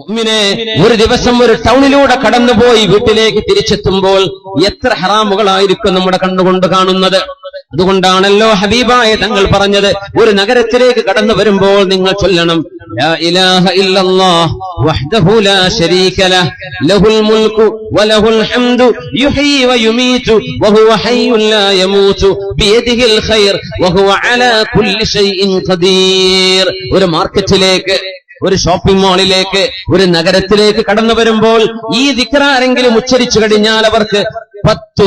മുഅ്മിനെ, ഒരു ദിവസം ഒരു ടൗണിലൂടെ കടന്നുപോയി വീട്ടിലേക്ക് തിരിച്ചെത്തുമ്പോൾ എത്ര ഹറാമുകളായിരിക്കും നമ്മുടെ കണ്ണുകൊണ്ട് കാണുന്നത്. അതുകൊണ്ടാണല്ലോ ഹബീബായ തങ്ങൾ പറഞ്ഞത്, ഒരു നഗരത്തിലേക്ക് കടന്നു വരുമ്പോൾ നിങ്ങൾ ചൊല്ലണം ലാ ഇലാഹ ഇല്ലല്ലാഹ് വഹ്ദഹു ലാ ശരീക ലഹ് ലഹുൽ മുൽക്കു വലഹുൽ ഹംദു യുഹ്യി വയുമീതു വഹുവ ഹയ്യുൻ ലാ യമൂതു ബിയദിഹിൽ ഖൈർ വഹുവ അലാ കുല്ലി ഷൈഇൻ ഖദീർ. ഒരു മാർക്കറ്റിലേക്ക്, ഒരു ഷോപ്പിംഗ് മാളിലേക്ക്, ഒരു നഗരത്തിലേക്ക് കടന്നു വരുമ്പോൾ ഈ ദിക്ർ ആരെങ്കിലും ഉച്ചരിച്ചു കഴിഞ്ഞാൽ അവർക്ക് 10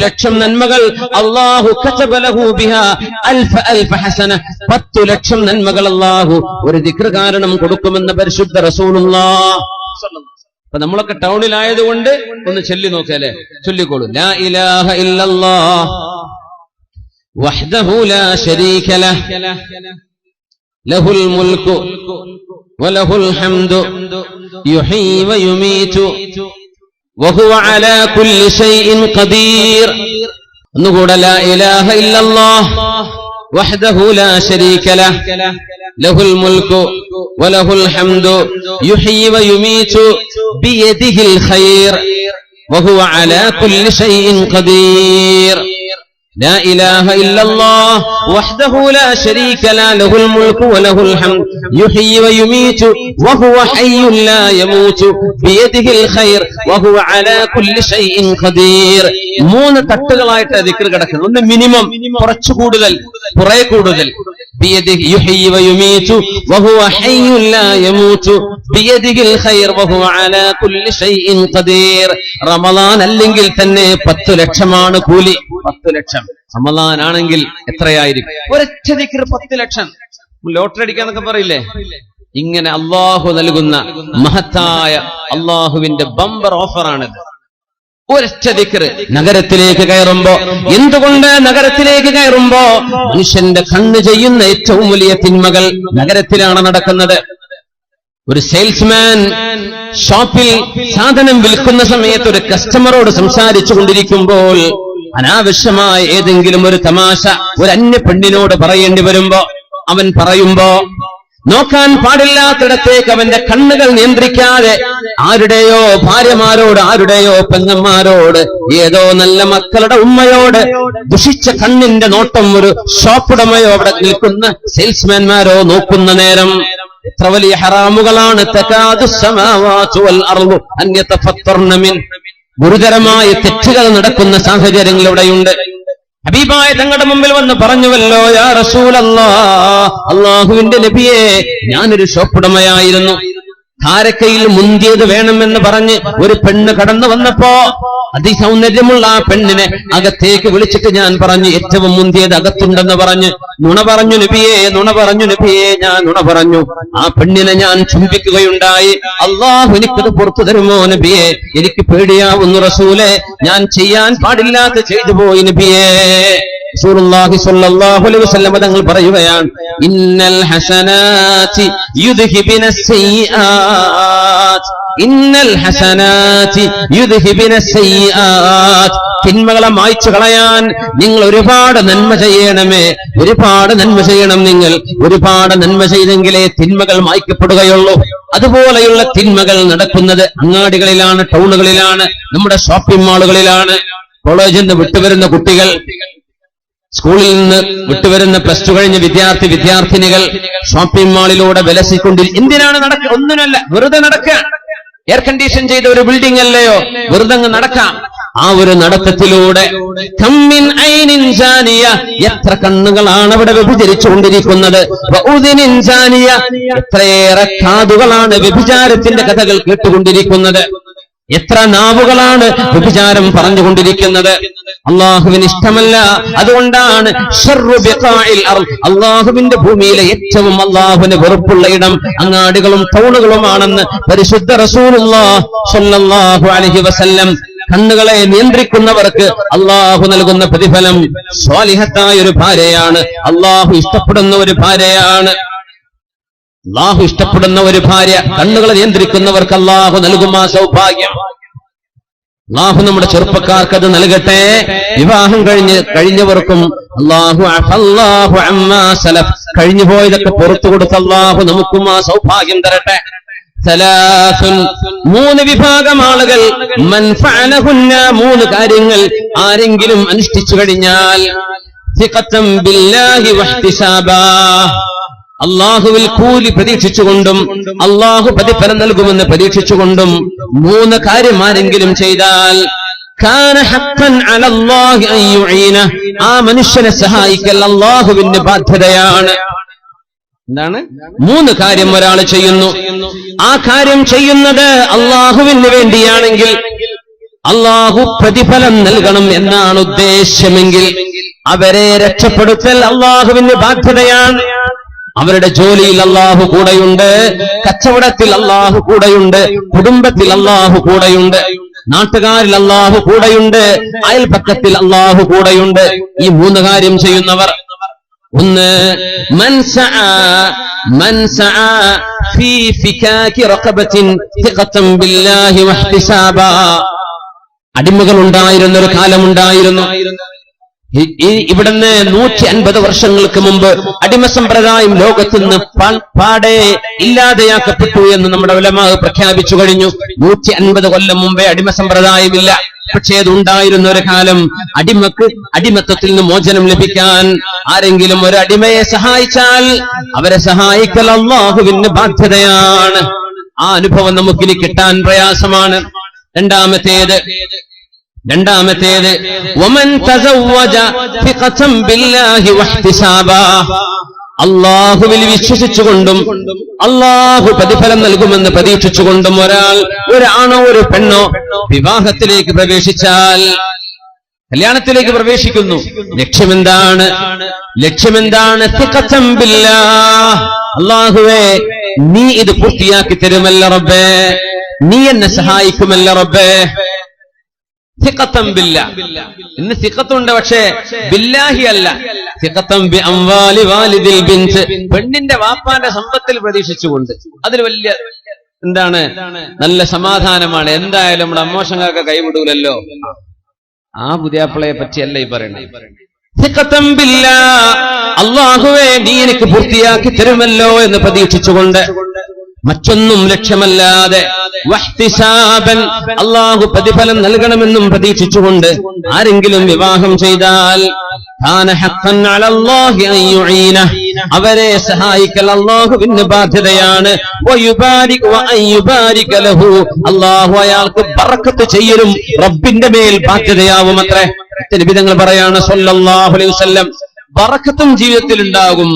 ലക്ഷം നന്മകൾ അല്ലാഹു കതബ ലഹു ബിഹാ അൽഫ ഹസന. 10 ലക്ഷം നന്മകൾ അല്ലാഹു ഒരു ദിക്ർ കാരണം കൊടുക്കുമെന്ന് പരിശുദ്ധ റസൂലുള്ളാഹ്. അപ്പൊ നമ്മളൊക്കെ ടൗണിലായതുകൊണ്ട് ഒന്ന് ചൊല്ലി നോക്കിയാലേ, ചൊല്ലിക്കോളൂ. ലാ ഇലാഹ ഇല്ലല്ലാഹ് വഹ്ദഹു ലാ ശരീക ലഹ് ലഹുൽ മുൽക്കു വലഹുൽ ഹംദു യുഹ്യി വയുമീതു വഹുവ അലാ കുല്ലി ഷൈഇൻ ഖദീർ. ഒന്നുകൂടെ ലാ ഇലാഹ ഇല്ലല്ലാഹ് വഹ്ദഹു ലാ ശരീക ലഹ് ലഹുൽ മുൽക്കു വലഹുൽ ഹംദു യുഹ്യി വയുമീതു ബിയദിഹിൽ ഖൈർ വഹുവ അലാ കുല്ലി ഷൈഇൻ ഖദീർ. لا إله إلا الله وحده لا شريك له له الملك وله الحمد يحيي ويميت وهو حي لا يموت بيده الخير وهو على كل شيء قدير. 3 തട്ടുകളായിട്ട് ദിക്ർ കിടക്കുന്നു. ഒന്ന് മിനിമം, കുറച്ചു കൂടുതൽ, കുറെ കൂടുതൽ. بيده يحيي ويميت وهو حي لا يموت بيده الخير وهو على كل شيء قدير. റമളാൻ അല്ലെങ്കിൽ തന്നെ 10 ലക്ഷമാണ് കൂലി. 10 ലക്ഷം. റമളാൻ ആണെങ്കിൽ എത്രയായിരിക്കും? ഒരൊറ്റ ദിക്ർ 10 ലക്ഷം. ലോട്ടറി അടിക്കാന്നൊക്കെ പറയില്ലേ, ഇങ്ങനെ അള്ളാഹു നൽകുന്ന മഹത്തായ അള്ളാഹുവിന്റെ ബമ്പർ ഓഫറാണിത്. ഒരൊറ്റ ദിക്ർ. നഗരത്തിലേക്ക് കയറുമ്പോ, എന്തുകൊണ്ട് നഗരത്തിലേക്ക് കയറുമ്പോ മനുഷ്യന്റെ കണ്ണ് ചെയ്യുന്ന ഏറ്റവും വലിയ തിന്മകൾ നഗരത്തിലാണ് നടക്കുന്നത്. ഒരു സെയിൽസ്മാൻ ഷോപ്പിൽ സാധനം വിൽക്കുന്ന സമയത്ത് ഒരു കസ്റ്റമറോട് സംസാരിച്ചു കൊണ്ടിരിക്കുമ്പോൾ അനാവശ്യമായ ഏതെങ്കിലും ഒരു തമാശ ഒരു അന്യ പെണ്ണിനോട് പറയേണ്ടി വരുമ്പോ അവൻ പറയുമ്പോ നോക്കാൻ പാടില്ലാത്തിടത്തേക്ക് അവന്റെ കണ്ണുകൾ നിയന്ത്രിക്കാതെ ആരുടെയോ ഭാര്യമാരോട്, ആരുടെയോ പെങ്ങന്മാരോട്, ഏതോ നല്ല മക്കളുടെ ഉമ്മയോട് ദുഷിച്ച കണ്ണിന്റെ നോട്ടം ഒരു ഷോപ്പുടമയോ അവിടെ നിൽക്കുന്ന സെയിൽസ്മാൻമാരോ നോക്കുന്ന നേരം എത്ര വലിയ ഹറാമുകളാണ്. തകാദു സമാവാതു വൽ അർളു അൻ യതഫത്തർന മിൻ. ഗുരുതരമായ തെറ്റുകൾ നടക്കുന്ന സാഹചര്യങ്ങൾ ഇവിടെയുണ്ട്. ഹബീബായ തങ്ങളുടെ മുമ്പിൽ വന്ന് പറഞ്ഞുവല്ലോ, യാ റസൂലല്ലാഹ്, അല്ലാഹുവിന്റെ നബിയേ, ഞാനൊരു ഷോപ്പുടമയായിരുന്നു. കാരക്കയിൽ മുന്തിയത് വേണമെന്ന് പറഞ്ഞ് ഒരു പെണ്ണ് കടന്നു വന്നപ്പോ അതിസൗന്ദര്യമുള്ള ആ പെണ്ണിനെ അകത്തേക്ക് വിളിച്ചിട്ട് ഞാൻ പറഞ്ഞു, ഏറ്റവും മുന്തിയത് അകത്തുണ്ടെന്ന് പറഞ്ഞ് നുണ പറഞ്ഞു നബിയേ, നുണ പറഞ്ഞു നബിയേ, ഞാൻ നുണ പറഞ്ഞു. ആ പെണ്ണിനെ ഞാൻ ചുംബിക്കുകയുണ്ടായി. അല്ലാഹു എനിക്കത് പുറത്തു തരുമോ നബിയേ? എനിക്ക് പേടിയാവുന്നു റസൂലേ, ഞാൻ ചെയ്യാൻ പാടില്ലാത്ത ചെയ്തു പോയി നബിയേ. റസൂലുള്ളാഹി സ്വല്ലല്ലാഹു അലൈഹി വസല്ലം തങ്ങൾ പറയുകയാണ്, ഇന്നൽ ഹസനാതി യുദ്ഹിബിനസ് സയ്യിആത്, ഇന്നൽ ഹസനാതി യുദ്ഹിബിനസ് സയ്യിആത്. തിന്മകളെ മായ്ച്ചു കളയാൻ നിങ്ങൾ ഒരുപാട് നന്മ ചെയ്യണമേ, ഒരുപാട് നന്മ ചെയ്യണം. നിങ്ങൾ ഒരുപാട് നന്മ ചെയ്തെങ്കിലേ തിന്മകൾ മായ്ക്കപ്പെടുകയുള്ളൂ. അതുപോലെയുള്ള തിന്മകൾ നടക്കുന്നത് അങ്ങാടികളിലാണ്, ടൗണുകളിലാണ്, നമ്മുടെ ഷോപ്പിംഗ് മാളുകളിലാണ്. കോളേജിൽ നിന്ന് വിട്ടുവരുന്ന കുട്ടികൾ, സ്കൂളിൽ നിന്ന് വിട്ടുവരുന്ന പ്ലസ് ടു കഴിഞ്ഞ വിദ്യാർത്ഥിനികൾ ഷോപ്പിംഗ് മാളിലൂടെ എന്തിനാണ് നടക്കുക? ഒന്നിനല്ല, വെറുതെ നടക്കാൻ. എയർ കണ്ടീഷൻ ചെയ്ത ഒരു ബിൽഡിംഗ് അല്ലയോ, വെറുതെ അങ്ങ് നടക്കാം. ആ ഒരു നടത്തത്തിലൂടെ കമ്മിൻ ഐനിൻ ജാനിയ, എത്ര കണ്ണുകളാണ് അവിടെ വ്യഭിചരിച്ചുകൊണ്ടിരിക്കുന്നത്. വഉദിനിൻ ജാനിയ, എത്രയേറെ കാതുകളാണ് വ്യഭിചാരത്തിന്റെ കഥകൾ കേട്ടുകൊണ്ടിരിക്കുന്നത്. എത്ര നാവുകളാണ് വ്യഭിചാരം പറഞ്ഞുകൊണ്ടിരിക്കുന്നത്. അള്ളാഹുവിന് ഇഷ്ടമല്ല. അതുകൊണ്ടാണ് ശർറു ബിഖാഇൽ അർദ്, അള്ളാഹുവിന്റെ ഭൂമിയിലെ ഏറ്റവും അള്ളാഹുവിന് വെറുപ്പുള്ള ഇടം അങ്ങാടികളും ടൗണുകളുമാണെന്ന് പരിശുദ്ധ റസൂലുള്ളാഹി സ്വല്ലല്ലാഹു അലൈഹി വസല്ലം. കണ്ണുകളെ നിയന്ത്രിക്കുന്നവർക്ക് അള്ളാഹു നൽകുന്ന പ്രതിഫലം സ്വാലിഹത്തായ ഒരു ഭാര്യയാണ്, അള്ളാഹു ഇഷ്ടപ്പെടുന്ന ഒരു ഭാര്യയാണ്. അള്ളാഹു ഇഷ്ടപ്പെടുന്ന ഒരു ഭാര്യ, കണ്ണുകളെ നിയന്ത്രിക്കുന്നവർക്ക് അള്ളാഹു നൽകും ആ സൗഭാഗ്യം. അള്ളാഹു നമ്മുടെ ചെറുപ്പക്കാർക്ക് അത് നൽകട്ടെ. വിവാഹം കഴിഞ്ഞവർക്കും അള്ളാഹു അഫല്ലാഹു അമ്മാ സലഫ്, കഴിഞ്ഞു പോയതൊക്കെ പുറത്തു കൊടുത്ത് അള്ളാഹു നമുക്കും ആ സൗഭാഗ്യം തരട്ടെ. മൂന്ന് വിഭാഗം ആളുകൾ മൻ ഫഅലഹുന്ന മൂന്ന് കാര്യങ്ങൾ ആരെങ്കിലും അനുഷ്ഠിച്ചു കഴിഞ്ഞാൽ സിഖത്തൻ ബില്ലാഹി വഹ്തിസാബാ അല്ലാഹുവിൽ കൂലി പ്രതീക്ഷിച്ചുകൊണ്ടും അല്ലാഹു പ്രതിഫലം നൽകുമെന്ന് പ്രതീക്ഷിച്ചുകൊണ്ടും മൂന്ന് കാര്യം ആരെങ്കിലും ചെയ്താൽ കാന ഹഖ്ഖൻ അലല്ലാഹി അൻ യുഈന ആ മനുഷ്യനെ സഹായിക്കൽ അല്ലാഹുവിന്റെ ബാധ്യതയാണ്. എന്താണ്? മൂന്ന് കാര്യം ഒരാൾ ചെയ്യുന്നു, ആ കാര്യം ചെയ്യുന്നത് അള്ളാഹുവിന് വേണ്ടിയാണെങ്കിൽ അള്ളാഹു പ്രതിഫലം നൽകണം എന്നാണ് ഉദ്ദേശ്യമെങ്കിൽ അവരെ രക്ഷപ്പെടുത്തൽ അള്ളാഹുവിന് ബാധ്യതയാണ്. അവരുടെ ജോലിയിൽ അള്ളാഹു കൂടെയുണ്ട്, കച്ചവടത്തിൽ അള്ളാഹു കൂടെയുണ്ട്, കുടുംബത്തിൽ അള്ളാഹു കൂടെയുണ്ട്, നാട്ടുകാരിൽ അള്ളാഹു കൂടെയുണ്ട്, അയൽപക്കത്തിൽ അള്ളാഹു കൂടെയുണ്ട്. ഈ മൂന്ന് കാര്യം ചെയ്യുന്നവർ ഒന്ന് മൻ സഅ ഫീ ഫികാകി റഖബത്തിൻ സിഖത്തൻ ബില്ലാഹി വഹ്തിസാബാ അടിമകൾ ഉണ്ടായിരുന്ന ഒരു കാലമുണ്ടായിരുന്നു. ഇവിടുന്ന് 150 വർഷങ്ങൾക്ക് മുമ്പ് അടിമ സമ്പ്രദായം ലോകത്ത് നിന്ന് പാടെ ഇല്ലാതെയാക്കപ്പെട്ടു എന്ന് നമ്മുടെ ഉലമാ പ്രഖ്യാപിച്ചു കഴിഞ്ഞു. 150 കൊല്ലം മുമ്പേ അടിമ സമ്പ്രദായമില്ല. പക്ഷേ അതുണ്ടായിരുന്ന ഒരു കാലം. അടിമത്തത്തിൽ നിന്ന് മോചനം ലഭിക്കാൻ ആരെങ്കിലും ഒരു അടിമയെ സഹായിച്ചാൽ അവരെ സഹായിക്കൽ അല്ലാഹുവിന്റെ ബാധ്യതയാണ്. ആ അനുഭവം നമുക്കിനി കിട്ടാൻ പ്രയാസമാണ്. രണ്ടാമത്തേത് വമൻ തസവ്വജ ഫിഖതൻ ബില്ലാഹി വഹ്തിസാബാ അല്ലാഹുവിൽ വിശ്വസിച്ചുകൊണ്ടും അല്ലാഹു പ്രതിഫലം നൽകുമെന്ന് പ്രതീക്ഷിച്ചുകൊണ്ടും ഒരാണോ ഒരു പെണ്ണോ വിവാഹത്തിലേക്ക് പ്രവേശിച്ചാൽ, കല്യാണത്തിലേക്ക് പ്രവേശിക്കുന്നു, ലക്ഷ്യമെന്താണ്? സിഖതൻ ബില്ലാഹ് അല്ലാഹുവേ നീ ഇത് പൂർത്തിയാക്കി തരുമല്ല റബ്ബേ, നീ എന്നെ സഹായിക്കുമല്ല റബ്ബേ. സിഖത്തൻ ബില്ലാഹ്. ഇന്ന് സിഖത്തുണ്ട്, പക്ഷേ ബില്ലാഹി അല്ല. സിഖത്തൻ ബി അംവാലി വാലിദിൽ ബിൻത് പെണ്ണിന്റെ വാപ്പാന്റെ സമ്പത്തിൽ പ്രതീക്ഷിച്ചുകൊണ്ട്. അതിൽ വലിയ നല്ല സമാധാനമാണ്. എന്തായാലും നമ്മുടെ അമ്മോഷങ്ങൾക്ക് കൈവിടൂലല്ലോ. ആ പുതിയാപ്പിളയെ പറ്റിയല്ല ഈ പറയുന്നത്. സിഖത്തൻ ബില്ലാഹ് അല്ലാഹുവേ നീ എനിക്ക് പൂർത്തിയാക്കി തരുമല്ലോ എന്ന് പ്രതീക്ഷിച്ചുകൊണ്ട്, മറ്റൊന്നും ലക്ഷ്യമല്ലാതെ വഹ്തിസാബൻ അല്ലാഹു പ്രതിഫലം നൽകണമെന്നും പ്രതീക്ഷിച്ചുകൊണ്ട് ആരെങ്കിലും വിവാഹം ചെയ്താൽ കാന ഹഖ്ഖൻ അലല്ലാഹി അൻ യുഈന അവരെ സഹായിക്കൽ അല്ലാഹുവിന്റെ ബാധ്യതയാണ്. വയുബാരിക വഅൻ യുബാരിക ലഹു അല്ലാഹു അയാൾക്ക് ബറക്കത്ത് ചെയ്യലും റബ്ബിന്റെ മേൽ ബാധ്യതയാവുമത്രേ. നബി തങ്ങൾ പറയാണ് സല്ലല്ലാഹു അലൈഹി വസല്ലം, ബറക്കത്തും ജീവിതത്തിൽ ഉണ്ടാകും,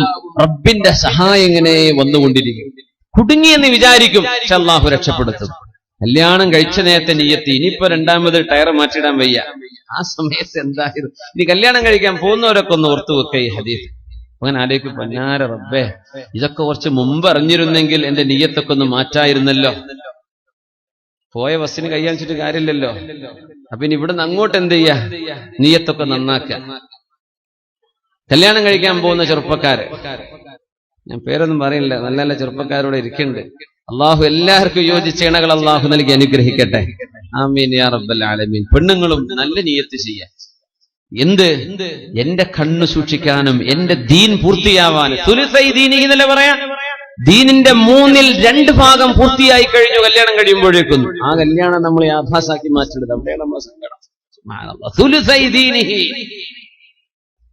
റബ്ബിന്റെ സഹായം ഇങ്ങനെ വന്നുകൊണ്ടിരിക്കും. കുടുങ്ങിയെന്ന് വിചാരിക്കും, പക്ഷെ അല്ലാഹു രക്ഷപ്പെടുത്തും. കല്യാണം കഴിച്ച നേരത്തെ നിയ്യത്ത്, ഇനിയിപ്പോ രണ്ടാമത് ടയർ മാറ്റിടാൻ വയ്യ. ആ സമയത്ത് എന്തായിരുന്നു? ഇനി കല്യാണം കഴിക്കാൻ പോകുന്നവരൊക്കെ ഒന്ന് ഓർത്തു വെക്ക ഈ ഹദീസ്. അങ്ങനെ ആലോചിക്കും, പൊന്നാര റബ്ബേ ഇതൊക്കെ കുറച്ച് മുമ്പ് അറിഞ്ഞിരുന്നെങ്കിൽ എന്റെ നിയ്യത്തൊക്കെ ഒന്ന് മാറ്റായിരുന്നല്ലോ. പോയ ബസ്സിന് കൈയാണിച്ചിട്ട് കാര്യമില്ലല്ലോ. അപ്പൊ ഇനി ഇവിടുന്ന് അങ്ങോട്ട് എന്ത് ചെയ്യാ? നിയ്യത്തൊക്കെ നന്നാക്കുക. കല്യാണം കഴിക്കാൻ പോകുന്ന ചെറുപ്പക്കാര്, ഞാൻ പേരൊന്നും പറയില്ല, നല്ല നല്ല ചെറുപ്പക്കാരോടെ ഇരിക്കുന്നുണ്ട്. അള്ളാഹു എല്ലാവർക്കും യോജിച്ച ഇണകൾ അള്ളാഹു നൽകി അനുഗ്രഹിക്കട്ടെ. ആമീൻ യാ റബ്ബൽ ആലമീൻ. പെണ്ണുങ്ങളും നല്ല നിയ്യത്ത് ചെയ്യാൻ. എന്റെ കണ്ണു സൂക്ഷിക്കാനും എന്റെ ദീൻ പൂർത്തിയാവാനും. സുലുസൈ ദീനിഹി എന്നല്ലേ പറയാ. ദീനിന്റെ 2/3 ഭാഗം പൂർത്തിയായി കഴിഞ്ഞു കല്യാണം കഴിയുമ്പോഴേക്കും. ആ കല്യാണം നമ്മൾ യാഥാസാക്കി മാറ്റിടുന്നത് അവിടെയാണ് നമ്മളെ സങ്കടം. സുബ്ഹാനല്ലാഹ്. സുലുസൈ ദീനിഹി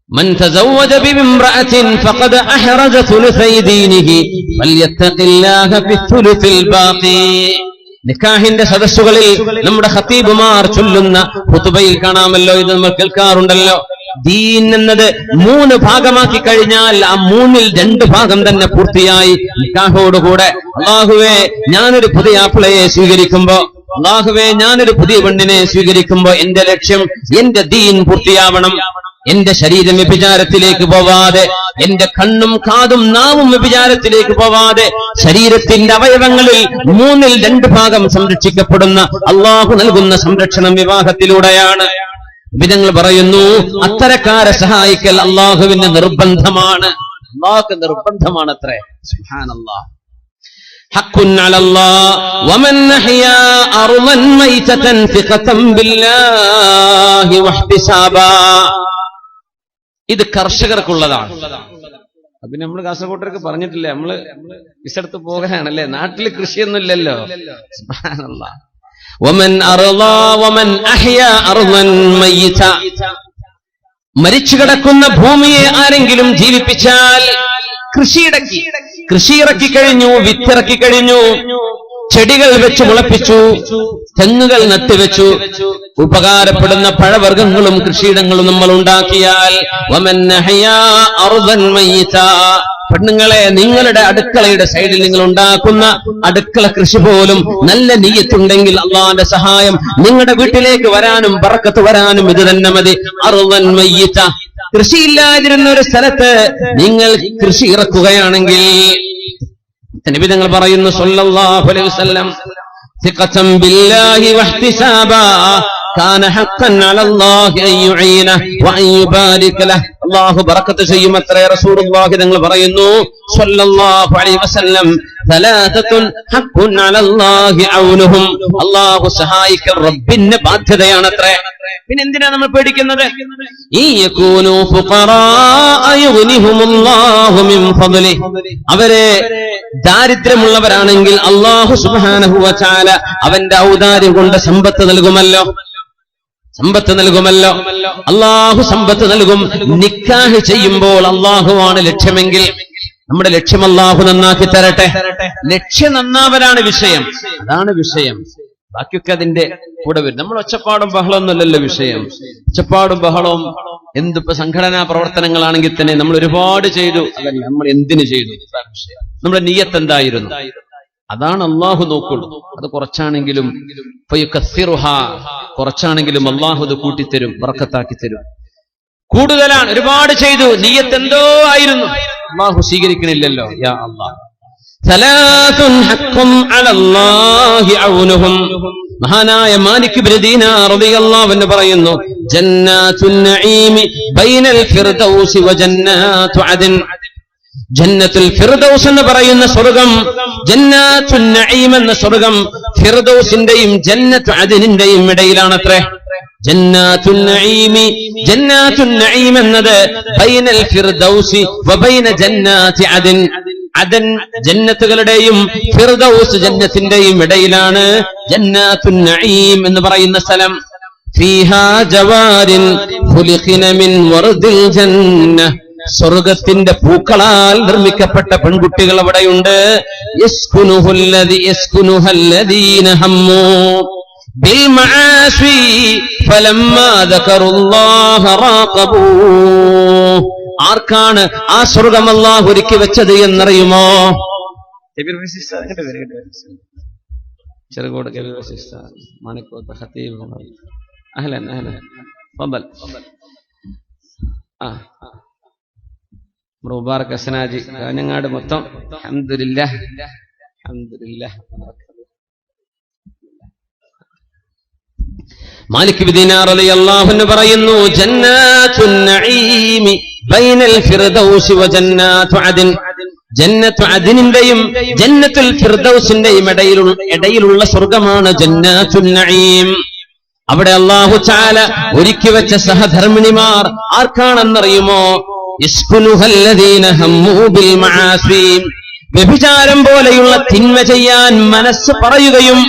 من تزوج بامرأة فقد أحرز ثلثي دينه فليتق الله في الثلث الباقي. നിക്കാഹിന്റെ സദസ്സുകളിൽ നമ്മുടെ ഖതീബുമാർ ചൊല്ലുന്ന ഖുതുബയിൽ കാണാമല്ലോ, ഇത് നമ്മൾ കേൾക്കാറുണ്ടല്ലോ. ദീൻ എന്നത് 3 ഭാഗമാക്കി കഴിഞ്ഞാൽ ആ 2/3 ഭാഗം തന്നെ പൂർത്തിയായി നിക്കാഹോടുകൂടെ. അല്ലാഹുവേ ഞാനൊരു പുതിയ ആപ്പിളയെ സ്വീകരിക്കുമ്പോ, അല്ലാഹുവേ ഞാനൊരു പുതിയ പെണ്ണിനെ സ്വീകരിക്കുമ്പോ എന്റെ ലക്ഷ്യം എന്റെ ദീൻ പൂർത്തിയാവണം. എന്റെ ശരീരം വ്യഭിചാരത്തിലേക്ക് പോവാതെ, എന്റെ കണ്ണും കാതും നാവും വ്യഭിചാരത്തിലേക്ക് പോവാതെ, ശരീരത്തിന്റെ അവയവങ്ങളിൽ 2/3 ഭാഗം സംരക്ഷിക്കപ്പെടുന്ന അള്ളാഹു നൽകുന്ന സംരക്ഷണം വിവാഹത്തിലൂടെയാണ്. വിധങ്ങൾ പറയുന്നു, അത്തരക്കാരെ സഹായിക്കൽ അള്ളാഹുവിന്റെ നിർബന്ധമാണ്. അള്ളാഹുക്ക് നിർബന്ധമാണത്രേ. സുബ്ഹാനല്ലാഹ്. ഹഖ്ഖുൻ അലല്ലാഹ് വമൻ അഹ്യാ അർളൻ മൈതതൻ ഫിഖതൻ ബില്ലാഹി വഹ്തിസാബാ. ഇത് കർഷകർക്കുള്ളതാണ്. അപ്പൊ നമ്മൾ കാസർഗോട്ടർക്ക് പറഞ്ഞിട്ടില്ലേ, നമ്മള് വിസെടുത്ത് പോകാനാണല്ലേ, നാട്ടില് കൃഷിയൊന്നുമില്ലല്ലോ. സുബ്ഹാനല്ലാഹ്. വമൻ അർളാ വമൻ അഹ്യാ അർളൻ മയ്യിത, മരിച്ചു കിടക്കുന്ന ഭൂമിയെ ആരെങ്കിലും ജീവിപ്പിച്ചാൽ, കൃഷി ഇറക്കി കഴിഞ്ഞു, വിത്തിറക്കി കഴിഞ്ഞു, ചെടികൾ വെച്ച് മുളപ്പിച്ചു, തെങ്ങുകൾ നട്ടുവെച്ചു, ഉപകാരപ്പെടുന്ന പഴവർഗ്ഗങ്ങളും കൃഷിയിടങ്ങളും നമ്മൾ ഉണ്ടാക്കിയാൽ, വമൻ അഹ്യാ അർളൻ മയ്യിത, പെണ്ണുങ്ങളെ നിങ്ങളുടെ അടുക്കളയുടെ സൈഡിൽ നിങ്ങൾ ഉണ്ടാക്കുന്ന അടുക്കള കൃഷി പോലും നല്ല നിയ്യത്തുണ്ടെങ്കിൽ അള്ളാന്റെ സഹായം നിങ്ങളുടെ വീട്ടിലേക്ക് വരാനും ബറക്കത്ത് വരാനും ഇത് തന്നെ മതി. അർളൻ മയ്യിത, കൃഷിയില്ലാതിരുന്ന ഒരു സ്ഥലത്ത് നിങ്ങൾ കൃഷി ഇറക്കുകയാണെങ്കിൽ, നബി തങ്ങൾ പറയുന്നു സല്ലല്ലാഹു അലൈഹി വസല്ലം, സിഖതൻ ബില്ലാഹി വഹ്തിസാബാ കാന ഹഖൻ അലല്ലാഹി അൻ യുഈനഹു വഅൻ യുബാരിക ലഹു, അല്ലാഹു ബറക്കത്ത് ചെയ്യുമത്രേ. റസൂലുള്ളാഹി തങ്ങൾ പറയുന്നു സല്ലല്ലാഹു അലൈഹി വസല്ലം, സലാസത്തുൻ ഹഖുൻ അലല്ലാഹി ഔനുഹും, അല്ലാഹു സഹായിക്കൽ റബ്ബിന്റെ ബാധ്യതയാണത്രേ. പിന്നെന്തിനാ നമ്മൾ പേടിക്കുന്നത്? ഇയകൂനു ഫുഖറാ യുഗ്നിഹുമുല്ലാഹു മിൻ ഫദ്ലിഹി, അവരെ ദാരിദ്ര്യമുള്ളവരാണെങ്കിൽ അല്ലാഹു സുബ്ഹാനഹു വ തആല അവന്റെ ഔദാര്യം കൊണ്ട് സമ്പത്ത് നൽകുമല്ലോ. അല്ലാഹു സമ്പത്ത് നൽകും. നിക്കാഹ് ചെയ്യുമ്പോൾ അല്ലാഹുവാണ് ലക്ഷ്യമെങ്കിൽ നമ്മുടെ ലക്ഷ്യം അല്ലാഹു നന്നാക്കി തരട്ടെ. ലക്ഷ്യം നന്നാവലാണ് വിഷയം, അതാണ് വിഷയം. ബാക്കിയൊക്കെ അതിന്റെ കൂടെ വരും. നമ്മൾ ഒച്ചപ്പാടും ബഹളമൊന്നുമല്ലല്ലോ വിഷയം. ഒച്ചപ്പാടും ബഹളവും എന്തിപ്പോ സംഘടനാ പ്രവർത്തനങ്ങളാണെങ്കിൽ തന്നെ നമ്മൾ ഒരുപാട് ചെയ്തു, അതല്ല നമ്മൾ എന്തിനു ചെയ്തു, വിഷയം. നമ്മുടെ നിയ്യത്ത് എന്തായിരുന്നു, അതാണ് അള്ളാഹു നോക്കുള്ളൂ. അത് കുറച്ചാണെങ്കിലും കുറച്ചാണെങ്കിലും അള്ളാഹു അത് കൂട്ടിത്തരും, ബർക്കത്താക്കി തരും. കൂടുതലാണ്, ഒരുപാട് ചെയ്തു, നിയ്യത്ത് എന്തോ ആയിരുന്നു, അള്ളാഹു സ്വീകരിക്കണില്ലല്ലോ. യാ അല്ലാഹ്, സലാസുൻ ഹഖ്ഖുൻ അലല്ലാഹി ഔനുഹും, മഹാനായ മാലിക് ഇബ്നു ദീനാർ റളിയല്ലാഹു അൻഹു പറയുന്നു, ജന്നാത്തുൻ നഈമി ബൈനൽ ഫിർദൗസി വ ജന്നാത്തു അദ്ൻ, ജന്നത്തുൽ ഫിർദൗസ് എന്ന് പറയുന്ന സ്വർഗം, ജന്നാത്തുൻ നഈം എന്ന സ്വർഗം ഫിർദൗസിന്റെയും ജന്നത്തു അദ്നിന്റെയും ഇടയിലാണത്രേ. ജന്നാത്തുൻ നഈം എന്നത് ബൈനൽ ഫിർദൗസി വ ബൈന ജന്നാത്തി അദ്ൻ, അദൻ ജന്നത്തുകളുടെയും ഫിർദൗസ് ജന്നത്തിന്റെയും ഇടയിലാണ് ജന്നാത്തുൻ നഈം എന്ന് പറയുന്ന സ്ഥലം. ഫീഹാ ജവാരിൻ ഖുലിഖന മിൻ വർദിൽ ജന്ന, സ്വർഗത്തിന്റെ പൂക്കളാൽ നിർമ്മിക്കപ്പെട്ട പെൺകുട്ടികൾ അവിടെയുണ്ട്. യസ്കുനുഹല്ലദീന ഹമ്മൂ ബിൽ മആസി ഫലമ്മാ ദകറുല്ലാഹ റാഖബൂ, ആർക്കാണ് ആ സ്വർഗം അല്ലാഹു ഒരുക്കി വെച്ചത് എന്നറിയുമോ? ചെറുകോട് മാണിക്കോത്ത് ഖതീബ് അഹ്ലൻ അഹ്ലൻ ഫضل മുബാറക് ഹസനാജി കാഞ്ഞങ്ങാട് മൊത്തം അൽഹംദുലില്ലാഹ് അൽഹംദുലില്ലാഹ്. മാലിക് ഇബ്നു ദീനാർ റളിയല്ലാഹു അൻഹു പറയുന്നു, ജന്നാത്തുൻ നഈമി ബൈനൽ ഫിർദൗസി വ ജന്നാത്തു അദ്ൻ, ജന്നത്തു അദ്നിന്റെയും ജന്നത്തുൽ ഫിർദൗസിന്റെയും ഇടയിലുള്ള സ്വർഗമാണ് ജന്നാത്തുൻ നഈം. അവിടെ അല്ലാഹു തആല ഒരുക്കി വെച്ച സഹധർമ്മിണിമാർ ആർക്കാണെന്നറിയുമോ? യസ്കുനുഹല്ലദീന ഹമ്മൂ ബിൽ മആസി, വ്യഭിചാരം പോലെയുള്ള തിന്മ ചെയ്യാൻ മനസ്സ് പറയുകയും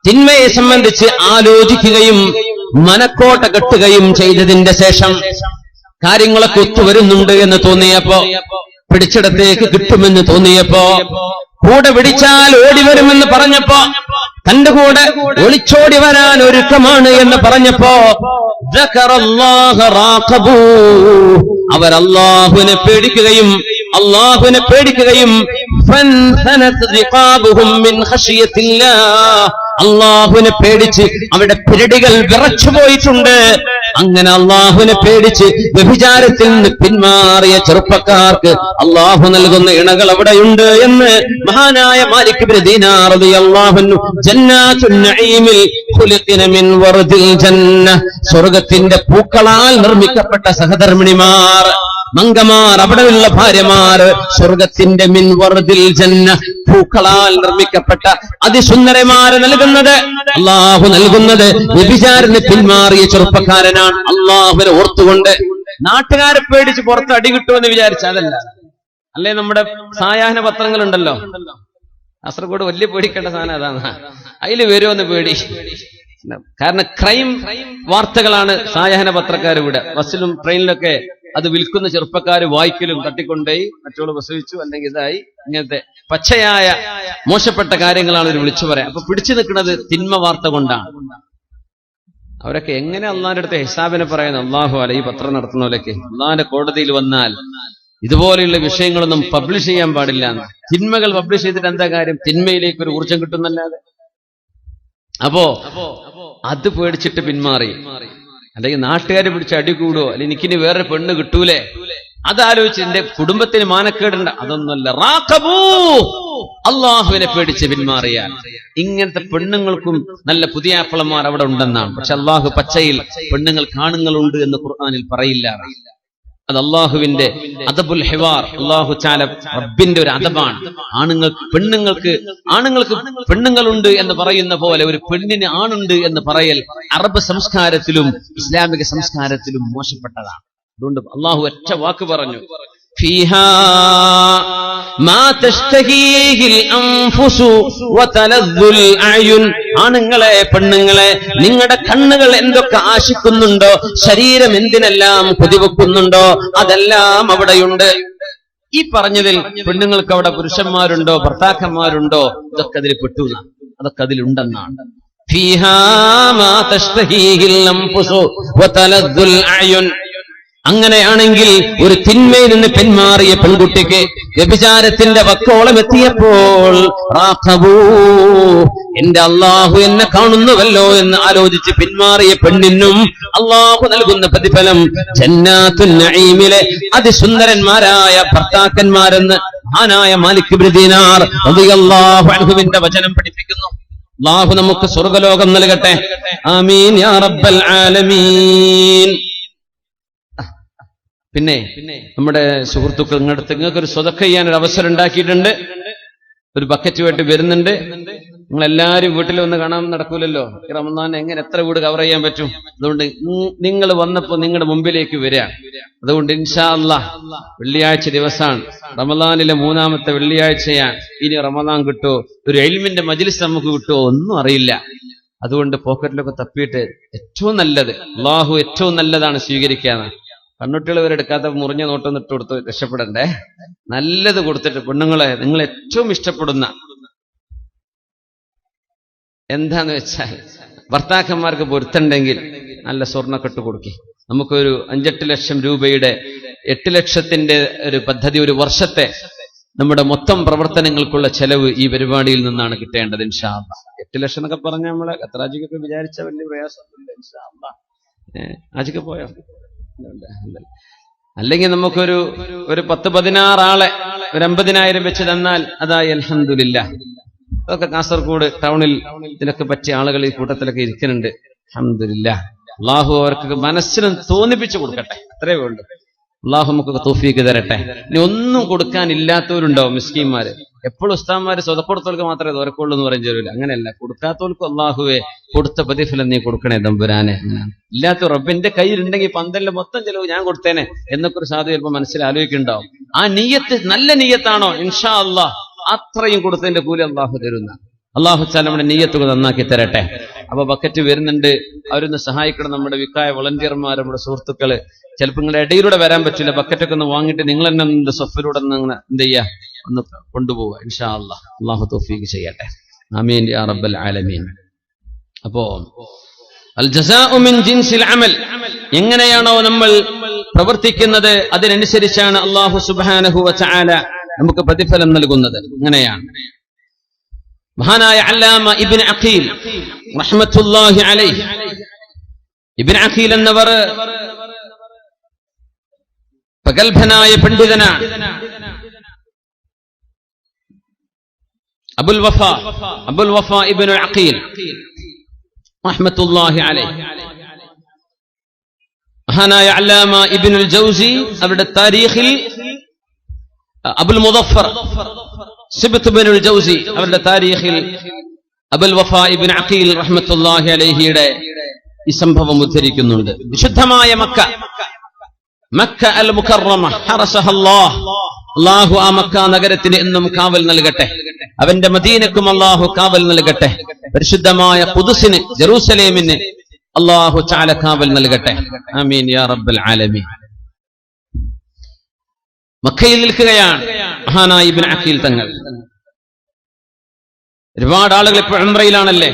തിന്മയെ സംബന്ധിച്ച് ആലോചിക്കുകയും മനക്കോട്ട കെട്ടുകയും ചെയ്തതിന്റെ ശേഷം കാര്യങ്ങളൊക്കെ ഒത്തുവരുന്നുണ്ട് എന്ന് തോന്നിയപ്പോ, പിടിച്ചിടത്തേക്ക് കിട്ടുമെന്ന് തോന്നിയപ്പോ, കൂടെ പിടിച്ചാൽ ഓടിവരുമെന്ന് പറഞ്ഞപ്പോ, തന്റെ കൂടെ ഒളിച്ചോടി വരാൻ ഒരുക്കമാണ് എന്ന് പറഞ്ഞപ്പോ, അവർ അല്ലാഹുവിനെ പേടിക്കുകയും അല്ലാഹുവിനെ പേടിച്ച് അവിടെ പിരടികൾ വിറച്ചു പോയിട്ടുണ്ട്. അങ്ങനെ അല്ലാഹുവിനെ പേടിച്ച് വ്യഭിചാരത്തിൽ നിന്ന് പിന്മാറിയ ചെറുപ്പക്കാർക്ക് അല്ലാഹു നൽകുന്ന ഇണകൾ അവിടെയുണ്ട് എന്ന് മഹാനായ മാലിക് ഇബ്നു ദീനാർ റളിയല്ലാഹു അൻഹു ജന്നാത്തുൻ നഈമിൽ ഖുലിഖന മിൻ വർദിൽ ജന്ന, സ്വർഗ്ഗത്തിന്റെ പൂക്കളാൽ നിർമ്മിക്കപ്പെട്ട സഹധർമ്മിണിമാർ, മംഗമാർ, അവിടെയുള്ള ഭാര്യമാർ സ്വർഗത്തിന്റെ മിൻ വർദിൽ ജന്ന, പൂക്കളാൽ നിർമ്മിക്കപ്പെട്ട അതിസുന്ദരമാരെ നൽകുന്നത്, അല്ലാഹു നൽകുന്നത് വ്യഭിചാരത്തിന് പിന്മാറിയ ചെറുപ്പക്കാരനാണ്. അല്ലാഹുവിനെ ഓർത്തുകൊണ്ട് നാട്ടുകാരെ പേടിച്ച് പുറത്ത് അടി കിട്ടുമെന്ന് വിചാരിച്ചതല്ല, അല്ലെ നമ്മുടെ സായാഹ്ന പത്രങ്ങളുണ്ടല്ലോ, കാസർഗോഡ് വലിയ പേടിക്കേണ്ട സാധനം അതാണ്. അതിൽ വരുമെന്ന് പേടി. കാരണം ക്രൈം വാർത്തകളാണ് സായാഹ്ന പത്രക്കാർ ഇവിടെ. ബസ്സിലും ട്രെയിനിലൊക്കെ അത് വിൽക്കുന്ന ചെറുപ്പക്കാർ വായിക്കലും തട്ടിക്കൊണ്ടേയി മറ്റുള്ള പ്രസവിച്ചു അല്ലെങ്കിൽ ഇതായി, ഇങ്ങനത്തെ പച്ചയായ മോശപ്പെട്ട കാര്യങ്ങളാണ് ഒരു വിളിച്ചു പറയാം. അപ്പൊ പിടിച്ചു നിൽക്കുന്നത് തിന്മ വാർത്ത കൊണ്ടാണ്. അവരൊക്കെ എങ്ങനെ അള്ളാഹിന്റെ അടുത്ത് ഹിസാബിനെ പറയുന്നത്? അള്ളാഹു അല ഈ പത്രം നടത്തുന്നവരൊക്കെ അള്ളാഹിന്റെ കോടതിയിൽ വന്നാൽ ഇതുപോലെയുള്ള വിഷയങ്ങളൊന്നും പബ്ലിഷ് ചെയ്യാൻ പാടില്ല. തിന്മകൾ പബ്ലിഷ് ചെയ്തിട്ട് എന്താ കാര്യം? തിന്മയിലേക്ക് ഒരു ഊർജം കിട്ടുന്നല്ലാതെ. അപ്പോ അത് പേടിച്ചിട്ട് പിന്മാറി. അല്ലെങ്കിൽ നാട്ടുകാരെ പിടിച്ച് അടി കൂടുവോ, അല്ലെങ്കിൽ എനിക്കിനി വേറെ പെണ്ണ് കിട്ടൂലേ, അതാലോചിച്ച് എന്റെ കുടുംബത്തിന് മാനക്കേടുണ്ട്, അതൊന്നുമല്ല. റാഖബൂ, അള്ളാഹുവിനെ പേടിച്ച് പിന്മാറിയാൽ ഇങ്ങനത്തെ പെണ്ണുങ്ങൾക്കും നല്ല പുതിയ ആപ്പിളന്മാർ അവിടെ ഉണ്ടെന്നാണ്. പക്ഷെ അള്ളാഹു പച്ചയിൽ പെണ്ണുങ്ങൾക്ക് ആണുങ്ങളുണ്ട് എന്ന് ഖുർആനിൽ പറയില്ല. അത് അള്ളാഹുവിന്റെ അദബുൽ ഹിവാർ, അള്ളാഹു ചാല റബ്ബിന്റെ ഒരു അദബാണ്. പെണ്ണുങ്ങൾക്ക് പെണ്ണുങ്ങളുണ്ട് എന്ന് പറയുന്ന പോലെ ഒരു പെണ്ണിന് ആണുണ്ട് എന്ന് പറയൽ അറബ് സംസ്കാരത്തിലും ഇസ്ലാമിക സംസ്കാരത്തിലും മോശപ്പെട്ടതാണ്. അതുകൊണ്ട് അള്ളാഹു ഒറ്റ വാക്ക് പറഞ്ഞു, ഫീഹാ മാ തശ്തഹീഹിൽ അൻഫുസു വതലദ്ദുൽ അയുൻ. ആണുങ്ങളെ, പെണ്ണുങ്ങളെ, നിങ്ങളുടെ കണ്ണുകൾ എന്തൊക്കെ ആശിക്കുന്നുണ്ടോ, ശരീരം എന്തിനെല്ലാം കൊതിവെക്കുന്നുണ്ടോ, അതെല്ലാം അവിടെയുണ്ട്. ഈ പറഞ്ഞതിൽ പെണ്ണുങ്ങൾക്ക് അവിടെ പുരുഷന്മാരുണ്ടോ ഭർത്താക്കന്മാരുണ്ടോ, ഇതൊക്കെ അതിൽ പെട്ടു, അതൊക്കെ അതിലുണ്ടെന്നാണ്. ഫീഹാ മാ തശ്തഹീഹിൽ അൻഫുസു വതലദ്ദുൽ അയുൻ. അങ്ങനെയാണെങ്കിൽ ഒരു തിന്മയിൽ നിന്ന് പിന്മാറിയ പെൺകുട്ടിക്ക് വ്യഭിചാരത്തിന്റെ വക്കോളം എത്തിയപ്പോൾ റാഖബൂ, എന്റെ അള്ളാഹു എന്നെ കാണുന്നുവല്ലോ എന്ന് ആലോചിച്ച് പിന്മാറിയ പെണ്ണിനും അള്ളാഹു നൽകുന്ന പ്രതിഫലം ജന്നാത്തുൻ നഈമിലെ അതിസുന്ദരന്മാരായ ഭർത്താക്കന്മാരെന്ന് മഹാനായ മാലിക് ഇബ്നു ദീനാർ റളിയല്ലാഹു അൻഹുവിന്റെ വചനം പഠിപ്പിക്കുന്നു. അള്ളാഹു നമുക്ക് സ്വർഗ്ഗലോകം നൽകട്ടെ. ആമീൻ യാ റബ്ബൽ ആലമീൻ. പിന്നെ നമ്മുടെ സുഹൃത്തുക്കൾ നിങ്ങൾക്കൊരു സ്വതക്ക ചെയ്യാൻ ഒരു അവസരം ഉണ്ടാക്കിയിട്ടുണ്ട്. ഒരു ബക്കറ്റുമായിട്ട് വരുന്നുണ്ട്. നിങ്ങൾ എല്ലാവരും വീട്ടിൽ വന്ന് കാണാൻ നടക്കൂലല്ലോ. ഈ റമദാൻ എങ്ങനെ എത്ര വീട് കവർ ചെയ്യാൻ പറ്റും? അതുകൊണ്ട് നിങ്ങൾ വന്നപ്പോ നിങ്ങളുടെ മുമ്പിലേക്ക് വരിക. അതുകൊണ്ട് ഇൻഷാ അല്ലാഹ് വെള്ളിയാഴ്ച ദിവസമാണ്, റമദാനിലെ 3ാമത്തെ വെള്ളിയാഴ്ചയാണ്. ഇനി റമദാൻ കിട്ടുമോ, ഒരു ഇൽമിന്റെ മജ്ലിസ് നമുക്ക് കിട്ടുമോ, ഒന്നും അറിയില്ല. അതുകൊണ്ട് പോക്കറ്റിലൊക്കെ തപ്പിയിട്ട് ഏറ്റവും നല്ലത്, അള്ളാഹു ഏറ്റവും നല്ലതാണ് സ്വീകരിക്കാന്ന്. കണ്ണുട്ടികൾ വരെ എടുക്കാത്ത മുറിഞ്ഞ നോട്ടൊന്ന് ഇട്ട് കൊടുത്ത് രക്ഷപ്പെടണ്ടേ. നല്ലത് കൊടുത്തിട്ട്, പെണ്ണുങ്ങളെ നിങ്ങൾ ഏറ്റവും ഇഷ്ടപ്പെടുന്ന എന്താന്ന് വെച്ചാൽ ഭർത്താക്കന്മാർക്ക് പൊരുത്തണ്ടെങ്കിൽ നല്ല സ്വർണ്ണക്കെട്ട് കൊടുക്കി. നമുക്കൊരു 5-8 ലക്ഷം രൂപയുടെ 8 ലക്ഷത്തിന്റെ ഒരു പദ്ധതി, ഒരു വർഷത്തെ നമ്മുടെ മൊത്തം പ്രവർത്തനങ്ങൾക്കുള്ള ചെലവ് ഈ പരിപാടിയിൽ നിന്നാണ് കിട്ടേണ്ടത് ഇൻഷാ അല്ലാഹ്. 8 ലക്ഷം എന്നൊക്കെ പറഞ്ഞാൽ നമ്മളെ ഖത്തറാജിക്കൊക്കെ വിചാരിച്ച വലിയ പ്രയാസമൊന്നുമില്ല ഇൻഷാ അല്ലാഹ്. ആജിക്ക് പോയോ? അല്ലെങ്കിൽ നമുക്കൊരു 10-16 ആളെ ഒരു 50,000 വെച്ച് തന്നാൽ അതായി അൽഹംദുലില്ലാഹ്. അതൊക്കെ കാസർഗോഡ് ടൗണിൽ ഇതിലൊക്കെ പറ്റിയ ആളുകൾ ഈ കൂട്ടത്തിലൊക്കെ ഇരിക്കുന്നുണ്ട്. അൽഹംദുലില്ലാഹ്. അള്ളാഹു അവർക്ക് മനസ്സിനും തോന്നിപ്പിച്ചു കൊടുക്കട്ടെ, അത്രേ വേണ്ടു. അള്ളാഹു നമുക്കൊക്കെ തൗഫീക്ക് തരട്ടെ. ഇനി ഒന്നും കൊടുക്കാനില്ലാത്തവരുണ്ടാവും മിസ്കീന്മാര്. എപ്പോഴും ഉസ്താദ്മാര് സ്വതക്കൊടുത്തവർക്ക് മാത്രമേ തോരക്കുള്ളൂ എന്ന് പറയും ചെറിയില്ല. അങ്ങനെയല്ല, കൊടുക്കാത്തവർക്കും അള്ളാഹുവെ കൊടുത്ത പ്രതിഫലം നീ കൊടുക്കണേ തമ്പുരാനെ. ഇല്ലാത്ത റബ്ബിന്റെ കയ്യിലുണ്ടെങ്കിൽ പന്തലിന്റെ മൊത്തം ചെലവ് ഞാൻ കൊടുത്തേനെ എന്നൊക്കെ ഒരു സാധു ചിലപ്പോൾ മനസ്സിൽ ആലോചിക്കുന്നുണ്ടാവും. ആ നീയത്ത് നല്ല നീയത്താണോ, ഇൻഷാ അല്ലാഹ് അത്രയും കൊടുത്തതിന്റെ കൂലി അള്ളാഹു തരുന്ന. അള്ളാഹു താല നമ്മുടെ നീയത്തുകൾ നന്നാക്കി തരട്ടെ. അപ്പൊ ബക്കറ്റ് വരുന്നുണ്ട്, അവരൊന്ന് സഹായിക്കണം. നമ്മുടെ വിക്കായ വളണ്ടിയർമാർ, നമ്മുടെ സുഹൃത്തുക്കള്. ചിലപ്പോൾ നിങ്ങളുടെ ഇടയിലൂടെ വരാൻ പറ്റില്ല, ബക്കറ്റൊക്കെ ഒന്ന് വാങ്ങിയിട്ട് നിങ്ങൾ തന്നെ സൊഫിലൂടെ ഒന്ന് എന്ത് ചെയ്യാ, ഒന്ന് കൊണ്ടുപോവുക ഇൻഷാ അല്ലാഹ്. അള്ളാഹു തൗഫീഖ് ചെയ്യട്ടെ. ആമീൻ യാ റബ്ബൽ ആലമീൻ. അപ്പോ അൽ ജസാഉ മിൻ ജിൻസിൽ അമൽ, എങ്ങനെയാണോ നമ്മൾ പ്രവർത്തിക്കുന്നത് അതിനനുസരിച്ചാണ് അള്ളാഹു സുബ്ഹാനഹു വ തആല നമുക്ക് പ്രതിഫലം നൽകുന്നത്. അങ്ങനെയാണ് മഹാനായ അല്ലാമ ഇബ്നു അഖീൽ റഹ്മത്തുള്ളാഹി അലൈഹി, ഇബ്നു അഖീൽ എന്നവർ പ്രഗൽഭനായ പണ്ഡിതനാണ്. അബുൽ വഫ ഇബ്നു അഖീൽ റഹ്മത്തുള്ളാഹി അലൈഹി. മഹാനായ അല്ലാമ ഇബ്നുൽ ജൗസി അവരുടെ താരീഖിൽ അബുൽ മുദഫർ സിബ്ത് ഇബ്നുൽ ജൗസി അവരുടെ താരീഖിൽ അബുൽ വഫ ഇബ്നു അഖീൽ റഹ്മത്തുള്ളാഹി അലൈഹിയുടെ ഈ സംഭവം ഉദ്ധരിക്കുന്നുണ്ട്. വിശുദ്ധമായ മക്ക അൽ മുകറമ ഹറസഹ അല്ലാഹ്, അള്ളാഹു ആ മക്ക നഗരത്തിന് എന്നും കാവൽ നൽകട്ടെ. അവന്റെ മദീനക്കും അള്ളാഹു കാവൽ നൽകട്ടെ. പരിശുദ്ധമായ ഖുദ്സിന്, ജെറൂസലേമിന് അള്ളാഹു തആല കാവൽ നൽകട്ടെ. ആമീൻ യാ റബ്ബൽ ആലമീൻ. മക്കയിൽ നിൽക്കുകയാണ് മഹാനായ ഇബ്നു അഖീൽ തങ്ങൾ. ഒരുപാട് ആളുകൾ ഇപ്പോൾ ഉംറയിലാണല്ലേ.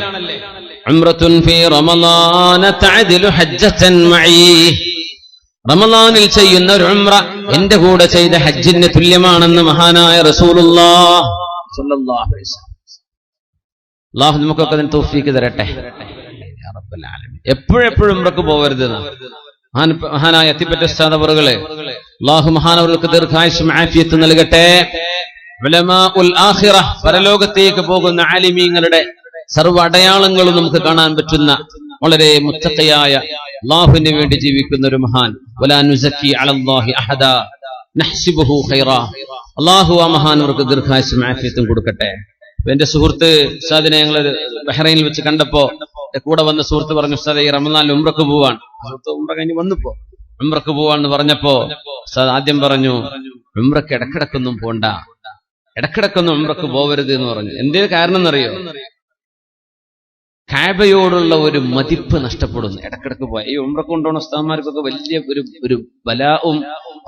ഉംറത്തുൻ ഫീ റമളാന തഅദിലു ഹജ്ജതൻ മഈ. റമളാനിൽ ചെയ്യുന്ന ഒരു ഉംറ എന്റെ കൂടെ ചെയ്ത ഹജ്ജിന് തുല്യമാണെന്ന് മഹാനായ റസൂലുള്ളാഹ് സ്വല്ലല്ലാഹു അലൈഹി വസല്ലം. അല്ലാഹു നമുക്കൊക്കെ അതിന് തൗഫീഖ് തരട്ടെ യാ റബ്ബൽ ആലമീൻ. എപ്പോഴെപ്പോഴും ഉംറക്ക് പോകരുത്. മഹാനായ അത്തിപ്പറ്റ ഉസ്താദ് അവറുകളെ അല്ലാഹു മഹാനവർക്ക് ദീർഘായുസ്സും ആഫിയത്തും നൽകട്ടെ. ഉലമാഉൽ ആഖിറ, പരലോകത്തേക്ക് പോകുന്ന ആലിമീങ്ങളുടെ സർവ്വ അടയാളങ്ങളും നമുക്ക് കാണാൻ പറ്റുന്ന വളരെ മുത്തഖിയായ, അല്ലാഹുവിന് വേണ്ടി ജീവിക്കുന്ന ഒരു മഹാൻ. വലാ നുസക്കി അലല്ലാഹി അഹദ നഹ്സിബുഹു ഖൈറാ. അല്ലാഹു ആ മഹാനവർക്ക് ദീർഘായുസ്സും ആഫിയത്തും കൊടുക്കട്ടെ. എന്റെ സുഹൃത്ത് ഉസ്താദിനെ ഞങ്ങൾ ബഹ്റൈനിൽ വെച്ച് കണ്ടപ്പോ കൂടെ വന്ന സുഹൃത്ത് പറഞ്ഞു, ഉസ്താദ് ഈ റമളാനിൽ ഉംറക്ക് പോവാൻ. ഉംറ കഴിഞ്ഞ് വന്നപ്പോ ഉംറക്ക് പോവാന്ന് പറഞ്ഞപ്പോ ഉസ്താദ് ആദ്യം പറഞ്ഞു, ഉംറക്ക് ഇടക്കിടക്കൊന്നും പോണ്ട, ഇടക്കിടക്കൊന്നും ഉംറക്ക് പോവരുത് എന്ന് പറഞ്ഞു. എന്തേ കാരണം എന്നറിയോ? കഅബയോടുള്ള ഒരു മതിപ്പ് നഷ്ടപ്പെടുന്നു ഇടക്കിടക്ക് പോയ. ഈ ഉംറക്ക് കൊണ്ടുപോകുന്ന ഉസ്താദ്മാർക്കൊക്കെ വലിയ ഒരു ബലാവും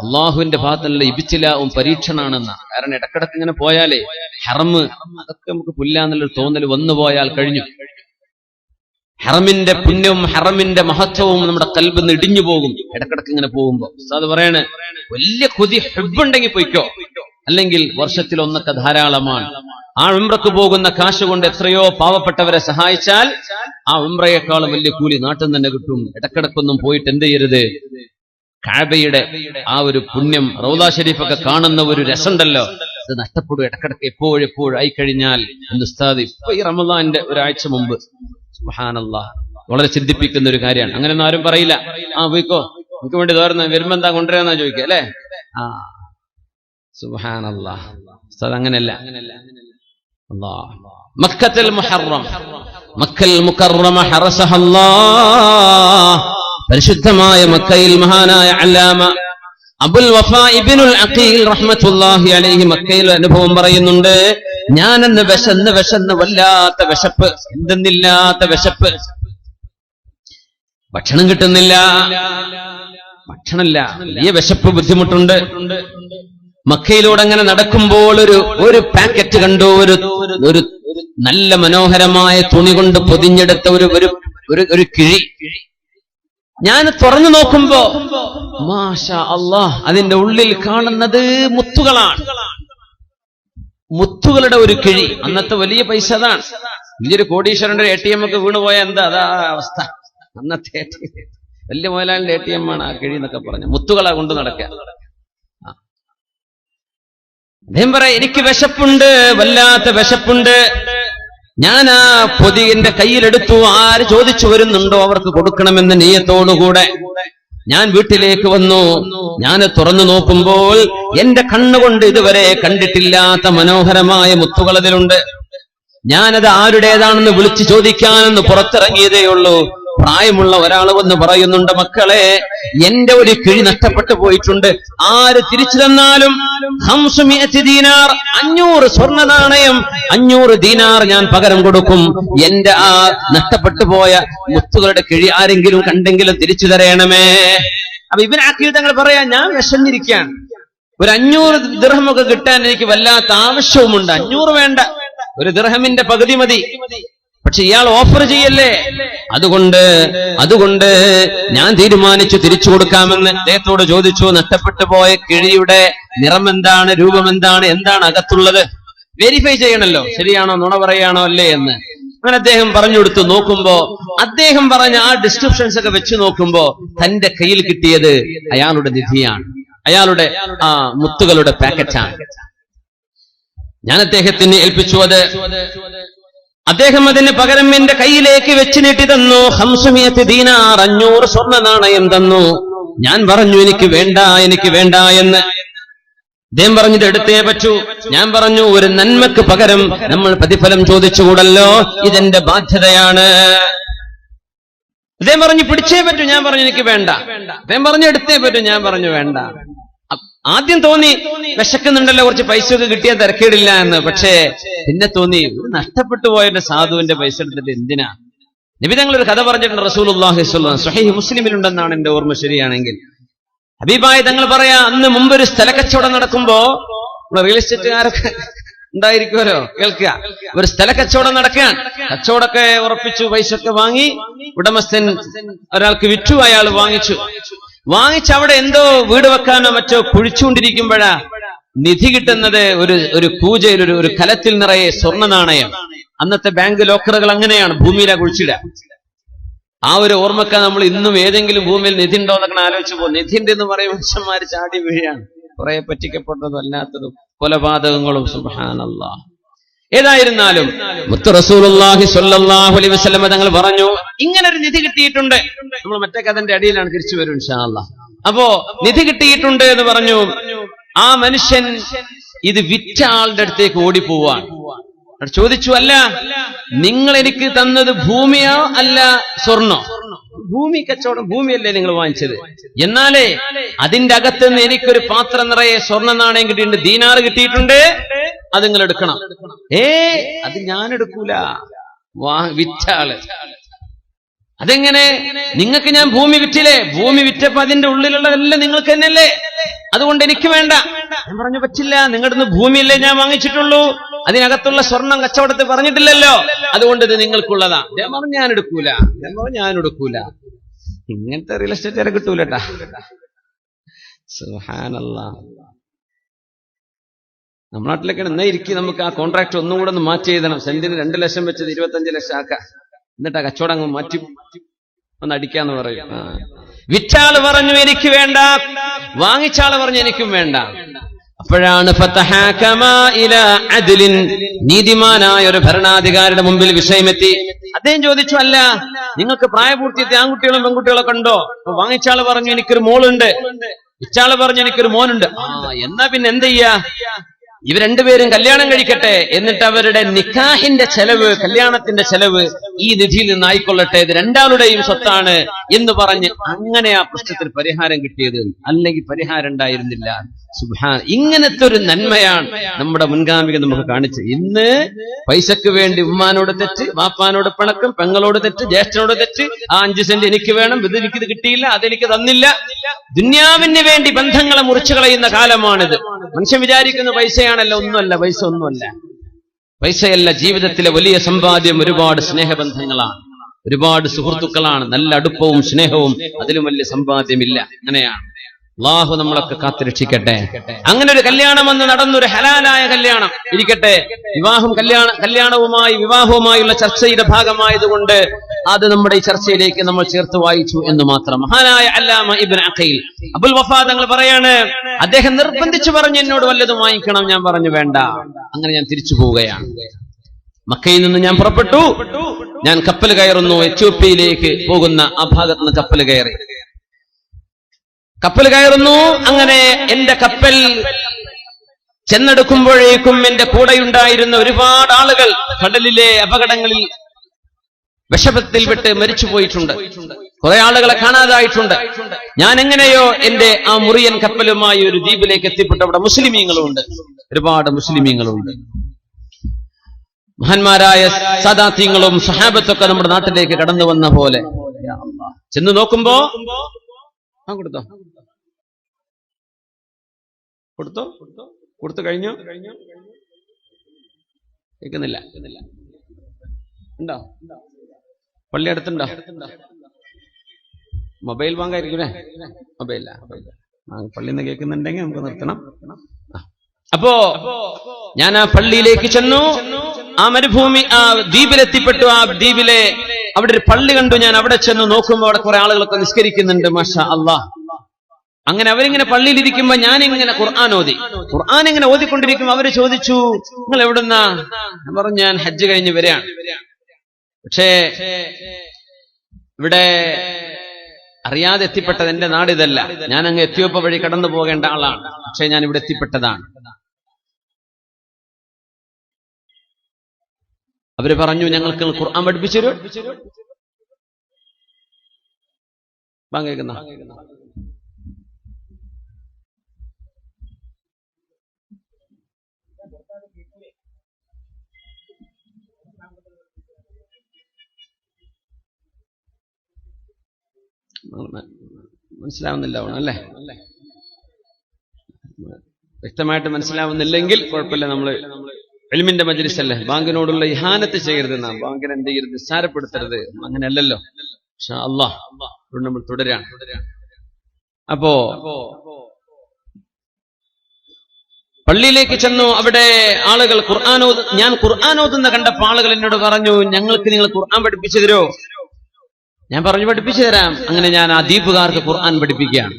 അള്ളാഹുവിന്റെ ഭാഗത്തുള്ള ഇബ്തിലാവും പരീക്ഷണാണെന്നാണ്. കാരണം ഇടക്കിടക്ക് ഇങ്ങനെ പോയാലേ ഹറമ് അതൊക്കെ നമുക്ക് പുല്ലാന്നുള്ളൊരു തോന്നൽ വന്നു പോയാൽ കഴിഞ്ഞു. ഹറമിന്റെ പുണ്യവും ഹറമിന്റെ മഹത്വവും നമ്മുടെ കൽബിന്ന് ഇടിഞ്ഞു പോകും ഇടക്കിടക്ക് ഇങ്ങനെ പോകുമ്പോ. ഉസ്താദ് പറയാണ്, വലിയ കൊതി ഹുബ്ബുണ്ടെങ്കിൽ പോയിക്കോ, അല്ലെങ്കിൽ വർഷത്തിൽ ഒന്നൊക്കെ ധാരാളമാണ്. ആ ഉംറക്ക് പോകുന്ന കാശ് കൊണ്ട് എത്രയോ പാവപ്പെട്ടവരെ സഹായിച്ചാൽ ആ ഉംറയെക്കാളും വലിയ കൂലി നാട്ടിൽ തന്നെ കിട്ടും. ഇടക്കിടക്കൊന്നും പോയിട്ട് എന്ത് ചെയ്യരുത്, കഅബയുടെ ആ ഒരു പുണ്യം, റൗദ ഷരീഫൊക്കെ കാണുന്ന ഒരു രസമുണ്ടല്ലോ, അത് നഷ്ടപ്പെടും ഇടക്കിടക്ക് എപ്പോഴെപ്പോഴും ആയിക്കഴിഞ്ഞാൽ. ഉസ്താദ് ഇപ്പൊ ഈ റമളാന്റെ ഒരാഴ്ച മുമ്പ് സുബ്ഹാനല്ലാഹ് വളരെ ചിന്തിപ്പിക്കുന്ന ഒരു കാര്യമാണ്. അങ്ങനെയൊന്നും ആരും പറയില്ല, ആ പോയിക്കോ നമുക്ക് വേണ്ടി തോർന്ന് വരുമ്പോ എന്താ കൊണ്ടുവരാന്നാ ചോദിക്കുക അല്ലെ. ആ സുബ്ഹാനല്ലാഹ്, ഉസ്താദ് അങ്ങനെയല്ല. മക്കത്തുൽ മുഹറം, മക്കൽ മുകറമ ഹറസഹല്ലാഹ്. പരിശുദ്ധമായ മക്കയിൽ മഹാനായ അല്ലാമ അബുൽ വഫാ ഇബ്നുൽ അഖീൽ റഹ്മത്തുള്ളാഹി അലൈഹി മക്കയിൽ അനുഭവം പറയുന്നുണ്ട്. ഞാനെന്ന് വിശന്ന് വല്ലാത്ത വിശപ്പ്, എന്തെന്നില്ലാത്ത വിശപ്പ്, ഭക്ഷണം കിട്ടുന്നില്ല, ഭക്ഷണമില്ല, വലിയ വിശപ്പ്, ബുദ്ധിമുട്ടുണ്ട്. മക്കയിലൂടെ അങ്ങനെ നടക്കുമ്പോൾ ഒരു പാക്കറ്റ് കണ്ടു, ഒരു നല്ല മനോഹരമായ തുണി കൊണ്ട് പൊതിഞ്ഞെടുത്ത ഒരു കിഴി. ഞാൻ തുറന്നു നോക്കുമ്പോ മാഷാ അല്ലാഹ്, അതിന്റെ ഉള്ളിൽ കാണുന്നത് മുത്തുകളാണ്. മുത്തുകളുടെ ഒരു കിഴി. അന്നത്തെ വലിയ പൈസ അതാണ്. വലിയൊരു കോടീശ്വരന്റെ ATM ഒക്കെ വീണുപോയ എന്താ അതാ അവസ്ഥ. അന്നത്തെ വലിയ മുതലാളിന്റെ ATM ആണ് ആ കിഴി എന്നൊക്കെ പറഞ്ഞു. മുത്തുകളാ കൊണ്ട് നടക്കുക. അദ്ദേഹം പറയാം, എനിക്ക് വിശപ്പുണ്ട്, വല്ലാത്ത വിശപ്പുണ്ട്. ഞാൻ ആ പൊതി എന്റെ കയ്യിലെടുത്തു. ആര് ചോദിച്ചു വരുന്നുണ്ടോ അവർക്ക് കൊടുക്കണമെന്ന നിയ്യത്തോടുകൂടെ ഞാൻ വീട്ടിലേക്ക് വന്നു. ഞാൻ തുറന്നു നോക്കുമ്പോൾ എന്റെ കണ്ണുകൊണ്ട് ഇതുവരെ കണ്ടിട്ടില്ലാത്ത മനോഹരമായ മുത്തുകൾ അതിലുണ്ട്. ഞാനത് ആരുടേതാണെന്ന് വിളിച്ചു ചോദിക്കാനെന്ന് പുറത്തിറങ്ങിയതേ ഉള്ളൂ. പ്രായമുള്ള ഒരാൾ വന്ന് പറയുന്നുണ്ട്, മക്കളെ എന്റെ ഒരു കിഴി നഷ്ടപ്പെട്ടു പോയിട്ടുണ്ട്, ആര് തിരിച്ചു തന്നാലും 500 ദീനാർ, 500 സ്വർണ്ണ നാണയം, 500 ദീനാർ ഞാൻ പകരം കൊടുക്കും. എന്റെ ആ നഷ്ടപ്പെട്ടു പോയ മുത്തുകളുടെ കിഴി ആരെങ്കിലും കണ്ടെങ്കിലും തിരിച്ചു തരയണമേ. അപ്പൊ ഇബ്നു അഖീൽ തങ്ങൾ പറയാ, ഞാൻ വിശന്നിരിക്കുകയാണ്, ഒരു 500 ദിർഹമൊക്കെ കിട്ടാൻ എനിക്ക് വല്ലാത്ത ആവശ്യവുമുണ്ട്. 500 വേണ്ട, ഒരു ദിർഹമിന്റെ പകുതി മതി. പക്ഷെ ഇയാൾ ഓഫർ ചെയ്യല്ലേ, അതുകൊണ്ട് ഞാൻ തീരുമാനിച്ചു തിരിച്ചു കൊടുക്കാമെന്ന്. അദ്ദേഹത്തോട് ചോദിച്ചു, നഷ്ടപ്പെട്ടു പോയ കിഴിയുടെ നിറം എന്താണ്, രൂപം എന്താണ്, എന്താണ് അകത്തുള്ളത്, വെരിഫൈ ചെയ്യണല്ലോ, ശരിയാണോ നുണ പറയാണോ അല്ലേ എന്ന്. അങ്ങനെ അദ്ദേഹം പറഞ്ഞു കൊടുത്തു. നോക്കുമ്പോ അദ്ദേഹം പറഞ്ഞ ആ ഡിസ്ക്രിപ്ഷൻസ് ഒക്കെ വെച്ച് നോക്കുമ്പോ തന്റെ കയ്യിൽ കിട്ടിയത് അയാളുടെ നിധിയാണ്, അയാളുടെ ആ മുത്തുകളുടെ പാക്കറ്റാണ്. ഞാൻ അദ്ദേഹത്തിന് ഏൽപ്പിച്ചു അത്. അദ്ദേഹം അതിന് പകരം എന്റെ കയ്യിലേക്ക് വെച്ച് നീട്ടി തന്നു. 500 ദീനാർ, 500 സ്വർണ്ണ നാണയം തന്നു. ഞാൻ പറഞ്ഞു, എനിക്ക് വേണ്ട എന്ന്. അദ്ദേഹം പറഞ്ഞത് എടുത്തേ പറ്റൂ. ഞാൻ പറഞ്ഞു, ഒരു നന്മക്ക് പകരം നമ്മൾ പ്രതിഫലം ചോദിച്ചുകൂടല്ലോ, ഇതെന്റെ ബാധ്യതയാണ്. അദ്ദേഹം പറഞ്ഞു, പിടിച്ചേ പറ്റൂ. ഞാൻ പറഞ്ഞു, എനിക്ക് വേണ്ട. അദ്ദേഹം പറഞ്ഞു, എടുത്തേ പറ്റൂ. ഞാൻ പറഞ്ഞു, വേണ്ട. ആദ്യം തോന്നി വിശക്കുന്നുണ്ടല്ലോ, കുറച്ച് പൈസ ഒക്കെ കിട്ടിയാൽ തിരക്കേടില്ല എന്ന്. പക്ഷേ പിന്നെ തോന്നി നഷ്ടപ്പെട്ടു പോയതിന്റെ സാധുവിന്റെ പൈസ എടുത്തിട്ട് എന്തിനാ. നബി തങ്ങൾ ഒരു കഥ പറഞ്ഞിട്ടുണ്ട് റസൂലുള്ളാഹി സ്വല്ലല്ലാഹു അലൈഹി വസല്ലം, സ്വഹീഹ് മുസ്ലിമിലുണ്ടെന്നാണ് എന്റെ ഓർമ്മ ശരിയാണെങ്കിൽ. ഹബീബായ തങ്ങൾ പറയാ, അന്ന് മുമ്പൊരു സ്ഥലക്കച്ചവടം നടക്കുമ്പോ, റിയൽ എസ്റ്റേറ്റുകാരൊക്കെ ഉണ്ടായിരിക്കുമല്ലോ, കേൾക്കുക. ഒരു സ്ഥല കച്ചവടം നടക്കാൻ, കച്ചവടമൊക്കെ ഉറപ്പിച്ചു, പൈസ ഒക്കെ വാങ്ങി, ഉടമസ്ഥൻ ഒരാൾക്ക് വിറ്റു, അയാൾ വാങ്ങിച്ച് അവിടെ എന്തോ വീട് വെക്കാനോ മറ്റോ കുഴിച്ചുകൊണ്ടിരിക്കുമ്പോഴാ നിധി കിട്ടുന്നത് ഒരു പൂജയിൽ ഒരു കലത്തിൽ നിറയെ സ്വർണ്ണ നാണയം. അന്നത്തെ ബാങ്ക് ലോക്കറുകൾ അങ്ങനെയാണ്, ഭൂമിയിലാ കുഴിച്ചിടുക. ആ ഒരു ഓർമ്മക്ക നമ്മൾ ഇന്നും ഏതെങ്കിലും ഭൂമിയിൽ നിധി ഉണ്ടോ എന്നൊക്കെ ആലോചിച്ചു പോകും. നിധിന്റെ എന്ന് പറയും മനുഷ്യന്മാര് ചാടി വീഴാണ്, കുറെ പറ്റിക്കപ്പെട്ടതും അല്ലാത്തതും കൊലപാതകങ്ങളും. സുബ്ഹാനല്ലാഹ്. ഏതായിരുന്നാലും മുത്ത് റസൂലുള്ളാഹി സ്വല്ലല്ലാഹു അലൈഹി വസല്ലം തങ്ങൾ പറഞ്ഞു, ഇങ്ങനെ ഒരു നിധി കിട്ടിയിട്ടുണ്ട്. നമ്മൾ മറ്റേ കഥന്റെ അടിയിലാണ്, തിരിച്ചു വരും ഇൻഷാ അല്ലാഹ്. അപ്പോ നിധി കിട്ടിയിട്ടുണ്ട് എന്ന് പറഞ്ഞു. ആ മനുഷ്യൻ ഇത് വിറ്റ ആളുടെ അടുത്തേക്ക് ഓടിപ്പോവാൻ ചോദിച്ചു, അല്ല നിങ്ങൾ എനിക്ക് തന്നത് ഭൂമിയോ അല്ല സ്വർണ്ണോ? ഭൂമി കച്ചവടം, ഭൂമിയല്ലേ നിങ്ങൾ വാങ്ങിച്ചത്, എന്നാലേ അതിന്റെ അകത്തുനിന്ന് എനിക്കൊരു പാത്രം നിറയെ സ്വർണ്ണ നാണയം കിട്ടിയിട്ടുണ്ട്, ദീനാറ് കിട്ടിയിട്ടുണ്ട്, അത് നിങ്ങൾ എടുക്കണം. അത് ഞാൻ എടുക്കൂല, വിറ്റാള്. അതെങ്ങനെ? നിങ്ങൾക്ക് ഞാൻ ഭൂമി വിറ്റില്ലേ, ഭൂമി വിറ്റപ്പോ അതിന്റെ ഉള്ളിലുള്ളതെല്ലാം നിങ്ങൾക്ക് തന്നെയല്ലേ, അതുകൊണ്ട് എനിക്ക് വേണ്ട. ഞാൻ പറഞ്ഞു, പറ്റില്ല, നിങ്ങളുടെ ഭൂമിയല്ലേ ഞാൻ വാങ്ങിച്ചിട്ടുള്ളൂ, അതിനകത്തുള്ള സ്വർണം കച്ചവടത്തിൽ പറഞ്ഞിട്ടില്ലല്ലോ, അതുകൊണ്ട് ഇത് നിങ്ങൾക്കുള്ളതാ. ഞാൻ പറഞ്ഞു, ഞാൻ എടുക്കൂല. ഇങ്ങനത്തെ റിയൽ എസ്റ്റേറ്റ് വരെ കിട്ടൂലട്ടാ. സുബ്ഹാനല്ലാഹ്. നമ്മുടെ നാട്ടിലൊക്കെ എന്നാ ഇരിക്കും, നമുക്ക് ആ കോൺട്രാക്ട് ഒന്നും കൂടെ ഒന്ന് മാറ്റി എഴുതണം. സെന്റിന് 2 ലക്ഷം വെച്ചത് 25 ലക്ഷം ആക്കാം, എന്നിട്ട് ആ കച്ചവടം അങ്ങ് മാറ്റി ഒന്ന് അടിക്കാന്ന് പറയും. വിറ്റാള് പറഞ്ഞു എനിക്ക് വേണ്ട, വാങ്ങിച്ചാള് പറഞ്ഞു എനിക്കും വേണ്ട. അപ്പോഴാണ് നീതിമാനായ ഒരു ഭരണാധികാരിയുടെ മുമ്പിൽ വിഷയമെത്തി. അദ്ദേഹം ചോദിച്ചു, അല്ല നിങ്ങൾക്ക് പ്രായപൂർത്തിയെത്തിയ ആൺകുട്ടികളും പെൺകുട്ടികളൊക്കെ ഉണ്ടോ? വാങ്ങിച്ചാള് പറഞ്ഞു എനിക്കൊരു മോളുണ്ട്, വിറ്റാള് പറഞ്ഞു എനിക്കൊരു മോനുണ്ട്. എന്നാ പിന്നെ എന്ത് ചെയ്യാ, ഇവർ രണ്ടുപേരും കല്യാണം കഴിക്കട്ടെ, എന്നിട്ട് അവരുടെ നിക്കാഹിന്റെ ചെലവ്, കല്യാണത്തിന്റെ ചെലവ് ഈ നിധിയിൽ നിന്നായിക്കൊള്ളട്ടെ, ഇത് രണ്ടാളുടെയും സ്വത്താണ് എന്ന് പറഞ്ഞ് അങ്ങനെ ആ പ്രശ്നത്തിന് പരിഹാരം കിട്ടിയത്. അല്ലെങ്കിൽ പരിഹാരം ഉണ്ടായിരുന്നില്ല. സുബ്ഹാൻ. ഇങ്ങനത്തെ ഒരു നന്മയാണ് നമ്മുടെ മുൻഗാമികൾ നമുക്ക് കാണിച്ചത്. ഇന്ന് പൈസക്ക് വേണ്ടി ഉമ്മാനോട് തെറ്റ്, വാപ്പാനോട് പിണക്കം, പെങ്ങളോട് തെറ്റ്, ജ്യേഷ്ഠനോട് തെറ്റ്, ആ 5 സെന്റ് എനിക്ക് വേണം, ഇത് എനിക്കിത് കിട്ടിയില്ല, അതെനിക്ക് തന്നില്ല. ദുന്യാവിന് വേണ്ടി ബന്ധങ്ങളെ മുറിച്ചു കളയുന്ന കാലമാണിത്. മനുഷ്യൻ വിചാരിക്കുന്ന പൈസയാണല്ലോ, ഒന്നുമല്ല, പൈസ ഒന്നുമല്ല, പൈസയല്ല. ജീവിതത്തിലെ വലിയ സമ്പാദ്യം ഒരുപാട് സ്നേഹബന്ധങ്ങളാണ്, ഒരുപാട് സുഹൃത്തുക്കളാണ്, നല്ല അടുപ്പവും സ്നേഹവും, അതിലും വലിയ സമ്പാദ്യമില്ല. അങ്ങനെയാണ്. അല്ലാഹു നമ്മളൊക്കെ കാത്തുരക്ഷിക്കട്ടെ. അങ്ങനെ ഒരു കല്യാണം വന്ന് നടന്നൊരു ഹലാലായ കല്യാണം ഇരിക്കട്ടെ. വിവാഹവുമായുള്ള ചർച്ചയുടെ ഭാഗമായതുകൊണ്ട് അത് നമ്മുടെ ഈ ചർച്ചയിലേക്ക് നമ്മൾ ചേർത്ത് വായിച്ചു എന്ന് മാത്രം. മഹാനായ അല്ലാമ ഇബ്നു അഖീൽ അബുൽ വഫാ തങ്ങൾ പറയാണ്, അദ്ദേഹം നിർബന്ധിച്ചു പറഞ്ഞു എന്നോട് വല്ലതും വാങ്ങിക്കണം. ഞാൻ പറഞ്ഞു വേണ്ട. അങ്ങനെ ഞാൻ തിരിച്ചു പോവുകയാണ്. മക്കയിൽ നിന്ന് ഞാൻ പുറപ്പെട്ടു. ഞാൻ കപ്പൽ കയറുന്നു, എത്യോപ്യയിലേക്ക് പോകുന്ന ആ ഭാഗത്ത് നിന്ന് കപ്പൽ കയറുന്നു. അങ്ങനെ എന്റെ കപ്പൽ ചെന്നെടുക്കുമ്പോഴേക്കും എന്റെ കൂടെയുണ്ടായിരുന്ന ഒരുപാട് ആളുകൾ കടലിലെ അപകടങ്ങളിൽ വിഷമത്തിൽപ്പെട്ട് മരിച്ചുപോയിട്ടുണ്ട്. കുറെ ആളുകളെ കാണാതായിട്ടുണ്ട്. ഞാൻ എങ്ങനെയോ എന്റെ ആ മുറിയൻ കപ്പലുമായി ഒരു ദ്വീപിലേക്ക് എത്തിപ്പെട്ട അവിടെ മുസ്ലിമീങ്ങളുണ്ട്, ഒരുപാട് മുസ്ലിമീങ്ങളുണ്ട്. മഹാന്മാരായ സാദാത്യങ്ങളും സഹാബത്തൊക്കെ നമ്മുടെ നാട്ടിലേക്ക് കടന്നു വന്ന പോലെ. ചെന്ന് നോക്കുമ്പോ കൊടുത്തു കഴിഞ്ഞു. കേൾക്കുന്നില്ല? ഉണ്ടോ? പള്ളി അടുത്തുണ്ടോ? മൊബൈൽ ബാങ്കായിരിക്കും. മൊബൈലില്ല. പള്ളിയിൽ നിന്ന് കേൾക്കുന്നുണ്ടെങ്കിൽ നമുക്ക് നിർത്തണം. അപ്പോ ഞാൻ ആ പള്ളിയിലേക്ക് ചെന്നു. ആ മരുഭൂമി, ആ ദ്വീപിലെത്തിപ്പെട്ടു. ആ ദ്വീപിലെ അവിടെ ഒരു പള്ളി കണ്ടു. ഞാൻ അവിടെ ചെന്ന് നോക്കുമ്പോൾ അവിടെ കുറെ ആളുകളൊക്കെ നിസ്കരിക്കുന്നുണ്ട്. മാഷാ അല്ലാഹ്. അങ്ങനെ അവരിങ്ങനെ പള്ളിയിലിരിക്കുമ്പോ ഞാനിങ്ങനെ ഖുർആൻ ഇങ്ങനെ ഓതിക്കൊണ്ടിരിക്കുമ്പോ അവര് ചോദിച്ചു, നിങ്ങൾ എവിടുന്നാ? ഞാൻ പറഞ്ഞു, ഞാൻ ഹജ്ജ് കഴിഞ്ഞ് വരികയാണ്. പക്ഷേ ഇവിടെ അറിയാതെ എത്തിപ്പെട്ടത്, എന്റെ നാട് ഇതല്ല, ഞാൻ അങ്ങ് എത്യോപ്യ വഴി കടന്നു പോകേണ്ട ആളാണ്, പക്ഷെ ഞാൻ ഇവിടെ എത്തിപ്പെട്ടതാണ്. അവര് പറഞ്ഞു, ഞങ്ങൾക്ക് ഖുർആൻ പഠിപ്പിച്ചു തരൂ. മനസ്സിലാവുന്നില്ല അല്ലേ? വ്യക്തമായിട്ട് മനസ്സിലാവുന്നില്ലെങ്കിൽ കുഴപ്പമില്ല. നമ്മള് ഇൽമിന്റെ മജ്ലിസ് അല്ലേ, ബാങ്കിനോടുള്ള ഇഹാനത്ത് ചെയ്യരുത്, നാം ബാങ്കിനെ എന്ത് ചെയ്യരുത്, നിസ്സാരപ്പെടുത്തരുത്. അങ്ങനെയല്ലല്ലോ. ഇൻഷാ അല്ലാഹ് നമ്മൾ തുടരാൻ. അപ്പോ പള്ളിയിലേക്ക് ചെന്നു. അവിടെ ആളുകൾ ഞാൻ ഖുർആൻ ഓതുന്ന കണ്ടപ്പോൾ ആളുകൾ എന്നോട് പറഞ്ഞു, ഞങ്ങൾക്ക് നിങ്ങൾ ഖുർആൻ പഠിപ്പിച്ചു തരോ? ഞാൻ പറഞ്ഞു, പഠിപ്പിച്ചു തരാം. അങ്ങനെ ഞാൻ ആ ദ്വീപുകാർക്ക് ഖുർആൻ പഠിപ്പിക്കുകയാണ്.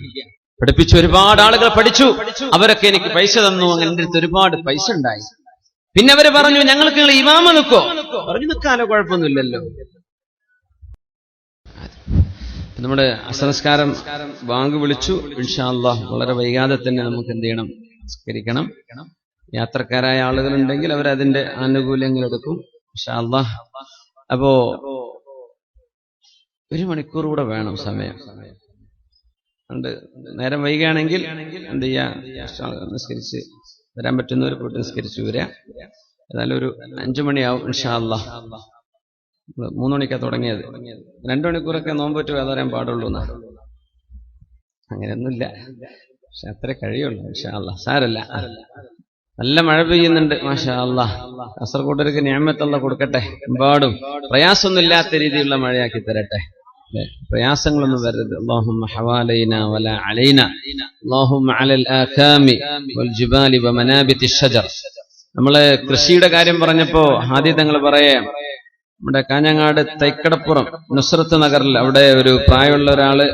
പഠിപ്പിച്ചു. ഒരുപാട് ആളുകൾ പഠിച്ചു. അവരൊക്കെ എനിക്ക് പൈസ തന്നു. അങ്ങനെ എൻ്റെ അടുത്ത് ഒരുപാട് പൈസ ഉണ്ടായി. പിന്നെ അവര് പറഞ്ഞു, ഞങ്ങൾക്ക് നിങ്ങൾ ഇമാമ നിൽക്കോ? പറഞ്ഞു, നിൽക്കാനോ, കുഴപ്പമൊന്നുമില്ലല്ലോ. നമ്മുടെ അസംസ്കാരം ബാങ്ക് വിളിച്ചു. ഇൻഷാ അല്ലാഹ് വളരെ വൈകാതെ തന്നെ നമുക്ക് എന്ത് ചെയ്യണം, സംസ്കരിക്കണം. യാത്രക്കാരായ ആളുകളുണ്ടെങ്കിൽ അവരതിന്റെ ആനുകൂല്യങ്ങൾ എടുക്കും ഇൻഷാ അല്ലാഹ്. അപ്പോ 1 മണിക്കൂർ കൂടെ വേണം സമയം. നേരം വൈകുകയാണെങ്കിൽ എന്ത് ചെയ്യാ, നിസ്കരിച്ച് വരാൻ പറ്റുന്നവർ പോയിട്ട് നിസ്കരിച്ചു വരിക. ഏതായാലും ഒരു 5 മണിയാവും ഇൻഷാ അല്ലാഹ്. 3 മണിക്കാണ് തുടങ്ങിയത്. 2 മണിക്കൂറൊക്കെ നോമ്പ് പറ്റും അതറിയാൻ പാടുള്ളൂ. അങ്ങനെയൊന്നുമില്ല, പക്ഷെ അത്രേ കഴിയുള്ളൂ ഇൻഷാ അല്ലാഹ്. സാരല്ല. നല്ല മഴ പെയ്യുന്നുണ്ട് മാഷാ അല്ലാഹ്. കാസർഗോഡർക്ക് നിഅമത്ത് അല്ലാഹ് കൊടുക്കട്ടെ. എമ്പാടും പ്രയാസമൊന്നും ഇല്ലാത്ത രീതിയിലുള്ള മഴയാക്കി തരട്ടെ. പ്രയാസങ്ങളൊന്നും വരരുത്. അല്ലാഹുമ്മ ഹവാലൈനാ വലാ അലൈനാ അല്ലാഹുമ്മ അലൽ ആകാമി വൽ ജിബാലി വമനാബിതി ഷജർ. നമ്മള് കൃഷിയുടെ കാര്യം പറഞ്ഞപ്പോ ആദ്യം തങ്ങൾ പറയാം, നമ്മുടെ കാഞ്ഞങ്ങാട് തൈക്കടപ്പുറം നുസ്രത്ത് നഗറിൽ അവിടെ ഒരു പ്രായമുള്ള ഒരാള്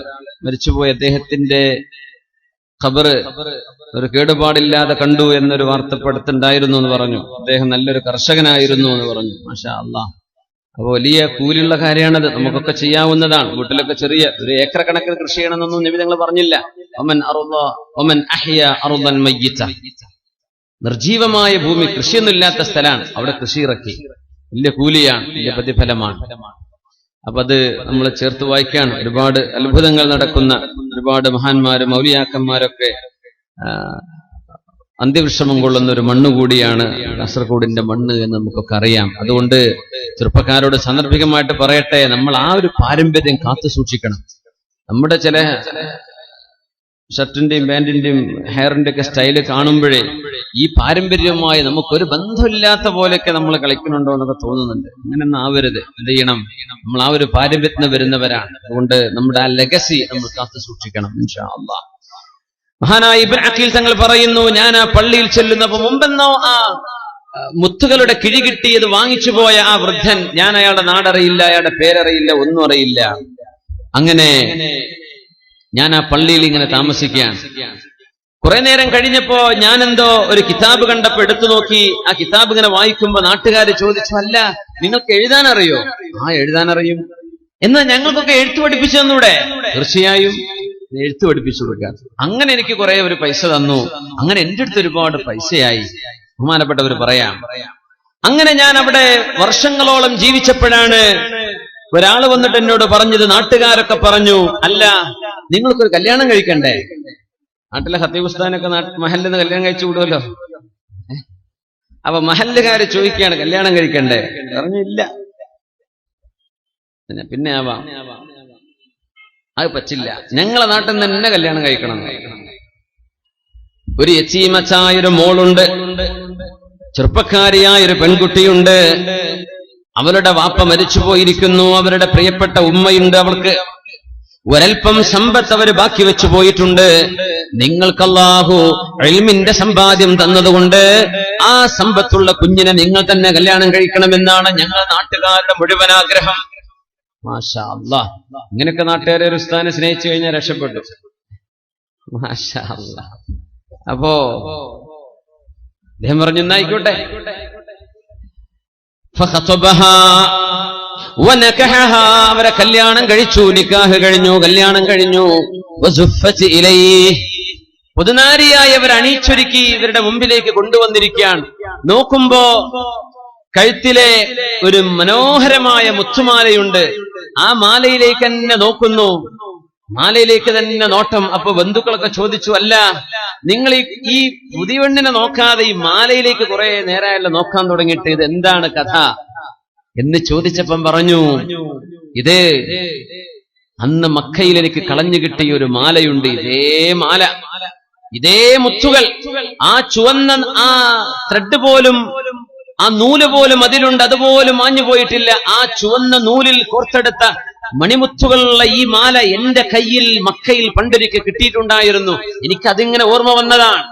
മരിച്ചുപോയി. അദ്ദേഹത്തിന്റെ ഖബർ ഒരു കേടുപാടില്ലാതെ കണ്ടു എന്നൊരു വാർത്തപ്പെടുത്തുണ്ടായിരുന്നു എന്ന് പറഞ്ഞു. അദ്ദേഹം നല്ലൊരു കർഷകനായിരുന്നു എന്ന് പറഞ്ഞു. മാഷാ അല്ലാഹ്. അപ്പൊ വലിയ കൂലിയുള്ള കാര്യമാണത്, നമുക്കൊക്കെ ചെയ്യാവുന്നതാണ്. വീട്ടിലൊക്കെ ചെറിയ ഒരു ഏക്കർ കണക്കിന് കൃഷി ചെയ്യണമെന്നൊന്നും നബി തങ്ങൾ പറഞ്ഞില്ല. ഒമൻ അഹ്യ അർദൻ മയ്യിത, നിർജീവമായ ഭൂമി, കൃഷിയൊന്നും ഇല്ലാത്ത സ്ഥലമാണ്, അവിടെ കൃഷി ഇറക്കി, വലിയ കൂലിയാണ്, വലിയ പ്രതിഫലമാണ്. അപ്പൊ അത് നമ്മൾ ചേർത്ത് വായിക്കാൻ ഒരുപാട് അത്ഭുതങ്ങൾ നടക്കുന്ന ഒരുപാട് മഹാന്മാരും മൗലിയാക്കന്മാരൊക്കെ അന്ത്യവിശ്രമം കൊള്ളുന്ന ഒരു മണ്ണുകൂടിയാണ് കാസർഗോഡിന്റെ മണ്ണ് എന്ന് നമുക്കൊക്കെ അറിയാം. അതുകൊണ്ട് ചെറുപ്പക്കാരോട് സാന്ദർഭികമായിട്ട് പറയട്ടെ, നമ്മൾ ആ ഒരു പാരമ്പര്യം കാത്തു സൂക്ഷിക്കണം. നമ്മുടെ ചില ഷർട്ടിന്റെയും പാന്റിന്റെയും ഹെയറിന്റെ ഒക്കെ സ്റ്റൈല് കാണുമ്പോഴേ ഈ പാരമ്പര്യവുമായി നമുക്കൊരു ബന്ധമില്ലാത്ത പോലെയൊക്കെ നമ്മൾ കളിക്കുന്നുണ്ടോ എന്നൊക്കെ തോന്നുന്നുണ്ട്. അങ്ങനെയൊന്നും ആവരുത്. എന്ത് ചെയ്യണം, നമ്മൾ ആ ഒരു പാരമ്പര്യത്തിന് വരുന്നവരാണ്. അതുകൊണ്ട് നമ്മുടെ ആ ലെഗസി നമ്മൾ കാത്തു സൂക്ഷിക്കണം ഇൻഷാ അല്ലാഹ്. മഹാനായ ഇബ്നു അഖീൽ തങ്ങൾ പറയുന്നു, ഞാൻ ആ പള്ളിയിൽ ചെല്ലുന്നപ്പോ മുമ്പെന്നോ ആ മുത്തുകളുടെ കിഴി കിട്ടിയത് വാങ്ങിച്ചു പോയ ആ വൃദ്ധൻ, ഞാൻ അയാളുടെ നാടറിയില്ല, അയാളുടെ പേരറിയില്ല, ഒന്നും അറിയില്ല. അങ്ങനെ ഞാൻ ആ പള്ളിയിൽ ഇങ്ങനെ താമസിക്കുകയാണ്. കുറെ നേരം കഴിഞ്ഞപ്പോ ഞാൻ എന്തോ ഒരു കിതാബ് കണ്ടപ്പോ എടുത്തു നോക്കി. ആ കിതാബ് ഇങ്ങനെ വായിക്കുമ്പോ നാട്ടുകാര് ചോദിച്ചു, അല്ല നിങ്ങൾക്ക് എഴുതാൻ അറിയോ? ആ എഴുതാൻ അറിയും. എന്നാൽ ഞങ്ങൾക്കൊക്കെ എഴുത്ത് പഠിപ്പിച്ചു തന്നൂടെ? തീർച്ചയായും എഴുത്ത് പഠിപ്പിച്ചു കൊടുക്കാൻ. അങ്ങനെ എനിക്ക് കുറെ ഒരു പൈസ തന്നു. അങ്ങനെ എന്റെ അടുത്ത് ഒരുപാട് പൈസയായി. ബഹുമാനപ്പെട്ടവർ പറയാം, അങ്ങനെ ഞാൻ അവിടെ വർഷങ്ങളോളം ജീവിച്ചപ്പോഴാണ് ഒരാള് വന്നിട്ട് എന്നോട് പറഞ്ഞത്, നാട്ടുകാരൊക്കെ പറഞ്ഞു, അല്ല നിങ്ങൾക്കൊരു കല്യാണം കഴിക്കണ്ടേ? നാട്ടിലെ ഖത്തീബ് ഉസ്താദിനൊക്കെ മഹല്ലിൽ നിന്ന് കല്യാണം കഴിച്ചു വിടുമല്ലോ. അപ്പൊ മഹല്ലുകാര് ചോദിക്കുകയാണ്, കല്യാണം കഴിക്കണ്ടേ? പറഞ്ഞില്ല. പിന്നെ ആവാം, അത് പറ്റില്ല, ഞങ്ങളെ നാട്ടിൽ നിന്ന് തന്നെ കല്യാണം കഴിക്കണം. ഒരു യതീമച്ചായൊരു മോളുണ്ട്, ചെറുപ്പക്കാരിയായൊരു പെൺകുട്ടിയുണ്ട്. അവളുടെ വാപ്പ മരിച്ചു പോയിരിക്കുന്നു. അവരുടെ പ്രിയപ്പെട്ട ഉമ്മയുണ്ട്. അവൾക്ക് ഒരൽപ്പം സമ്പത്ത് അവർ ബാക്കി വെച്ചു പോയിട്ടുണ്ട്. നിങ്ങൾക്ക് അല്ലാഹു ഇൽമിന്റെ സമ്പാദ്യം തന്നതുകൊണ്ട് ആ സമ്പത്തുള്ള കുഞ്ഞിനെ നിങ്ങൾ തന്നെ കല്യാണം കഴിക്കണമെന്നാണ് ഞങ്ങളുടെ നാട്ടുകാരുടെ മുഴുവൻ ആഗ്രഹം. മാഷാ അല്ലാഹ്. ഇങ്ങനെയൊക്കെ നാട്ടുകാരെ ഒരു ഉസ്താദിനെ സ്നേഹിച്ചു കഴിഞ്ഞാൽ രക്ഷപ്പെട്ടു. മാഷാ അല്ലാഹ്. അപ്പോ അദ്ദേഹം പറഞ്ഞു, എന്നായിക്കോട്ടെ. അവരെ കല്യാണം കഴിച്ചു, നിക്കാഹ് കഴിഞ്ഞു, കല്യാണം കഴിഞ്ഞു. പുതുനാരിയായി അവർ അണിയിച്ചൊരുക്കി ഇവരുടെ മുമ്പിലേക്ക് കൊണ്ടുവന്നിരിക്കുകയാണ്. നോക്കുമ്പോ കഴുത്തിലെ ഒരു മനോഹരമായ മുത്തുമാലയുണ്ട്. ആ മാലയിലേക്ക് തന്നെ നോക്കുന്നു, മാലയിലേക്ക് തന്നെ നോട്ടം. അപ്പൊ ബന്ധുക്കളൊക്കെ ചോദിച്ചു, അല്ല നിങ്ങൾ ഈ പുതിയവണ്ണിനെ നോക്കാതെ ഈ മാലയിലേക്ക് കുറെ നേരമല്ല നോക്കാൻ തുടങ്ങിയിട്ട്, ഇത് എന്താണ് കഥ എന്ന് ചോദിച്ചപ്പം പറഞ്ഞു, ഇത് അന്ന് മക്കയിൽ എനിക്ക് കളഞ്ഞു കിട്ടിയ ഒരു മാലയുണ്ട്, ഇതേ മാല, ഇതേ മുത്തുകൾ, ആ ചുവന്ന ആ ത്രെഡ് പോലും, ആ നൂല് പോലും അതിലുണ്ട്, അതുപോലും മാഞ്ഞു പോയിട്ടില്ല. ആ ചുവന്ന നൂലിൽ കോർത്തെടുത്ത മണിമുത്തുകളുള്ള ഈ മാല എന്റെ കയ്യിൽ മക്കയിൽ പണ്ടൊരിക്കൽ കിട്ടിയിട്ടുണ്ടായിരുന്നു. എനിക്കതിങ്ങനെ ഓർമ്മ വന്നതാണ്.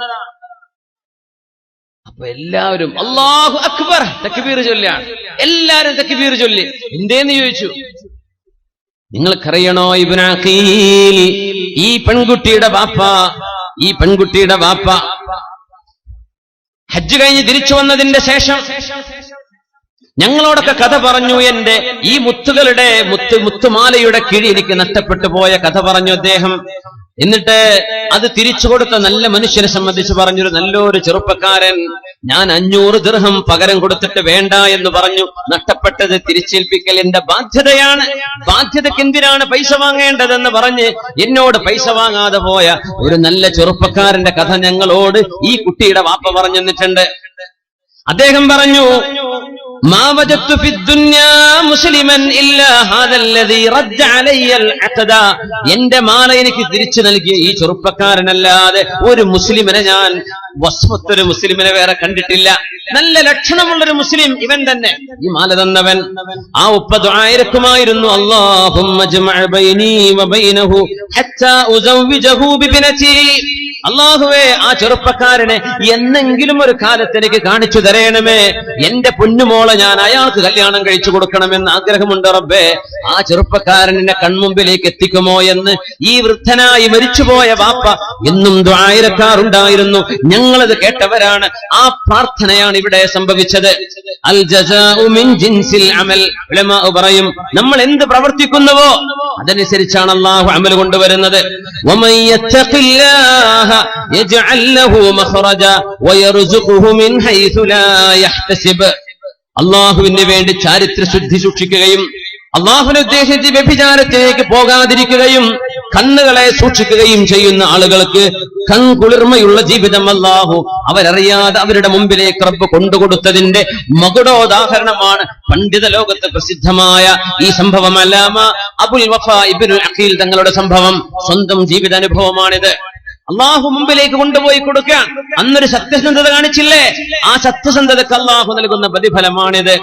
അപ്പൊ എല്ലാവരും അല്ലാഹു അക്ബർ തക്ബീർ ചൊല്ലാണ്. എല്ലാരും തക്ബീർ ചൊല്ലി. എന്തേന്ന് ചോദിച്ചു. നിങ്ങൾക്കറിയണോ ഇബ്നു അഖീൽ, ഈ പെൺകുട്ടിയുടെ വാപ്പ ഹജ്ജ് കഴിഞ്ഞ് തിരിച്ചു വന്നതിന്റെ ശേഷം ഞങ്ങളോടൊക്കെ കഥ പറഞ്ഞു. എന്റെ ഈ മുത്തുകളുടെ മുത്തുമാലയുടെ കിഴി എനിക്ക് നഷ്ടപ്പെട്ടു പോയ കഥ പറഞ്ഞു അദ്ദേഹം. എന്നിട്ട് അത് തിരിച്ചു കൊടുത്ത നല്ല മനുഷ്യനെ സംബന്ധിച്ച് പറഞ്ഞൊരു നല്ലൊരു ചെറുപ്പക്കാരൻ, ഞാൻ 500 ദിർഹം പകരം കൊടുത്തിട്ട് വേണ്ട എന്ന് പറഞ്ഞു. നഷ്ടപ്പെട്ടത് തിരിച്ചേൽപ്പിക്കൽ എന്റെ ബാധ്യതയാണ്, ബാധ്യതയ്ക്ക് എന്തിനാണ് പൈസ വാങ്ങേണ്ടതെന്ന് പറഞ്ഞ് എന്നോട് പൈസ വാങ്ങാതെ പോയ ഒരു നല്ല ചെറുപ്പക്കാരന്റെ കഥ ഞങ്ങളോട് ഈ കുട്ടിയുടെ വാപ്പ പറഞ്ഞു തന്നിട്ടുണ്ട്. അദ്ദേഹം പറഞ്ഞു, മാ വജദ്തു ഫിദ്ദുനിയാ മുസ്ലിമൻ ഇല്ലാ ഹാദല്ലദീ റദ്ദ അലയ്യൽ അഖദ. എന്റെ മാല എനിക്ക് തിരിച്ചു നൽകിയ ഈ ചെറുപ്പക്കാരനല്ലാതെ ഒരു മുസ്ലിമിനെ ഞാൻ വസ്വത്തൊരു മുസ്ലിമിനെ വേറെ കണ്ടിട്ടില്ല. നല്ല ലക്ഷണമുള്ളൊരു മുസ്ലിം ഇവൻ തന്നെ, ഈ മാല തന്നവൻ. ആ ഉപ്പ ദുആ ഇറക്കുമായിരുന്നു, അല്ലാഹുമ്മ ജമഅ ബൈനി വബൈനഹു ഹത്താ ഉസവ്വിജഹു ബിബനതി. അല്ലാഹുവേ, ആ ചെറുപ്പക്കാരനെ എന്നെങ്കിലും ഒരു കാലത്ത് എനിക്ക് കാണിച്ചു തരേണമേ. എന്റെ പൊന്നുമോളെ ഞാൻ അയാൾക്ക് കല്യാണം കഴിച്ചു കൊടുക്കണമെന്ന് ആഗ്രഹമുണ്ട് റബ്ബേ. ആ ചെറുപ്പക്കാരൻ എന്നെ കൺമുമ്പിലേക്ക് എത്തിക്കുമോ എന്ന് ഈ വൃദ്ധനായി മരിച്ചുപോയ വാപ്പ എന്നും ദുആ ഇറക്കാറുണ്ടായിരുന്നു. ഞങ്ങളത് കേട്ടവരാണ്. ആ പ്രാർത്ഥനയാണ് ഇവിടെ സംഭവിച്ചത്. അൽ ജസാഉ മിൻ ജിൻസിൽ അമൽ. ഉലമാ പറയും, നമ്മൾ എന്ത് പ്രവർത്തിക്കുന്നുവോ അതനുസരിച്ചാണ് അല്ലാഹു അമൽ കൊണ്ടുവരുന്നത്. വമൻ യത്തഖില്ലാഹ യജ്അൽ ലഹു മഖറജ വയർസുഖുഹു മിൻ ഹൈസു ലാ യഹ്തസിബ്. അല്ലാഹുവിന് വേണ്ടി ചാരിത്ര ശുദ്ധി സൂക്ഷിക്കുകയും അല്ലാഹുവിനെ ഉദ്ദേശിച്ച് വ്യഭിചാരത്തിലേക്ക് പോകാതിരിക്കുകയും കണ്ണുകളെ സൂക്ഷിക്കുകയും ചെയ്യുന്ന ആളുകൾക്ക് കൺകുളിർമയുള്ള ജീവിതം അല്ലാഹു അവരറിയാതെ അവരുടെ മുമ്പിലേക്ക് റബ്ബ് കൊണ്ടുകൊടുത്തതിന്റെ മകുടോദാഹരണമാണ് പണ്ഡിത ലോകത്ത് പ്രസിദ്ധമായ ഈ സംഭവം. അല്ലാമ അബുൽ വഫാ ഇബ്നുൽ അഖീൽ തങ്ങളുടെ സംഭവം, സ്വന്തം ജീവിതാനുഭവമാണിത്. അള്ളാഹു മുമ്പിലേക്ക് കൊണ്ടുപോയി കൊടുക്കാൻ അന്നൊരു സത്യസന്ധത കാണിച്ചില്ലേ, ആ സത്യസന്ധതക്ക് അള്ളാഹു നൽകുന്ന പ്രതിഫലമാണിത്.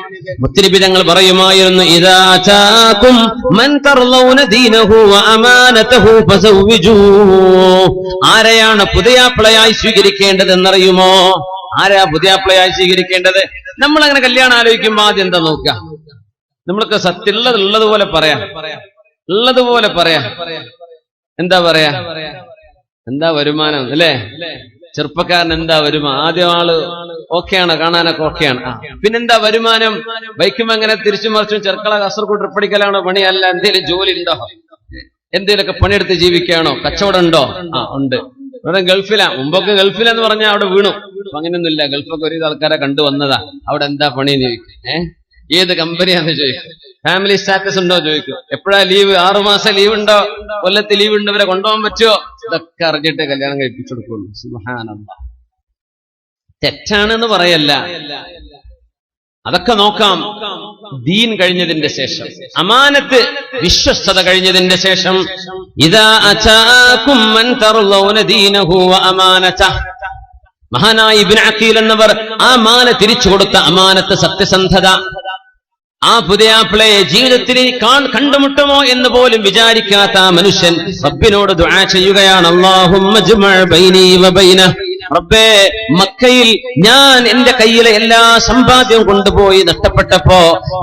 മുത്തനബി തങ്ങൾ പറയുമായിരുന്നു, ഇദാ അതാകും മൻ തർളൗന ദീനഹു വഅമാനതഹു ഫസവ്വിജൂഹു. ആരെയാണ് പുതിയാപ്ലയായി സ്വീകരിക്കേണ്ടതെന്നറിയുമോ? ആരാ പുതിയാപ്ലയായി സ്വീകരിക്കേണ്ടത്? നമ്മൾ അങ്ങനെ കല്യാണം ആലോചിക്കുമ്പോൾ ആദ്യം എന്താ നോക്കുക? നമ്മൾക്ക് സത്യം ഉള്ളതുപോലെ പറയാം, ഉള്ളതുപോലെ പറയാം. എന്താ പറയാ? എന്താ വരുമാനം അല്ലേ? ചെറുപ്പക്കാരൻ എന്താ വരുമാനം? ആദ്യം ആള് ഓക്കെയാണ്, കാണാനൊക്കെ ഓക്കെയാണ്. പിന്നെന്താ വരുമാനം? ബൈക്കും അങ്ങനെ തിരിച്ചു മറിച്ചും ചെറുക്കള കാസർഗോഡ് ട്രിപ്പടിക്കലാണോ പണി? അല്ല, എന്തെങ്കിലും ജോലി ഉണ്ടോ? എന്തെങ്കിലുമൊക്കെ പണിയെടുത്ത് ജീവിക്കുകയാണോ? കച്ചവടം ഉണ്ടോ? ഉണ്ട്. ഇവിടെ ഗൾഫിലാ. മുമ്പൊക്കെ ഗൾഫിലെന്ന് പറഞ്ഞാൽ അവിടെ വീണു. അങ്ങനെയൊന്നുമില്ല. ഗൾഫൊക്കെ ഒരു ആൾക്കാരെ കണ്ടുവന്നതാ. അവിടെ എന്താ പണിന്ന് ചോദിക്കും. ഏത് കമ്പനിയാന്ന് ചോദിക്കും. ഫാമിലി സ്റ്റാറ്റസ് ഉണ്ടോ ചോദിക്കും. എപ്പോഴാ ലീവ്? 6 മാസം ലീവ് ഉണ്ടോ? കൊല്ലത്ത് ലീവ് ഉണ്ട്, ഇവരെ കൊണ്ടുപോകാൻ പറ്റുമോ? ഇതൊക്കെ അറിഞ്ഞിട്ട് കല്യാണം കഴിപ്പിച്ചു കൊടുക്കുള്ളൂ. സുബ്ഹാനല്ലാഹ്. തെറ്റാണെന്ന് പറയല്ല, അതൊക്കെ നോക്കാം. ദീൻ കഴിഞ്ഞതിന്റെ ശേഷം, അമാനത്ത് വിശ്വസ്തത കഴിഞ്ഞതിന്റെ ശേഷം, ഇദാ അതാകും മൻ തർളൗന ദീനഹു വഅമാനതഹു. മഹാനായ ഇബ്നു അഖീൽ എന്നവർ ആ മാല തിരിച്ചു കൊടുത്ത അമാനത്ത്, സത്യസന്ധത. ആ പുതിയാപ്പിളയെ ജീവിതത്തിൽ കണ്ടുമുട്ടുമോ എന്ന് പോലും വിചാരിക്കാത്ത ആ മനുഷ്യൻ റബ്ബിനോട് ദുആ ചെയ്യുകയാണ്, അല്ലാഹുമ്മ ജ്മഅ ബൈനി വബൈനഹു. റബ്ബേ, മക്കയിൽ ഞാൻ എന്റെ കയ്യിലെ എല്ലാ സമ്പാദ്യവും കൊണ്ടുപോയി നഷ്ടപ്പെട്ടപ്പോ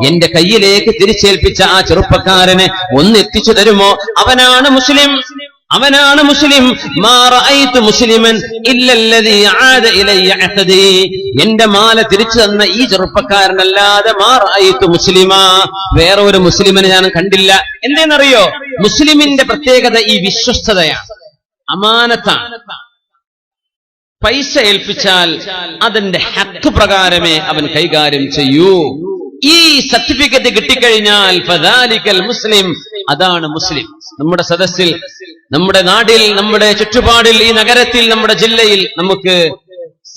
എന്റെ കയ്യിലേക്ക് തിരിച്ചേൽപ്പിച്ച ആ ചെറുപ്പക്കാരനെ ഒന്ന് എത്തിച്ചു തരുമോ? അവനാണ് മുസ്ലിം, അവനാണ് മുസ്ലിം. മാ റഅയ്തു മുസ്ലിമൻ ഇല്ലല്ലദീ ആദ ഇലയ്യ അഖദി. എന്റെ മാല തിരിച്ചു തന്ന ഈ ചെറുപ്പക്കാരനല്ലാതെ മാ റഅയ്തു മുസ്ലിമാ, വേറെ ഒരു മുസ്ലിമിനെ ഞാൻ കണ്ടില്ല. എന്തെന്നറിയോ? മുസ്ലിമിന്റെ പ്രത്യേകത ഈ വിശ്വസ്തതയാണ്, അമാനത്താണ്. പൈസ ഏൽപ്പിച്ചാൽ അതിന്റെ ഹക്ക് പ്രകാരമേ അവൻ കൈകാര്യം ചെയ്യൂ. ഈ സർട്ടിഫിക്കറ്റ് കിട്ടിക്കഴിഞ്ഞാൽ ഫദാലിക്കൽ മുസ്ലിം, അതാണ് മുസ്ലിം. നമ്മുടെ സദസ്സിൽ, നമ്മുടെ നാട്ടിൽ, നമ്മുടെ ചുറ്റുപാടിൽ, ഈ നഗരത്തിൽ, നമ്മുടെ ജില്ലയിൽ നമുക്ക്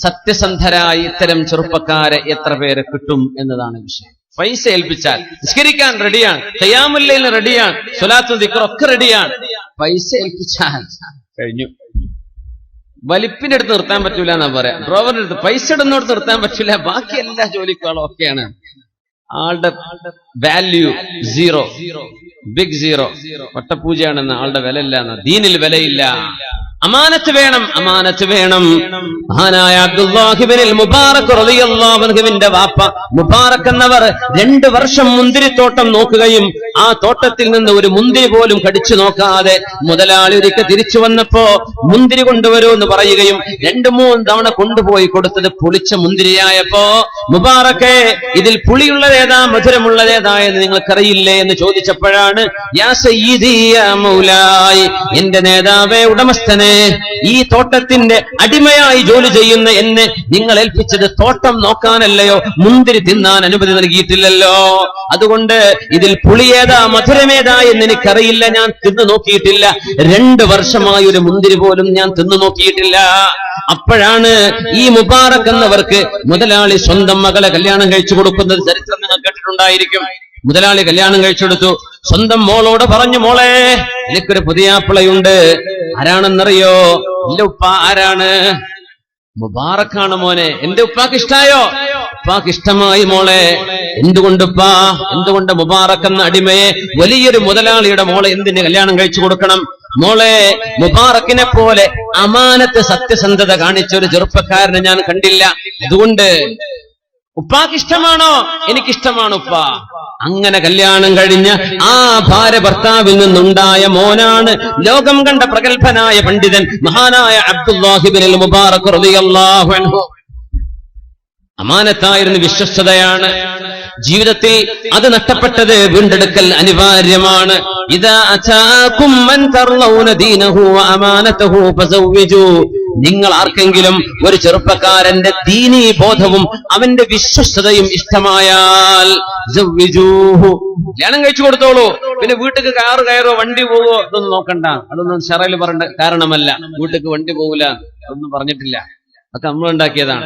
സത്യസന്ധരായി ഇത്തരം ചെറുപ്പക്കാരെ എത്ര പേരെ കിട്ടും എന്നതാണ് വിഷയം. പൈസ ഏൽപ്പിച്ചാൽ നിസ്കരിക്കാൻ റെഡിയാണ്, ഖിയാമുൽ ലൈൽ റെഡിയാണ്, സ്വലാത്തു ദിക്ർ ഒക്കെ റെഡിയാണ്. പൈസ ഏൽപ്പിച്ചാൽ കഴിഞ്ഞു. വലിപ്പിന്റെ അടുത്ത് നിർത്താൻ പറ്റൂല എന്നാ പറയാ, ഡ്രോവറിന്റെ അടുത്ത് പൈസ ഇടുന്നോടത്ത് നിർത്താൻ പറ്റൂല, ബാക്കി എല്ലാ ജോലിക്കാളും ഒക്കെയാണ്. ആളുടെ വാല്യൂ സീറോ, ബിഗ് സീറോ, വട്ടപൂജയാണെന്ന് ആളുടെ വില ഇല്ല എന്ന, ദീനിൽ വിലയില്ല. അമാനത്ത് വേണം, അമാനത്ത് വേണം. മഹാനായ അബ്ദുല്ലാഹി ഇബ്നുൽ മുബാറക് റളിയല്ലാഹു അൻഹുവിന്റെ വാപ്പ മുബാറക് എന്നവർ 2 വർഷം മുന്തിരിത്തോട്ടം നോക്കുകയും ആ തോട്ടത്തിൽ നിന്ന് ഒരു മുന്തിരി പോലും കടിച്ചു നോക്കാതെ മുതലാളി ഒരിക്കൽ തിരിച്ചു വന്നപ്പോ മുന്തിരി കൊണ്ടുവരൂ എന്ന് പറയുകയും 2-3 തവണ കൊണ്ടുപോയി കൊടുത്തത് പുളിച്ച മുന്തിരിയായപ്പോ മുബാറക്കെ ഇതിൽ പുളിയുള്ളതേതാ മധുരമുള്ളതേതാ എന്ന് നിങ്ങൾക്കറിയില്ലേ എന്ന് ചോദിച്ചപ്പോഴാണ് യാ സയ്യിദി യാ മൗലായി, എന്റെ നേതാവേ, ഉടമസ്ഥനെ, ഈ തോട്ടത്തിന്റെ അടിമയായി ജോലി ചെയ്യുന്ന എന്നെ നിങ്ങൾ ഏൽപ്പിച്ചത് തോട്ടം നോക്കാനല്ലയോ, മുന്തിരി തിന്നാൻ അനുമതി നൽകിയിട്ടില്ലല്ലോ. അതുകൊണ്ട് ഇതിൽ പുളിയേതാ മധുരമേതാ എന്ന് എനിക്കറിയില്ല, ഞാൻ തിന്നു നോക്കിയിട്ടില്ല. 2 വർഷമായി ഒരു മുന്തിരി പോലും ഞാൻ തിന്നു നോക്കിയിട്ടില്ല. അപ്പോഴാണ് ഈ മുബാറക് എന്നവർക്ക് മുതലാളി സ്വന്തം മകളെ കല്യാണം കഴിച്ചു കൊടുക്കുന്നത് ചരിത്രം നിങ്ങൾ കേട്ടിട്ടുണ്ടായിരിക്കും. മുതലാളി കല്യാണം കഴിച്ചെടുത്തു. സ്വന്തം മോളോട് പറഞ്ഞു, മോളെ, എനിക്കൊരു പുതിയാപ്പിളയുണ്ട്. ആരാണെന്നറിയോ? എന്റെ ഉപ്പ. ആരാണ്? മുബാറക്കാണ് മോനെ. എന്റെ ഉപ്പാക്ക് ഇഷ്ടായോ? ഉപ്പാക്ക് ഇഷ്ടമായി മോളെ. എന്തുകൊണ്ടുപ്പാ? എന്തുകൊണ്ട് മുബാറക് എന്ന അടിമയെ വലിയൊരു മുതലാളിയുടെ മോളെ എന്തിന് കല്യാണം കഴിച്ചു കൊടുക്കണം? മോളെ, മുബാറക്കിനെ പോലെ അമാനത്ത് സത്യസന്ധത കാണിച്ച ഒരു ചെറുപ്പക്കാരനെ ഞാൻ കണ്ടില്ല. അതുകൊണ്ട് ഉപ്പാക്ക് ഇഷ്ടമാണോ? എനിക്കിഷ്ടമാണ് ഉപ്പ. അങ്ങനെ കല്യാണം കഴിഞ്ഞ ആ ഭാര്യ ഭർത്താവിൽ നിന്നുണ്ടായ മോനാണ് ലോകം കണ്ട പ്രഗത്ഭനായ പണ്ഡിതൻ മഹാനായ അബ്ദുല്ലാഹി ഇബ്നുൽ മുബാറക് റളിയല്ലാഹു അൻഹു. അമാനത്തായിരുന്നു, വിശ്വസ്തതയാണ്. ജീവിതത്തിൽ അത് നഷ്ടപ്പെട്ടത് വീണ്ടെടുക്കൽ അനിവാര്യമാണ്. ഇദാ അതാകും മൻ തർലൗന ദീനഹു വ അമാനതഹു ഫസവ്വിജു. നിങ്ങൾ ആർക്കെങ്കിലും ഒരു ചെറുപ്പക്കാരന്റെ ദീനീ ബോധവും അവന്റെ വിശ്വസ്തതയും ഇഷ്ടമായാൽ കല്യാണം കഴിച്ചു കൊടുത്തോളൂ. പിന്നെ വീട്ടിക്ക് കാറ് കയറോ വണ്ടി പോവോ ഇതൊന്നും നോക്കണ്ട. അതൊന്നും ഷറയിൽ പറയേണ്ട കാരണമല്ല. വീട്ടിക്ക് വണ്ടി പോകില്ല അതൊന്നും പറഞ്ഞിട്ടില്ല, അതൊക്കെ നമ്മൾ ഉണ്ടാക്കിയതാണ്.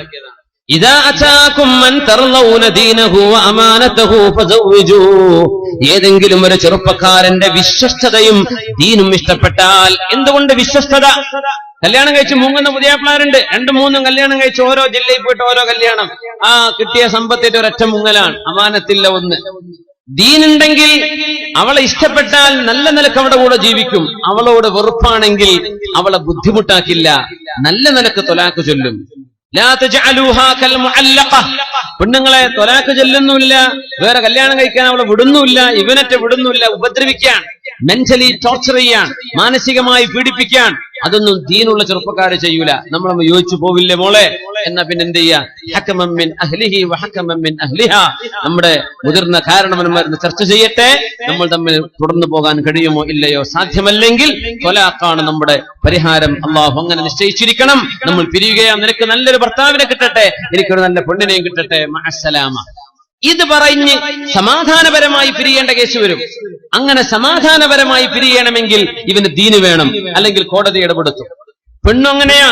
ഇദാ അതാകും മൻ തർലൗന ദീനഹു വ അമാനതഹു ഫസവ്വിജു. ഏതെങ്കിലും ഒരു ചെറുപ്പക്കാരന്റെ വിശ്വസ്തതയും ദീനും ഇഷ്ടപ്പെട്ടാൽ. എന്തുകൊണ്ട് വിശ്വസ്തത? കല്യാണം കഴിച്ച് മുങ്ങുന്ന പുതിയാപ്പിളാരുണ്ട്. 2-3 കല്യാണം കഴിച്ച് ഓരോ ജില്ലയിൽ പോയിട്ട് ഓരോ കല്യാണം. ആ കിട്ടിയ സമ്പത്തിന്റെ ഒരൊറ്റ മുങ്ങലാണ്. അമാനത്തില്ല ഒന്ന്. ദീനുണ്ടെങ്കിൽ അവളെ ഇഷ്ടപ്പെട്ടാൽ നല്ല നിലക്ക് അവളുടെ കൂടെ ജീവിക്കും. അവളോട് വെറുപ്പാണെങ്കിൽ അവളെ ബുദ്ധിമുട്ടാക്കില്ല, നല്ല നിലക്ക് തൊലാക്ക് ചൊല്ലും. പെണ്ണുങ്ങളെ തൊലാക്ക് ചൊല്ലുന്നുമില്ല, വേറെ കല്യാണം കഴിക്കാൻ അവളെ വിടുന്നുമില്ല, ഇവനറ്റ വിടുന്നുമില്ല, ഉപദ്രവിക്കാൻ, മെന്റലി ടോർച്ചർ ചെയ്യാൻ, മാനസികമായി പീഡിപ്പിക്കാൻ. അതൊന്നും ദീനുള്ള ചെറുപ്പക്കാരെ ചെയ്യൂല. നമ്മളൊന്ന് യോജിച്ചു പോവില്ലേ മോളെ? എന്നാ പിന്നെ എന്ത് ചെയ്യാ? ഹക്കമൻ മിൻ അഹ്ലിഹി വ ഹക്കമൻ മിൻ അഹ്ലിഹാ. നമ്മുടെ മുതിർന്ന കാരണവന്മാർ ചർച്ച ചെയ്യട്ടെ, നമ്മൾ തമ്മിൽ തുടർന്നു പോകാൻ കഴിയുമോ ഇല്ലയോ. സാധ്യമല്ലെങ്കിൽ ത്വലാഖാണ് നമ്മുടെ പരിഹാരം. അള്ളാഹു അങ്ങനെ നിശ്ചയിച്ചിരിക്കണം. നമ്മൾ പിരിയുകയാ, നിനക്ക് നല്ലൊരു ഭർത്താവിനെ കിട്ടട്ടെ, എനിക്കൊരു നല്ല പെണ്ണിനെയും കിട്ടട്ടെ, മഅസ്സലാമ. ഇത് പറഞ്ഞ് സമാധാനപരമായി പിരിയേണ്ട കേസ് വരും. അങ്ങനെ സമാധാനപരമായി പിരിയണമെങ്കിൽ ഇവന് ദീന് വേണം, അല്ലെങ്കിൽ കോടതി ഇടപെടുത്തും. പെണ്ണും അങ്ങനെയാ.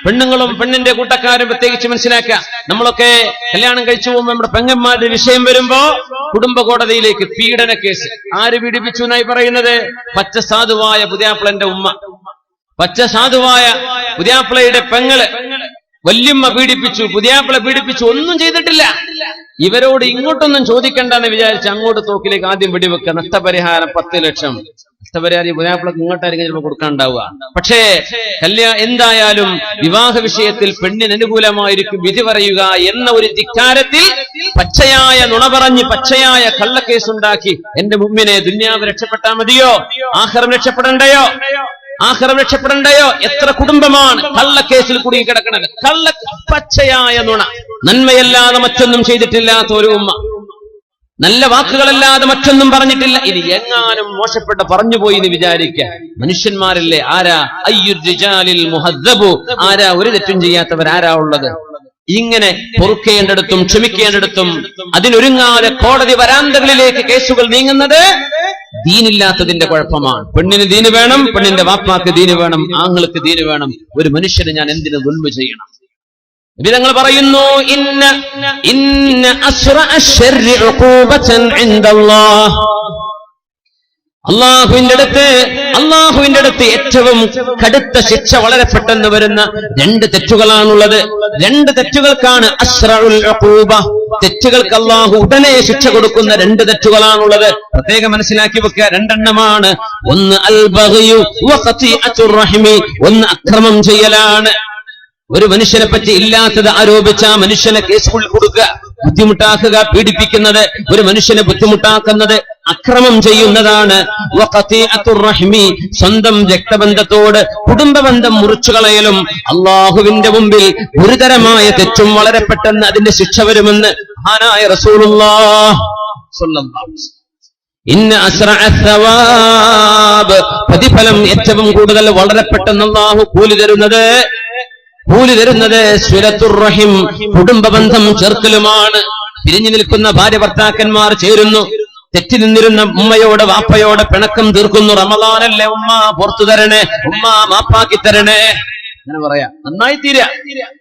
പെണ്ണുങ്ങളും പെണ്ണിന്റെ കൂട്ടക്കാരും പ്രത്യേകിച്ച് മനസ്സിലാക്കുക. നമ്മളൊക്കെ കല്യാണം കഴിച്ചു പോകുമ്പോൾ നമ്മുടെ പെങ്ങന്മാരുടെ വിഷയം വരുമ്പോ കുടുംബ കോടതിയിലേക്ക് പീഡന കേസ്. ആര് പീഡിപ്പിച്ചു എന്നായി പറയുന്നത്? പച്ച സാധുവായ പുതിയാപ്പിളന്റെ ഉമ്മ, പച്ച സാധുവായ പുതിയാപ്പിളയുടെ പെങ്ങള്, വല്യമ്മ പീഡിപ്പിച്ചു, പുതിയാപ്പിള പീഡിപ്പിച്ചു, ഒന്നും ചെയ്തിട്ടില്ല. ഇവരോട് ഇങ്ങോട്ടൊന്നും ചോദിക്കണ്ടെന്ന് വിചാരിച്ച് അങ്ങോട്ട് തോക്കിലേക്ക് ആദ്യം വെടിവെക്കുക. നഷ്ടപരിഹാരം 10 ലക്ഷം. നഷ്ടപരിഹാരം പുതിയാപ്പിളക്ക് ഇങ്ങോട്ടായിരിക്കും ചിലപ്പോൾ കൊടുക്കാനുണ്ടാവുക. പക്ഷേ എന്തായാലും വിവാഹ വിഷയത്തിൽ പെണ്ണിന് അനുകൂലമായിരിക്കും വിധി പറയുക എന്ന ഒരു ധിക്കാരത്തിൽ പച്ചയായ നുണ പറഞ്ഞ് പച്ചയായ കള്ളക്കേസുണ്ടാക്കി എന്റെ മുമ്പിനെ ദുന്യാവ് രക്ഷപ്പെട്ടാൽ മതിയോ? ആഖിറം രക്ഷപ്പെടണ്ടയോ? ആഖിറം രക്ഷപ്പെടണ്ടയോ? എത്ര കുടുംബമാണ് കള്ളക്കേസിൽ കുടുങ്ങി കിടക്കുന്നത്? പച്ചയായ നുണ. നന്മയല്ലാതെ മറ്റൊന്നും ചെയ്തിട്ടില്ലാത്ത ഒരു ഉമ്മ, നല്ല വാക്കുകളല്ലാതെ മറ്റൊന്നും പറഞ്ഞിട്ടില്ല. ഇനി എങ്ങാനും മോശപ്പെട്ട പറഞ്ഞുപോയി എന്ന് വിചാരിക്കുക. മനുഷ്യന്മാരില്ലേ? ആരാ അയ്യുർ റിജാലിൽ മുഹദ്ദബു? ആരാ ഒരു തെറ്റും ചെയ്യാത്തവരാരാ ഉള്ളത്? ഇങ്ങനെ പൊറുക്കേണ്ടടുത്തും ക്ഷമിക്കേണ്ടടുത്തും അതിനൊരുങ്ങാതെ കോടതി വരാന്തകളിലേക്ക് കേസുകൾ നീങ്ങുന്നത് ദീനില്ലാത്തതിന്റെ കുഴപ്പമാണ്. പെണ്ണിന് ദീന് വേണം, പെണ്ണിന്റെ വാപ്പാക്ക് ദീന് വേണം, ആങ്ങൾക്ക് ദീന് വേണം. ഒരു മനുഷ്യന് ഞാൻ എന്തിനു ദുൽമ ചെയ്യണം? വിധങ്ങൾ പറയുന്നു, ഇന്ന അസ്റഅ അശ്ശർരി ഉഖൂബതൻ ഇൻദല്ലാഹ്, അള്ളാഹുവിന്റെ അടുത്ത് ഏറ്റവും കടുത്ത ശിക്ഷ വളരെ പെട്ടെന്ന് വരുന്ന 2 തെറ്റുകളാണുള്ളത്. 2 തെറ്റുകൾക്കാണ് അസ്റഉൽ ഉഖൂബ, തെറ്റുകൾക്ക് അള്ളാഹു ഉടനെ ശിക്ഷ കൊടുക്കുന്ന 2 തെറ്റുകളാണുള്ളത്. പ്രത്യേകം മനസ്സിലാക്കി വെക്കുക, 2 എണ്ണമാണ്. ഒന്ന് അൽ ബഗ്യു വ ഖതീഅത്തുർ റഹ്മി, ഒന്ന് അക്രമം ചെയ്യലാണ്. ഒരു മനുഷ്യനെ പറ്റി ഇല്ലാത്തത് ആരോപിച്ച മനുഷ്യനെ കേസുകൾ കൊടുക്കുക, ബുദ്ധിമുട്ടാക്കുക, പീഡിപ്പിക്കുന്നത്, ഒരു മനുഷ്യനെ ബുദ്ധിമുട്ടാക്കുന്നത് അക്രമം ചെയ്യുന്നതാണ്. വഖതീഅത്തുർ റഹ്മി, സ്വന്തം രക്തബന്ധത്തോട് കുടുംബബന്ധം മുറിച്ചു കളയലും അള്ളാഹുവിന്റെ മുമ്പിൽ ഗുരുതരമായ തെറ്റും വളരെ പെട്ടെന്ന് അതിന്റെ ശിക്ഷ വരുമെന്ന് മഹാനായ റസൂലുള്ളാഹി സ്വല്ലല്ലാഹു അലൈഹി വസല്ലം. ഇന്ന അസ്റഅ സവാബ്, പ്രതിഫലം ഏറ്റവും കൂടുതൽ വളരെ പെട്ടെന്ന് അള്ളാഹു കൂലി തരുന്നത് സിലത്തുർ റഹിം, കുടുംബബന്ധം ചേർക്കലുമാണ്. പിരിഞ്ഞു നിൽക്കുന്ന ഭാര്യ ഭർത്താക്കന്മാർ ചേരുന്നു, തെറ്റി നിന്നിരുന്ന ഉമ്മയോട് വാപ്പയോട് പിണക്കം തീർക്കുന്നു. റമളാനല്ലേ ഉമ്മ പുറത്തു തരണേ, ഉമ്മ മാപ്പാക്കി തരണേ, അങ്ങനെ പറയാ, നന്നായി തീരാ.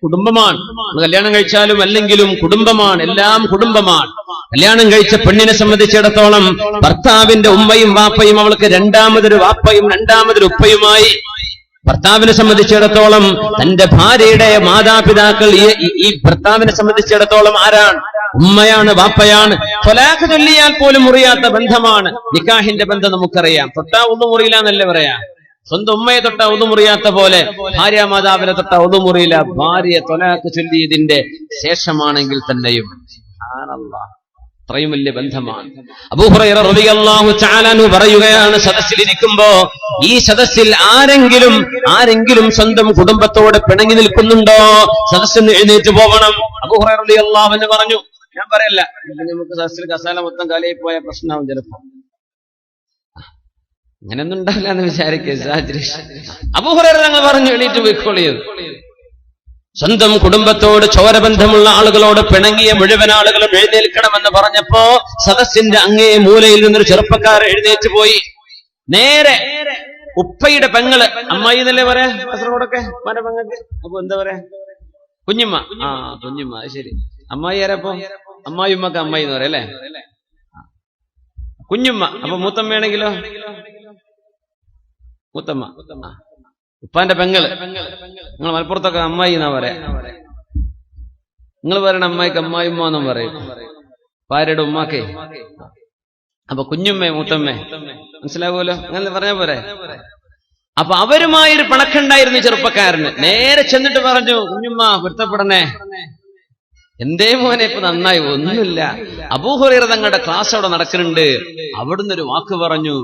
കുടുംബമാണ്, കല്യാണം കഴിച്ചാലും അല്ലെങ്കിലും കുടുംബമാണ്, എല്ലാം കുടുംബമാണ്. കല്യാണം കഴിച്ച പെണ്ണിനെ സംബന്ധിച്ചിടത്തോളം ഭർത്താവിന്റെ ഉമ്മയും വാപ്പയും അവൾക്ക് രണ്ടാമതൊരു വാപ്പയും രണ്ടാമതൊരു ഉപ്പയുമായി. ഭർത്താവിനെ സംബന്ധിച്ചിടത്തോളം തന്റെ ഭാര്യയുടെ മാതാപിതാക്കൾ ഈ ഭർത്താവിനെ സംബന്ധിച്ചിടത്തോളം ആരാണ്? ഉമ്മയാണ്, വാപ്പയാണ്. ത്വലാഖ് ചൊല്ലിയാൽ പോലും മുറിയാത്ത ബന്ധമാണ്. നിക്കാഹിന്റെ ബന്ധം നമുക്കറിയാം. തൊട്ടാ ഒന്നും മുറിയില്ല എന്നല്ലേ പറയാ. സ്വന്തം ഉമ്മയെ തൊട്ടാ ഒന്നും മുറിയാത്ത പോലെ ഭാര്യ മാതാവിനെ തൊട്ടാ ഒന്നും മുറിയില്ല. ഭാര്യ ത്വലാഖ് ചൊല്ലിയതിന്റെ ശേഷമാണെങ്കിൽ തന്നെയും അത്രയും വലിയ ബന്ധമാണ്. അബൂ ഹുറൈറ റളിയല്ലാഹു തആല അൻഹു പറയുകയാണ്, സദസ്സിലിരിക്കുമ്പോ ഈ സദസ്സിൽ ആരെങ്കിലും സ്വന്തം കുടുംബത്തോട് പിണങ്ങി നിൽക്കുന്നുണ്ടോ, സദസ്സിന് എഴുന്നേറ്റ് പോകണം. അബൂ ഹുറൈറ റളിയല്ലാഹു അൻഹു പറഞ്ഞു, ഞാൻ പറയല്ല, നമുക്ക് സദസ്സിൽ കസാല മൊത്തം കാലിയായി പോയ പ്രശ്നമാവും ചിലപ്പോ. അങ്ങനെയൊന്നും ഉണ്ടാവില്ല എന്ന് വിചാരിക്കുക. അബൂ ഹുറൈറ തങ്ങൾ പറഞ്ഞു, എണീറ്റ് പോയിക്കോളിയത്. സ്വന്തം കുടുംബത്തോട് ചോരബന്ധമുള്ള ആളുകളോട് പിണങ്ങിയ മുഴുവൻ ആളുകളും എഴുന്നേൽക്കണമെന്ന് പറഞ്ഞപ്പോ സദസ്സിന്റെ അങ്ങേ മൂലയിൽ നിന്നൊരു ചെറുപ്പക്കാർ എഴുന്നേറ്റ് പോയി. നേരെ ഉപ്പയുടെ പെങ്ങള്, അമ്മായി എന്നല്ലേ പറയാ കാസർഗോഡൊക്കെ മര പെങ്ങൾക്ക്. അപ്പൊ എന്താ പറയാ, കുഞ്ഞുമ്മ. കുഞ്ഞുമ്മ, അത് ശരി. അമ്മായി ആരപ്പോ? അമ്മായിമ്മക്ക് അമ്മായി എന്ന് പറയാം അല്ലേ. കുഞ്ഞുമ്മ. അപ്പൊ മൂത്തമ്മയാണെങ്കിലോ മൂത്തമ്മ. ഉപ്പാന്റെ പെങ്ങള്. നിങ്ങൾ മലപ്പുറത്തൊക്കെ അമ്മായി എന്നാ പറയാ. നിങ്ങൾ പറയണ അമ്മായിക്ക് അമ്മായിമ്മ എന്നും പറയും, ഭാര്യയുടെ ഉമ്മാക്കേ. അപ്പൊ കുഞ്ഞുമ്മേ മൂത്തമ്മേ, മനസ്സിലാവുമല്ലോ, അങ്ങനെ പറഞ്ഞാ പോരെ. അപ്പൊ അവരുമായൊരു പിണക്കുണ്ടായിരുന്നു ചെറുപ്പക്കാരന്. നേരെ ചെന്നിട്ട് പറഞ്ഞു, കുഞ്ഞുമ്മ പൊരുത്തപ്പെടണേ. എന്തേ മോനെ ഇപ്പൊ നന്നായി? ഒന്നുമില്ല, അബൂ ഹുറൈറ തങ്ങളുടെ ക്ലാസ് അവിടെ നടക്കുന്നുണ്ട്, അവിടുന്ന് ഒരു വാക്ക് പറഞ്ഞു,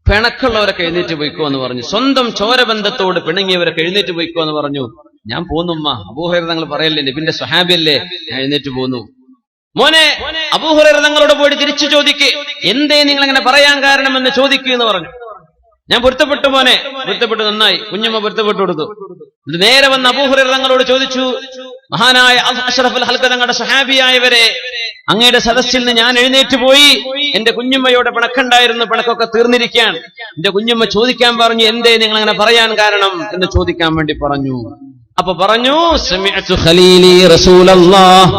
പിണക്കുള്ളവരൊക്കെ എഴുന്നേറ്റ് പോയിക്കോ എന്ന് പറഞ്ഞു. സ്വന്തം ചോരബന്ധത്തോട് പിണങ്ങിയവരൊക്കെ എഴുന്നേറ്റ് പോയിക്കോ എന്ന് പറഞ്ഞു. ഞാൻ പോന്നുമ്മ, അബൂ ഹുറൈറ തങ്ങൾ പറയല്ലേ, നബിന്റെ സ്വഹാബിയല്ലേ, ഞാൻ എഴുന്നേറ്റ് പോന്നു. മോനെ, അബൂ ഹുറൈറ തങ്ങളോട് പോയിട്ട് തിരിച്ചു ചോദിക്ക്, എന്തേ നിങ്ങൾ അങ്ങനെ പറയാൻ കാരണമെന്ന് ചോദിക്കൂ എന്ന് പറഞ്ഞു. ഞാൻ പൊരുത്തപ്പെട്ടു മോനെ, പൊരുത്തപ്പെട്ടു, നന്നായി. കുഞ്ഞമ്മ പൊരുത്തപ്പെട്ടു കൊടുത്തു. നേരെ വന്ന് അബൂ ഹുറൈറ തങ്ങളോട് ചോദിച്ചു, മഹാനായ അഷ്റഫുൽ ഖൽഖ് തങ്ങളുടെ സ്വഹാബിയായവരെ, അങ്ങയുടെ സദസ്സിൽ നിന്ന് ഞാൻ എഴുന്നേറ്റ് പോയി. എന്റെ കുഞ്ഞമ്മയോട് പിണക്കുണ്ടായിരുന്നു, പിണക്കൊക്കെ തീർന്നിരിക്കാൻ. എന്റെ കുഞ്ഞമ്മ ചോദിക്കാൻ പറഞ്ഞു, എന്തേ നിങ്ങൾ അങ്ങനെ പറയാൻ കാരണം എന്ന് ചോദിക്കാൻ വേണ്ടി പറഞ്ഞു. അപ്പൊ പറഞ്ഞു, സമിഅ്തു ഖലീലി റസൂലല്ലാഹ്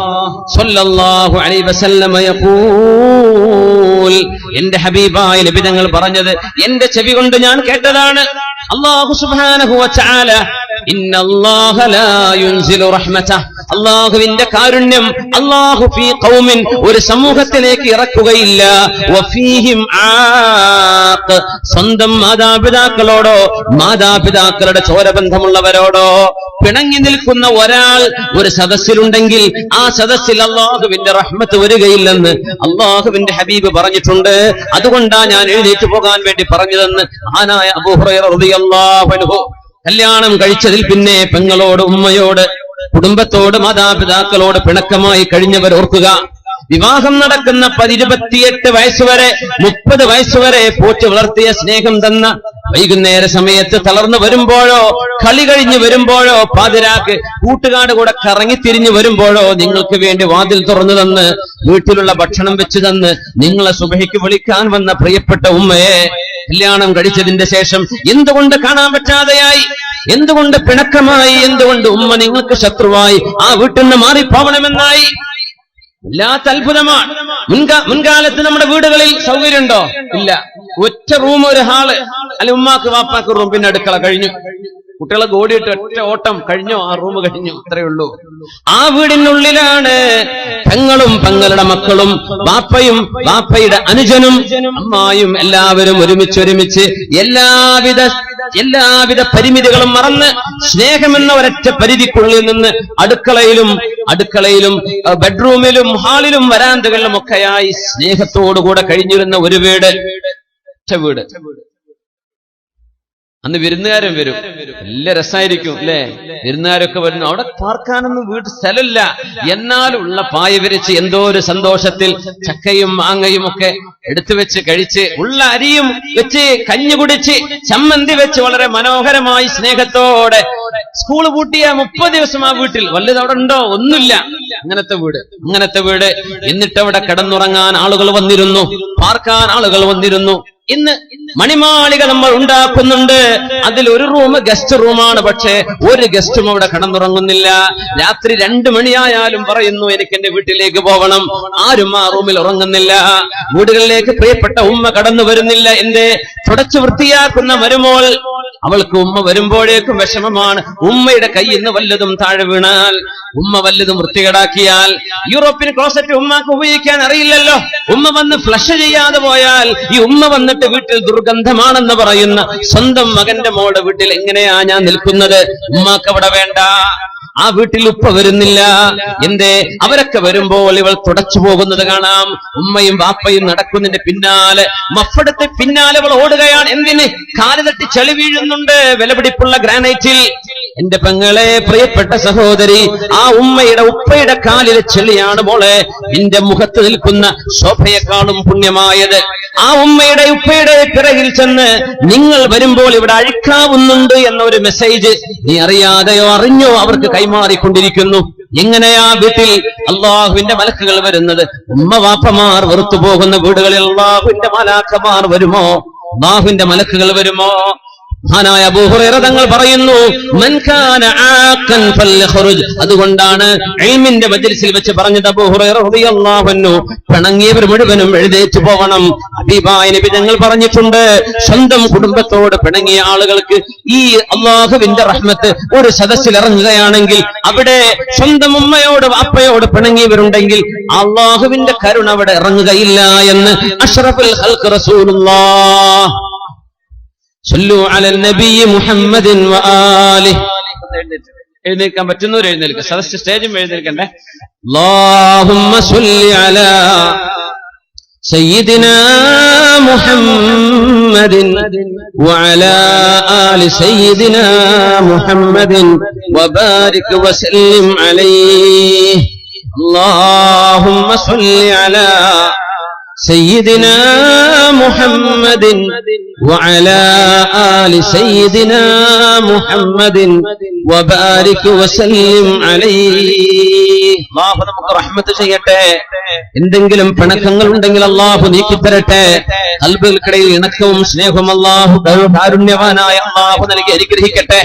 സ്വല്ലല്ലാഹു അലൈഹി വസല്ലം യഖൂൽ, എന്റെ ഹബീബായ നബി തങ്ങൾ പറഞ്ഞത് എന്റെ ചെവി കൊണ്ട് ഞാൻ കേട്ടതാണ്. അല്ലാഹു സുബ്ഹാനഹു വ തആല ഇന്നല്ലാഹ ലാ യുൻസിലു റഹ്മതഹു, അല്ലാഹുവിന്റെ കാരുണ്യം അല്ലാഹു ഫീ ഖൗമിൻ, ഒരു സമൂഹത്തിലേക്ക് ഇറക്കുകയില്ല, വഫീഹിം ആഖ്, സ്വന്തം മാതാപിതാക്കളോടോ മാതാപിതാക്കളുടെ ചോരബന്ധമുള്ളവരോടോ പിണങ്ങി നിൽക്കുന്ന ഒരാൾ ഒരു സദസ്സിലുണ്ടെങ്കിൽ ആ സദസ്സിൽ അല്ലാഹുവിന്റെ റഹ്മത്ത് വരികയില്ലെന്ന് അല്ലാഹുവിന്റെ ഹബീബ് പറഞ്ഞിട്ടുണ്ട്. അതുകൊണ്ടാ ഞാൻ എഴുന്നേറ്റ് പോകാൻ വേണ്ടി പറഞ്ഞതെന്ന് മഹാനായ അബൂ ഹുറൈറ റളിയല്ലാഹു അൻഹു. കല്യാണം കഴിച്ചതിൽ പിന്നെ പെങ്ങളോട്, ഉമ്മയോട്, കുടുംബത്തോട്, മാതാപിതാക്കളോട് പിണക്കമായി കഴിഞ്ഞവർ ഓർക്കുക. വിവാഹം നടക്കുന്ന 28 വയസ്സുവരെ 30 വയസ്സുവരെ പോറ്റി വളർത്തിയ സ്നേഹം തന്ന, വൈകുന്നേര സമയത്ത് തളർന്നു വരുമ്പോഴോ കളി കഴിഞ്ഞു വരുമ്പോഴോ പാതിരാക്ക് കൂട്ടുകാട് കൂടെ കറങ്ങിത്തിരിഞ്ഞു വരുമ്പോഴോ നിങ്ങൾക്ക് വേണ്ടി വാതിൽ തുറന്നു തന്ന് വീട്ടിലുള്ള ഭക്ഷണം വെച്ചു തന്ന് നിങ്ങളെ സുബഹിക്ക് വിളിക്കാൻ വന്ന പ്രിയപ്പെട്ട ഉമ്മയെ കല്യാണം കഴിച്ചതിന്റെ ശേഷം എന്തുകൊണ്ട് കാണാൻ പറ്റാതെയായി? എന്തുകൊണ്ട് പിണക്കമായി? എന്തുകൊണ്ട് ഉമ്മ നിങ്ങൾക്ക് ശത്രുവായി? ആ വീട്ടിൽ നിന്ന് മാറിപ്പോവണമെന്നായി. വല്ലാത്ത അത്ഭുതമാണ്. മുൻകാലത്ത് നമ്മുടെ വീടുകളിൽ സൗകര്യമുണ്ടോ? ഇല്ല. ഒറ്റ റൂം, ഒരു ഹാള്, അല്ലെ ഉമ്മാക്ക് വാപ്പാക്ക് റൂം, പിന്നെ അടുക്കള, കഴിഞ്ഞു. കുട്ടികളെ ഓടിയിട്ട് ഒറ്റ ഓട്ടം, കഴിഞ്ഞോ, ആ റൂം കഴിഞ്ഞു, അത്രയേ ഉള്ളൂ. ആ വീടിനുള്ളിലാണ് പെങ്ങളും പെങ്ങളുടെ മക്കളും ബാപ്പയും ബാപ്പയുടെ അനുജനും അമ്മായും എല്ലാവരും ഒരുമിച്ച് എല്ലാവിധ പരിമിതികളും മറന്ന് സ്നേഹമെന്ന ഒരൊറ്റ പരിധിക്കുള്ളിൽ നിന്ന് അടുക്കളയിലും ബെഡ്റൂമിലും ഹാളിലും വരാന്തകളിലും ഒക്കെയായി സ്നേഹത്തോടുകൂടെ കഴിഞ്ഞിരുന്ന ഒരു വീട്. അന്ന് വിരുന്നുകാരും വരും, നല്ല രസമായിരിക്കും അല്ലെ? വിരുന്നുകാരൊക്കെ വരുന്നു. അവിടെ പാർക്കാനൊന്നും വീട് സ്ഥലമില്ല, എന്നാലും ഉള്ള പായ വിരിച്ച് എന്തോ ഒരു സന്തോഷത്തിൽ ചക്കയും മാങ്ങയും ഒക്കെ എടുത്തു വെച്ച് കഴിച്ച്, ഉള്ള അരിയും വെച്ച് കഞ്ഞി കുടിച്ച്, ചമ്മന്തി വെച്ച് വളരെ മനോഹരമായി സ്നേഹത്തോടെ. സ്കൂൾ പൂട്ടിയ 30 ദിവസം ആ വീട്ടിൽ വല്ലത് അവിടെ ഉണ്ടോ? ഒന്നുമില്ല. അങ്ങനത്തെ വീട്. എന്നിട്ട് അവിടെ കിടന്നുറങ്ങാൻ ആളുകൾ വന്നിരുന്നു, പാർക്കാൻ ആളുകൾ വന്നിരുന്നു. ഇന്ന് മണിമാളിക നമ്മൾ ഉണ്ടാക്കുന്നുണ്ട്. അതിൽ ഒരു റൂം ഗസ്റ്റ് റൂമാണ്. പക്ഷേ ഒരു ഗസ്റ്റും അവിടെ കിടന്നുറങ്ങുന്നില്ല. രാത്രി 2 മണിയായാലും പറയുന്നു, എനിക്ക് എന്റെ വീട്ടിലേക്ക് പോകണം. ആരും ആ റൂമിൽ ഉറങ്ങുന്നില്ല. വീടുകളിലേക്ക് പ്രിയപ്പെട്ട ഉമ്മ കടന്നു വരുന്നില്ല. എന്തേ? തുടച്ചു വൃത്തിയാക്കുന്ന മരുമോൾ, അവൾക്ക് ഉമ്മ വരുമ്പോഴേക്കും വിഷമമാണ്. ഉമ്മയുടെ കയ്യിൽ നിന്ന് വല്ലതും താഴെ വീണാൽ, ഉമ്മ വല്ലതും വൃത്തികേടാക്കിയാൽ, യൂറോപ്യൻ ക്ലോസറ്റ് ഉമ്മക്ക് ഉപയോഗിക്കാൻ അറിയില്ലല്ലോ. ഉമ്മ വന്ന് ഫ്ലഷ് ചെയ്യാതെ പോയാൽ ഈ ഉമ്മ വന്നിട്ട് വീട്ടിൽ ദുർഗന്ധമാണെന്ന് പറയുന്ന സ്വന്തം മകന്റെ മോളുടെ വീട്ടിൽ എങ്ങനെയാ ഞാൻ നിൽക്കുന്നത്? ഉമ്മാക്ക് അവിടെ വേണ്ട. ആ വീട്ടിൽ ഉപ്പ വരുന്നില്ല. എന്തേ? അവരൊക്കെ വരുമ്പോൾ ഇവൾ തുടച്ചു പോകുന്നത് കാണാം. ഉമ്മയും വാപ്പയും നടക്കുന്നതിന്റെ പിന്നാലെ, മഫ്ഫെടുത്ത് പിന്നാലെ അവൾ ഓടുകയാണ്. എന്തിന്? കാല് തട്ടി ചെളി വീഴുന്നുണ്ട് വിലപിടിപ്പുള്ള ഗ്രാനൈറ്റിൽ. എന്റെ പെങ്ങളെ, പ്രിയപ്പെട്ട സഹോദരി, ആ ഉപ്പയുടെ കാലിലെ ചെളിയാണ് മോളെ നിന്റെ മുഖത്ത് നിൽക്കുന്ന ശോഭയെക്കാളും പുണ്യമായത്. ആ ഉപ്പയുടെ പിറകിൽ ചെന്ന് നിങ്ങൾ വരുമ്പോൾ ഇവിടെ അഴിക്കാവുന്നുണ്ട് എന്ന ഒരു മെസ്സേജ് നീ അറിയാതെയോ അറിഞ്ഞോ അവർക്ക് കൈമാറിക്കൊണ്ടിരിക്കുന്നു. എങ്ങനെയാ വീട്ടിൽ അള്ളാഹുവിന്റെ മലക്കുകൾ വരുന്നത്? ഉമ്മ വാപ്പമാർ വെറുത്തു പോകുന്ന വീടുകളിൽ അള്ളാഹുവിന്റെ മലാക്കമാർ വരുമോ? അള്ളാഹുവിന്റെ മലക്കുകൾ വരുമോ? മഹാനായ അബൂ ഹുറൈറ തങ്ങൾ പറയുന്നു, മൻ കാന ആഖൻ ഫൽഖുറുജ്. അതുകൊണ്ടാണ് ഇൽമിന്റെ മജ്ലിസിൽ വെച്ച് പറഞ്ഞത് അബൂ ഹുറൈറ റളിയല്ലാഹു അൻഹു, പിണങ്ങിയവർ മുഴുവനും എഴുന്നേറ്റ് പോകണം. ഹബീബായ നബി തങ്ങൾ പറഞ്ഞിട്ടുണ്ട്, സ്വന്തം കുടുംബത്തോട് പിണങ്ങിയ ആളുകൾക്ക് ഈ അള്ളാഹുവിന്റെ റഹ്മത്ത് ഒരു സദസ്സിൽ ഇറങ്ങുകയാണെങ്കിൽ, അവിടെ സ്വന്തം ഉമ്മയോട് വാപ്പയോട് പിണങ്ങിയവരുണ്ടെങ്കിൽ അള്ളാഹുവിന്റെ കരുണ അവിടെ ഇറങ്ങുകയില്ല എന്ന് അഷ്റഫുൽ ഖൽഖ് റസൂലുള്ളാഹ് സല്ലു അലൻ നബി മുഹമ്മദിൻ വആലിഹി. എഴുന്നേൽക്കാൻ പറ്റുന്നവർ എഴുന്നേൽക്കുക. സദസ്സ് സ്റ്റേജും എഴുന്നേൽക്കണ്ടേ. അല്ലാഹുമ്മ സല്ലി അലാ സയ്യിദിനാ മുഹമ്മദിൻ വഅലാ ആലി സയ്യിദിനാ മുഹമ്മദിൻ വബാരിക് വസല്ലിം അലൈഹി. അല്ലാഹുമ്മ സല്ലി അലാ سيدنا محمد وعلى آل سيدنا محمد وبارك وسلم عليه. അല്ലാഹു നമുക്ക് റഹ്മത്ത് ചെയ്യട്ടെ. എന്തെങ്കിലും പിണക്കങ്ങൾ ഉണ്ടെങ്കിൽ അല്ലാഹു നീക്കിത്തരട്ടെ. ഖൽബുകൾക്കിടയിൽ ഇണക്കവും സ്നേഹവും അല്ലാഹു കാരുണ്യവാനായ അല്ലാഹു നൽകി അനുഗ്രഹിക്കട്ടെ.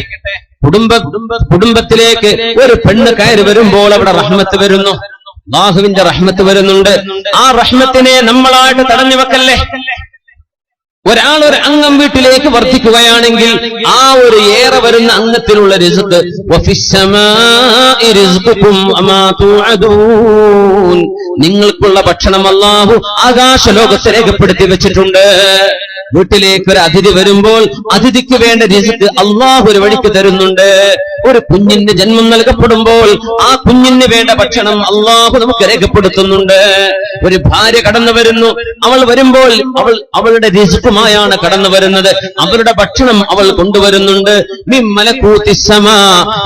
കുടുംബത്തിലേക്ക് ഒരു പെണ്ണ് കയറി വരുമ്പോൾ അവിടെ റഹ്മത്ത് വരുന്നു, അല്ലാഹുവിന്റെ റഹ്മത്ത് വരുന്നുണ്ട്. ആ റഹ്മത്തിനെ നമ്മളായിട്ട് തടഞ്ഞു വെക്കല്ലേ. ഒരാൾ ഒരു അംഗം വീട്ടിലേക്ക് വർദ്ധിക്കുകയാണെങ്കിൽ ആ ഒരു ഏറെ വരുന്ന അംഗത്തിലുള്ള റിസ്ക്, വഫിസ്സമാഇ റിസ്ഖുകും വമാ തുഅദൂൻ, നിങ്ങൾക്കുള്ള ഭക്ഷണം അല്ലാഹു ആകാശ ലോകത്ത് രേഖപ്പെടുത്തി വെച്ചിട്ടുണ്ട്. വീട്ടിലേക്ക് ഒരു അതിഥി വരുമ്പോൾ അതിഥിക്ക് വേണ്ട റിസ്ക് അല്ലാഹു ഒരു വഴിക്ക് തരുന്നുണ്ട്. ഒരു കുഞ്ഞിന് ജന്മം നൽകപ്പെടുമ്പോൾ ആ കുഞ്ഞിന് വേണ്ട ഭക്ഷണം അല്ലാഹു നമുക്ക് രേഖപ്പെടുത്തുന്നുണ്ട്. ഒരു ഭാര്യ കടന്നു വരുന്നു, അവൾ വരുമ്പോൾ അവളുടെ റിസ്കുമായാണ് കടന്നു വരുന്നത്. അവരുടെ ഭക്ഷണം അവൾ കൊണ്ടുവരുന്നുണ്ട്.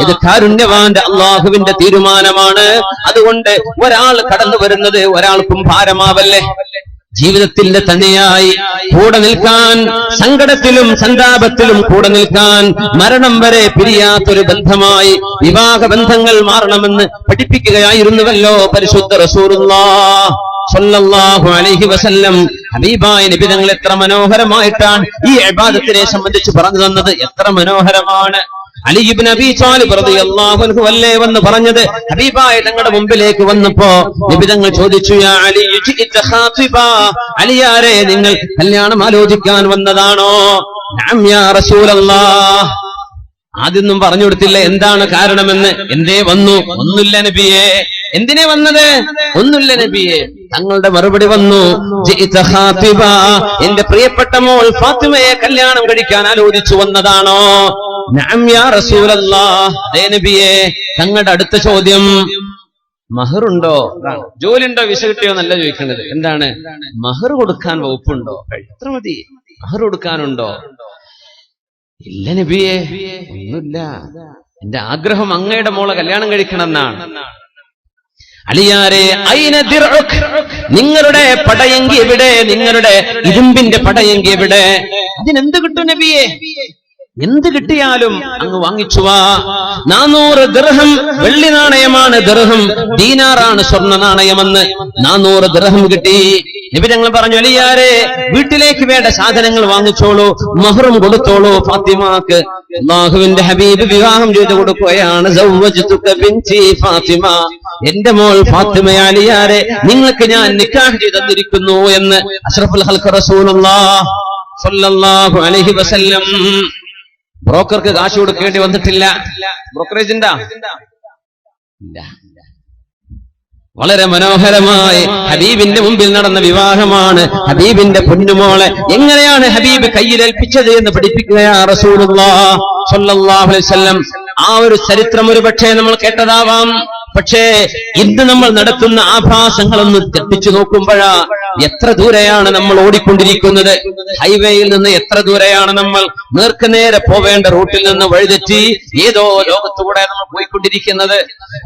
ഇത് കാരുണ്യവാന്റെ അല്ലാഹുവിന്റെ തീരുമാനമാണ്. അതുകൊണ്ട് ഒരാൾ കടന്നു വരുന്നത് ഒരാൾക്കും ഭാരമാവല്ലേ. ജീവിതത്തിന്റെ തണിയായി കൂടെ നിൽക്കാൻ, സങ്കടത്തിലും സന്താപത്തിലും കൂടെ നിൽക്കാൻ, മരണം വരെ പിരിയാത്തൊരു ബന്ധമായി വിവാഹ ബന്ധങ്ങൾ മാറണമെന്ന് പഠിപ്പിക്കുകയായിരുന്നുവല്ലോ പരിശുദ്ധ റസൂലുള്ളാഹ് സ്വല്ലല്ലാഹു അലൈഹി വസല്ലം. ഹബീബായ നബി തങ്ങൾ എത്ര മനോഹരമായിട്ടാണ് ഈ ഇബാദത്തിനെ സംബന്ധിച്ച് പറഞ്ഞു തന്നത്. എത്ര മനോഹരമാണ്. അലി ഇബ്നു അബീ ത്വാലിബ് റളിയല്ലാഹു അൻഹു അല്ലേ വന്ന് പറഞ്ഞത്? ഹബീബായ തങ്ങളുടെ മുമ്പിലേക്ക് വന്നപ്പോ നബി തങ്ങൾ ചോദിച്ചു, യാ അലി ജിഇത ഖാതിബാ, അലിയാരെ നിങ്ങൾ കല്യാണം ആലോചിക്കാൻ വന്നതാണോ? നഅം യാ റസൂലല്ലാഹ്. ആദ്യമൊന്നും പറഞ്ഞു കൊടുത്തില്ല എന്താണ് കാരണമെന്ന്. എന്തേ വന്നു? ഒന്നുമില്ല നബിയേ. എന്തിനെ വന്നത്? ഒന്നുമില്ല നബിയേ. തങ്ങളുടെ മറുപടി വന്നു, ജിഇത ഖാതിബാ, എന്റെ പ്രിയപ്പെട്ട മോൾ ഫാത്തിമയെ കല്യാണം കഴിക്കാൻ ആലോചിച്ചു വന്നതാണോ? നഅം യാ റസൂലല്ലാഹ്. അതേ നബിയേ. തങ്ങളുടെ അടുത്ത ചോദ്യം, മഹറുണ്ടോ? ജോലിയുണ്ടോ? വിസ കിട്ടിയോ എന്നല്ല ചോദിക്കേണ്ടത്. എന്താണ്? മഹർ കൊടുക്കാൻ വകുപ്പുണ്ടോ? എത്ര മതി? മഹർ കൊടുക്കാനുണ്ടോ? ഇല്ല നബിയേ, ഒന്നുമില്ല. എന്റെ ആഗ്രഹം അങ്ങയുടെ മോളെ കല്യാണം കഴിക്കണം എന്നാണ്. അലിയാരെ, ഐന ദിർഉക്, നിങ്ങളുടെ പടയങ്കി എവിടെ? നിങ്ങളുടെ ഇരുമ്പിന്റെ പടയങ്കി എവിടെ? അതിനെന്ത് കിട്ടും നബിയേ? എന്ത് കിട്ടിയാലും അങ്ങ് വാങ്ങിച്ചുവാ. 400 ദിർഹം വെള്ളി നാണയമാണ് ദിർഹം, ദീനാറാണ് സ്വർണ്ണ നാണയമെന്ന്. 400 ദിർഹം കിട്ടി. നബി തങ്ങൾ പറഞ്ഞു, അലിയാരെ, വീട്ടിലേക്ക് വേണ്ട സാധനങ്ങൾ വാങ്ങിച്ചോളൂ, മഹറും കൊടുത്തോളൂ. ഫാത്തിമാക്ക് അല്ലാഹുവിന്റെ ഹബീബ് വിവാഹം ചെയ്തു കൊടുക്കുകയാണ്. സവ്വജ്തുക ബിൻതി ഫാത്തിമ, എന്റെ മോൾ ഫാത്തിമ അലിയാരെ നിങ്ങൾക്ക് ഞാൻ നിക്കാഹ് ചെയ്തു തന്നിരിക്കുന്നു എന്ന് അഷ്റഫുൽ ഖൽഖ് റസൂലുള്ളാഹി സ്വല്ലല്ലാഹു അലൈഹി വസല്ലം. ബ്രോക്കർക്ക് കാശ് കൊടുക്കേണ്ടി വന്നിട്ടില്ല. ബ്രോക്കറേജ് ഉണ്ടാ? ഇല്ല. വളരെ മനോഹരമായി ഹബീബിന്റെ മുമ്പിൽ നടന്ന വിവാഹമാണ്. ഹബീബിന്റെ പൊന്നുമോളെ എങ്ങനെയാണ് ഹബീബ് കയ്യിലേൽപ്പിച്ചത് എന്ന് പഠിപ്പിക്കുകയാ റസൂലുള്ളാഹി സ്വല്ലല്ലാഹു അലൈഹി വസല്ലം. ആ ഒരു ചരിത്രം ഒരു പക്ഷേ നമ്മൾ കേട്ടതാവാം. പക്ഷേ ഇന്ന് നമ്മൾ നടത്തുന്ന ആഭാസങ്ങളൊന്ന് തെറ്റിച്ചു നോക്കുമ്പോഴാ എത്ര ദൂരെയാണ് നമ്മൾ ഓടിക്കൊണ്ടിരിക്കുന്നത്. ഹൈവേയിൽ നിന്ന് എത്ര ദൂരെയാണ് നമ്മൾ നേർക്കുനേരെ പോവേണ്ട റൂട്ടിൽ നിന്ന് വഴിതെറ്റി ഏതോ ലോകത്തുകൂടെ നമ്മൾ പോയിക്കൊണ്ടിരിക്കുന്നത്.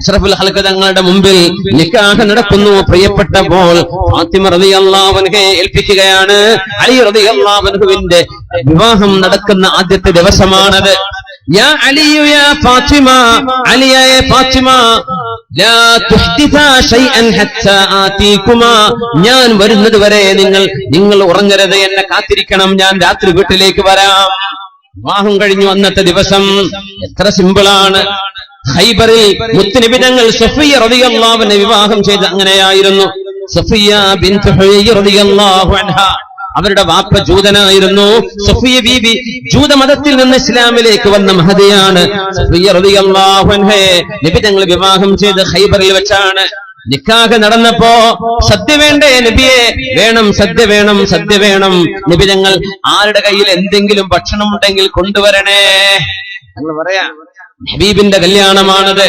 അഷ്റഫുൽ ഖൽഖ് തങ്ങളുടെ മുമ്പിൽ നിക്കാഹ് നടക്കുന്നു. പ്രിയപ്പെട്ട മോൾ ഫാത്തിമ റളിയല്ലാഹു അൻഹയെ ഏൽപ്പിക്കുകയാണ്. അലി റളിയല്ലാഹു അൻഹുവിന്റെ വിവാഹം നടക്കുന്ന ആദ്യത്തെ ദിവസമാണത്. യാ അലിയു യാ ഫാത്തിമ, അലിയായ ഫാത്തിമ, ലാ തുഹ്ദിഥാ ശൈഅൻ ഹത്താ ആതീകുമാ, ഞാൻ വരുന്നത് വരെ നിങ്ങൾ ഉറങ്ങരുത്, എന്നെ കാത്തിരിക്കണം, ഞാൻ രാത്രി വീട്ടിലേക്ക് വരാം. വിവാഹം കഴിഞ്ഞു അന്നത്തെ ദിവസം. എത്ര സിമ്പിളാണ്. ഖൈബറിൽ മുത്തുനബി തങ്ങൾ സഫിയ റളിയല്ലാഹു അൻഹ വിവാഹം ചെയ്ത് അങ്ങനെയായിരുന്നു. സഫിയ ബിൻത് ഹുയൈ റളിയല്ലാഹു അൻഹ, അവരുടെ വാപ്പ ജൂതനായിരുന്നു. സഫിയ ബീബി ജൂതമതത്തിൽ നിന്ന് ഇസ്ലാമിലേക്ക് വന്ന മഹദിയാണ്. സഫിയ റളിയല്ലാഹു അൻഹയെ നബി തങ്ങൾ വിവാഹം ചെയ്ത് ഖൈബറിൽ വെച്ചാണ്. നിക്കാഹ് നടന്നപ്പോ സദ്യ വേണ്ടേ നബിയെ? വേണം, സദ്യ വേണം, സദ്യ വേണം. നബി തങ്ങൾ ആരുടെ കയ്യിൽ എന്തെങ്കിലും ഭക്ഷണം ഉണ്ടെങ്കിൽ കൊണ്ടുവരണേ ഞങ്ങൾ പറയാ. ഹബീബിന്റെ കല്യാണമാണത്.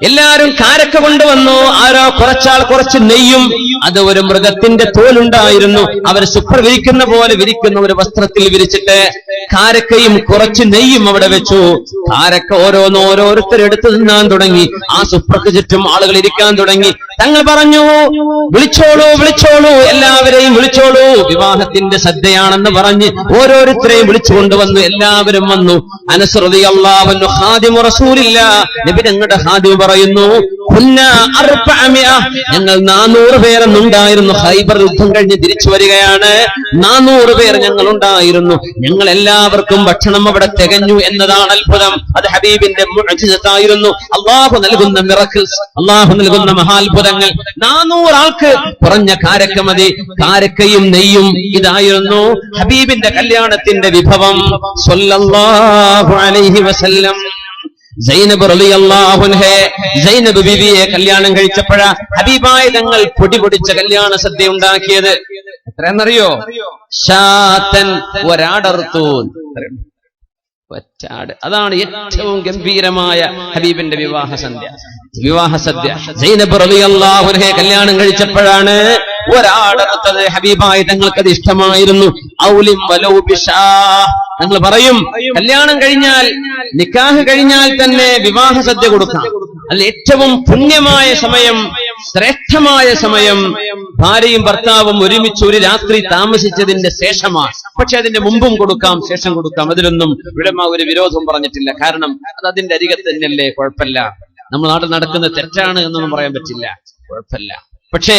എല്ലാരും കാരക്ക കൊണ്ടുവന്നു. ആരോ കുറച്ചാൾ കുറച്ച് നെയ്യും, അത് ഒരു മൃഗത്തിന്റെ തോലുണ്ടായിരുന്നു, അവർ സുപ്ര വിരിക്കുന്ന പോലെ വിരിക്കുന്ന ഒരു വസ്ത്രത്തിൽ വിരിച്ചിട്ട് കാരക്കയും കുറച്ച് നെയ്യും അവിടെ വെച്ചു. കാരക്ക ഓരോരുത്തരെടുത്ത് തിന്നാൻ തുടങ്ങി. ആ സുപ്രക്ക് ചുറ്റും ആളുകൾ ഇരിക്കാൻ തുടങ്ങി. തങ്ങൾ പറഞ്ഞു, വിളിച്ചോളൂ, വിളിച്ചോളൂ, എല്ലാവരെയും വിളിച്ചോളൂ, വിവാഹത്തിന്റെ സദ്യയാണെന്ന് പറഞ്ഞ് ഓരോരുത്തരെയും വിളിച്ചുകൊണ്ടുവന്നു. എല്ലാവരും വന്നു. അനസ് റളിയല്ലാഹു അൻഹു ഖാദിമു റസൂലില്ലാഹ്, നബി തങ്ങളുടെ ഖാദിം പറയുന്നു, ഞങ്ങൾ 400 പേരെന്നുണ്ടായിരുന്നു. ഖൈബർ യുദ്ധം കഴിഞ്ഞ് തിരിച്ചു വരികയാണ്. 400 പേർ ഞങ്ങൾ ഉണ്ടായിരുന്നു. ഞങ്ങൾ എല്ലാവർക്കും ഭക്ഷണം അവിടെ തികഞ്ഞു എന്നതാണ് അത്ഭുതം. അത് ഹബീബിന്റെ മുഅ്ജിസത്തായിരുന്നു. അല്ലാഹു നൽകുന്ന മിറക്കിൾസ്, അല്ലാഹു നൽകുന്ന മഹാത്ഭുതങ്ങൾ. 400 ആൾക്ക് കുറഞ്ഞ കാരക്ക മതി. കാരക്കയും നെയ്യും ഇതായിരുന്നു ഹബീബിന്റെ കല്യാണത്തിന്റെ വിഭവം സ്വല്ലല്ലാഹു അലൈഹി വസല്ലം. സൈനബ് റളിയല്ലാഹു അൻഹയെ, സൈനബ് ബീവിയെ കല്യാണം കഴിച്ചപ്പോഴാ ഹബീബായ തങ്ങൾ പൊടിപൊടിച്ച കല്യാണ സദ്യ ഉണ്ടാക്കിയത്. എത്രയെന്നറിയോ? ശാതൻ, ഒരാടർത്തു, ഒറ്റാട്. അതാണ് ഏറ്റവും ഗംഭീരമായ ഹബീബിന്റെ വിവാഹ സദ്യ. സൈനബ് റളിയല്ലാഹു അൻഹയെ കല്യാണം കഴിച്ചപ്പോഴാണ് ഒരാടർത്തത്. ഹബീബായ തങ്ങൾക്കത് ഇഷ്ടമായിരുന്നു. ഔലിം വലൗ ബിശാ, ഞങ്ങൾ പറയും കല്യാണം കഴിഞ്ഞാൽ, നിക്കാഹ് കഴിഞ്ഞാൽ തന്നെ വിവാഹ സദ്യ കൊടുക്കാം. അതിൽ ഏറ്റവും പുണ്യമായ സമയം, ശ്രേഷ്ഠമായ സമയം ഭാര്യയും ഭർത്താവും ഒരുമിച്ച് ഒരു രാത്രി താമസിച്ചതിന്റെ ശേഷമാണ്. പക്ഷെ അതിന്റെ മുമ്പും കൊടുക്കാം, ശേഷം കൊടുക്കാം. അതിലൊന്നും ഉലമ ഒരു വിരോധവും പറഞ്ഞിട്ടില്ല. കാരണം അത് അതിന്റെ അരികത്ത് തന്നെയല്ലേ, കുഴപ്പമില്ല. നമ്മൾ നാട്ടിൽ നടക്കുന്നത് തെറ്റാണ് എന്നൊന്നും പറയാൻ പറ്റില്ല, കുഴപ്പമില്ല. പക്ഷേ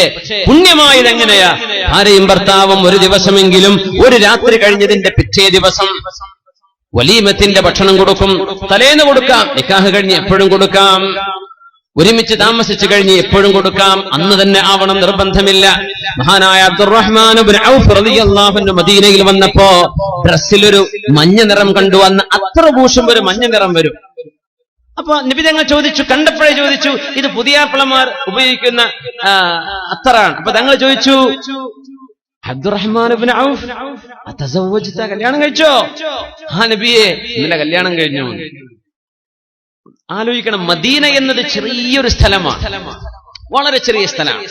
പുണ്യമായത് എങ്ങനെയാ? ഭാര്യയും ഭർത്താവും ഒരു ദിവസമെങ്കിലും, ഒരു രാത്രി കഴിഞ്ഞതിന്റെ പിറ്റേ ദിവസം വലീമത്തിന്റെ ഭക്ഷണം കൊടുക്കും, തലേന്ന് കൊടുക്കാം, നിക്കാഹ് കഴിഞ്ഞ് എപ്പോഴും കൊടുക്കാം, ഒരുമിച്ച് താമസിച്ചു കഴിഞ്ഞ് എപ്പോഴും കൊടുക്കാം, അന്ന് തന്നെ ആവണം നിർബന്ധമില്ല. മഹാനായ അബ്ദുറഹ്മാൻ ഇബ്നു ഔഫ് റളിയല്ലാഹു അൻഹു മദീനയിൽ വന്നപ്പോ ഡ്രസ്സിലൊരു മഞ്ഞ നിറം കണ്ടു. അന്ന് അത്ര പൂശും ഒരു മഞ്ഞ നിറം വരും. അപ്പൊ നബി തങ്ങൾ ചോദിച്ചു, കണ്ടപ്പോഴേ ചോദിച്ചു, ഇത് പുതിയാപ്പിളമാർ ഉപയോഗിക്കുന്ന അത്തറാണ്. അപ്പൊ തങ്ങൾ ചോദിച്ചു, അബ്ദുറഹ്മാൻ ഇബ്നു ഔഫ് അതസവ്വജ്ത, കല്യാണം കഴിച്ചോ? ആ നബിയെ, ഇന്നലെ കല്യാണം കഴിഞ്ഞു. ആലോചിക്കണം, മദീന എന്നത് ചെറിയൊരു സ്ഥലമാണ്, വളരെ ചെറിയ സ്ഥലമാണ്.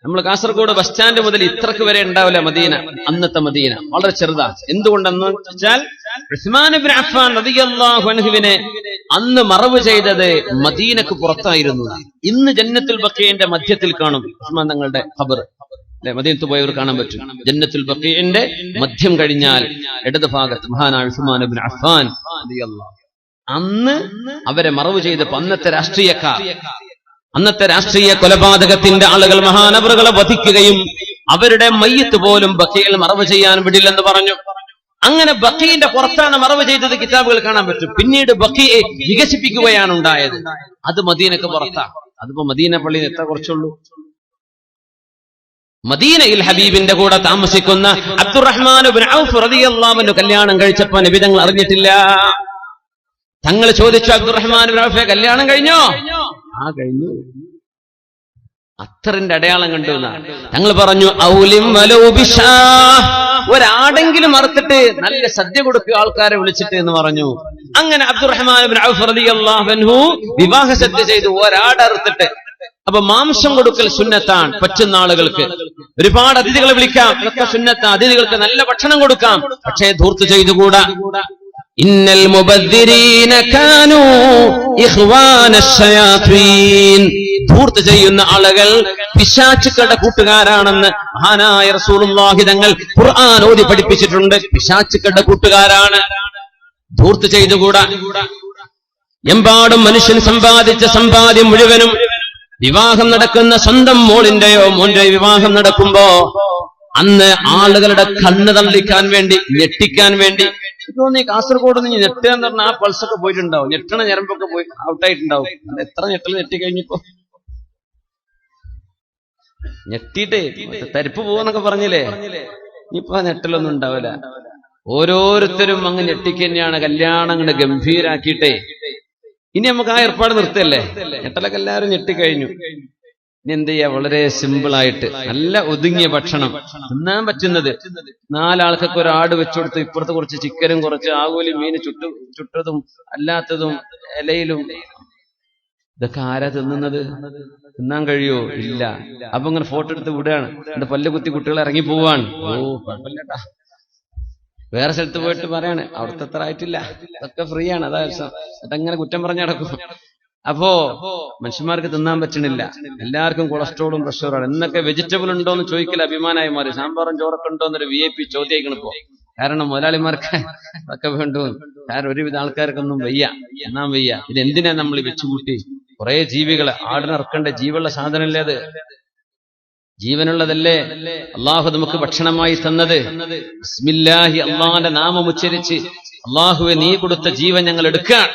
നമ്മൾ കാസർഗോഡ് ബസ് സ്റ്റാൻഡ് മുതൽ ഇത്രക്ക് വരെ ഉണ്ടാവില്ല മദീന. അന്നത്തെ മദീന വളരെ ചെറുതാണ്. എന്തുകൊണ്ടെന്ന് വെച്ചാൽ ഉസ്മാൻ ഇബ്നു അഫ്ഫാൻ റളിയല്ലാഹു അൻഹുവിനെ അന്ന് മറവ് ചെയ്തത് മദീനക്ക് പുറത്തായിരുന്നു. ഇന്ന് ജന്നത്തുൽ ബഖീഇന്റെ മധ്യത്തിൽ കാണും ഉസ്മാൻ തങ്ങളുടെ ഖബർ. മദീനത്ത് പോയവർ കാണാൻ പറ്റും. ജന്നത്തുൽ ബഖീഇന്റെ മധ്യം കഴിഞ്ഞാൽ ഇടത് ഭാഗത്ത് മഹാനായ ഉസ്മാൻ ഇബ്നു അഫ്ഫാൻ റളിയല്ലാഹു അന്ന് അവരെ മറവ് ചെയ്തപ്പോ അന്നത്തെ രാഷ്ട്രീയ കൊലപാതകത്തിന്റെ ആളുകൾ മഹാനവറുകളെ വധിക്കുകയും അവരുടെ മയ്യത്ത് പോലും ബഖീയിൽ മറവ് ചെയ്യാൻ വിടില്ലെന്ന് പറഞ്ഞു. അങ്ങനെ ബഖീന്റെ പുറത്താണ് മറവ് ചെയ്തത് കിതാബുകൾ കാണാൻ പറ്റും. പിന്നീട് ബഖീയെ വികസിപ്പിക്കുകയാണ് ഉണ്ടായത്. അത് മദീനക്ക് പുറത്താണ്. അതിപ്പോ മദീന പള്ളിയിൽ എത്ര കുറച്ചുള്ളൂ. മദീനയിൽ ഹബീബിന്റെ കൂടെ താമസിക്കുന്ന അബ്ദുറഹ്മാൻ ഇബ്നു ഔഫ് റളിയല്ലാഹു അൻഹു കല്യാണം കഴിച്ചപ്പോ നബി തങ്ങൾ അറിഞ്ഞിട്ടില്ല. തങ്ങൾ ചോദിച്ചു, അബ്ദുറഹ്മാൻ ഇബ്നു ഔഫെ കല്യാണം കഴിഞ്ഞോ? ആ കഴിഞ്ഞു. അത്തറിന്റെ അടയാളം കണ്ടു എന്നാണ് തങ്ങൾ പറഞ്ഞു. ഔലിം വലൗ ബിശാ, ഒരാടെങ്കിലും അറുത്തിട്ട് നല്ല സദ്യ കൊടുക്കുക ആൾക്കാരെ വിളിച്ചിട്ട് എന്ന് പറഞ്ഞു. അങ്ങനെ അബ്ദുറഹ്മാൻ ഇബ്നു ഔഫ് റളിയല്ലാഹു അൻഹു വിവാഹ സദ്യ ചെയ്തു, ഒരാടറുത്തിട്ട്. അപ്പൊ മാംസം കൊടുക്കൽ സുന്നത്താണ് പറ്റുന്ന ആളുകൾക്ക്. ഒരുപാട് അതിഥികളെ വിളിക്കാം, ഇതൊക്കെ സുന്നത്താണ്. അതിഥികൾക്ക് നല്ല ഭക്ഷണം കൊടുക്കാം, പക്ഷേ ധൂർത്ത് ചെയ്തുകൂടാ. ഇന്നൽ മുബദ്ദിരീന കാനൂ ഇഖ്വാനശ് ശയാത്വീൻ, ധൂർത്ത് ചെയ്യുന്ന ആളുകൾ പിശാചുക്കളുടെ കൂട്ടുകാരാണെന്ന് മഹാനായ റസൂലുള്ളാഹി തങ്ങൾ ഖുർആൻ ഓതി പഠിപ്പിച്ചിട്ടുണ്ട്. പിശാചുക്കളുടെ കൂട്ടുകാരാണ്. ധൂർത്ത് ചെയ്തുകൂടാ. എമ്പാടും മനുഷ്യൻ സമ്പാദിച്ച സമ്പാദ്യം മുഴുവനും വിവാഹം നടക്കുന്ന സ്വന്തം മോളിന്റെയോ മോന്റെയോ വിവാഹം നടക്കുമ്പോ അന്ന് ആളുകളുടെ കണ്ണ് തള്ളിക്കാൻ വേണ്ടി, ഞെട്ടിക്കാൻ വേണ്ടി, തോന്നി കാസർഗോഡ് നിന്ന് ഞെട്ടുക എന്ന് പറഞ്ഞാൽ ആ പൾസൊക്കെ പോയിട്ടുണ്ടാവും, ഞെട്ടണ ഞരമ്പൊക്കെ പോയി ഔട്ടായിട്ടുണ്ടാവും. എത്ര ഞെട്ടൽ ഞെട്ടിക്കഴിഞ്ഞപ്പോ ഞെട്ടിട്ടേ തരിപ്പ് പോവെന്നൊക്കെ പറഞ്ഞില്ലേ, ഇനിയിപ്പോ ഞെട്ടലൊന്നും ഉണ്ടാവില്ല. ഓരോരുത്തരും അങ്ങ് ഞെട്ടിക്കന്നെയാണ്. കല്യാണം അങ്ങ് ഗംഭീരാക്കിയിട്ടേ ഇനി നമുക്ക് ആ ഏർപ്പാട് നിർത്തല്ലേ. ഞെട്ടലൊക്കെ എല്ലാവരും ഞെട്ടിക്കഴിഞ്ഞു. ഇനി എന്ത് ചെയ്യാ? വളരെ സിമ്പിളായിട്ട് നല്ല ഒതുങ്ങിയ ഭക്ഷണം തിന്നാൻ പറ്റുന്നത്. 4 ആൾക്കൊക്കെ ഒരു ആട് വെച്ചുകൊടുത്ത് ഇപ്പുറത്ത് കുറച്ച് ചിക്കനും കുറച്ച് ആകൂലി മീന് ചുട്ടതും അല്ലാത്തതും ഇലയിലും. ഇതൊക്കെ ആരാ തിന്നുന്നത്? തിന്നാൻ കഴിയോ? ഇല്ല. അപ്പൊ ഇങ്ങനെ ഫോട്ടോ എടുത്ത് വിടുകയാണ്. എന്റെ പല്ല് കുത്തി കുട്ടികൾ ഇറങ്ങി പോവാണ്. ഓ കുഴപ്പമില്ലട്ടാ. വേറെ സ്ഥലത്ത് പോയിട്ട് പറയാണ് അവിടുത്തെ അത്ര ആയിട്ടില്ല, അതൊക്കെ ഫ്രീ ആണ്. അതാ അതങ്ങനെ കുറ്റം പറഞ്ഞു നടക്കും. അപ്പോ മനുഷ്യന്മാർക്ക് തിന്നാൻ പറ്റണില്ല. എല്ലാവർക്കും കൊളസ്ട്രോളും പ്രഷറുമാണ്. എന്നൊക്കെ വെജിറ്റബിൾ ഉണ്ടോ എന്ന് ചോദിക്കൽ അഭിമാനമായി മാറി. സാമ്പാറും ചോറൊക്കെ ഉണ്ടോ എന്നൊരു VIP ചോദ്യമായിക്കണിപ്പോ. കാരണം മുതലാളിമാർക്ക് അതൊക്കെ വേണ്ടു. കാരണം ഒരുവിധ ആൾക്കാർക്കൊന്നും വയ്യ, എന്നാൻ വയ്യ. ഇതെന്തിനാ നമ്മൾ വെച്ചുകൂട്ടി? കുറെ ജീവികളെ ആടിനിറക്കേണ്ട ജീവുള്ള സാധനമല്ലേ അത്? ജീവനുള്ളതല്ലേ അള്ളാഹു നമുക്ക് ഭക്ഷണമായി തന്നത്. ബിസ്മില്ലാഹി, അള്ളാഹിന്റെ നാമം ഉച്ചരിച്ച് അള്ളാഹുവെ നീ കൊടുത്ത ജീവൻ ഞങ്ങൾ എടുക്കാൻ,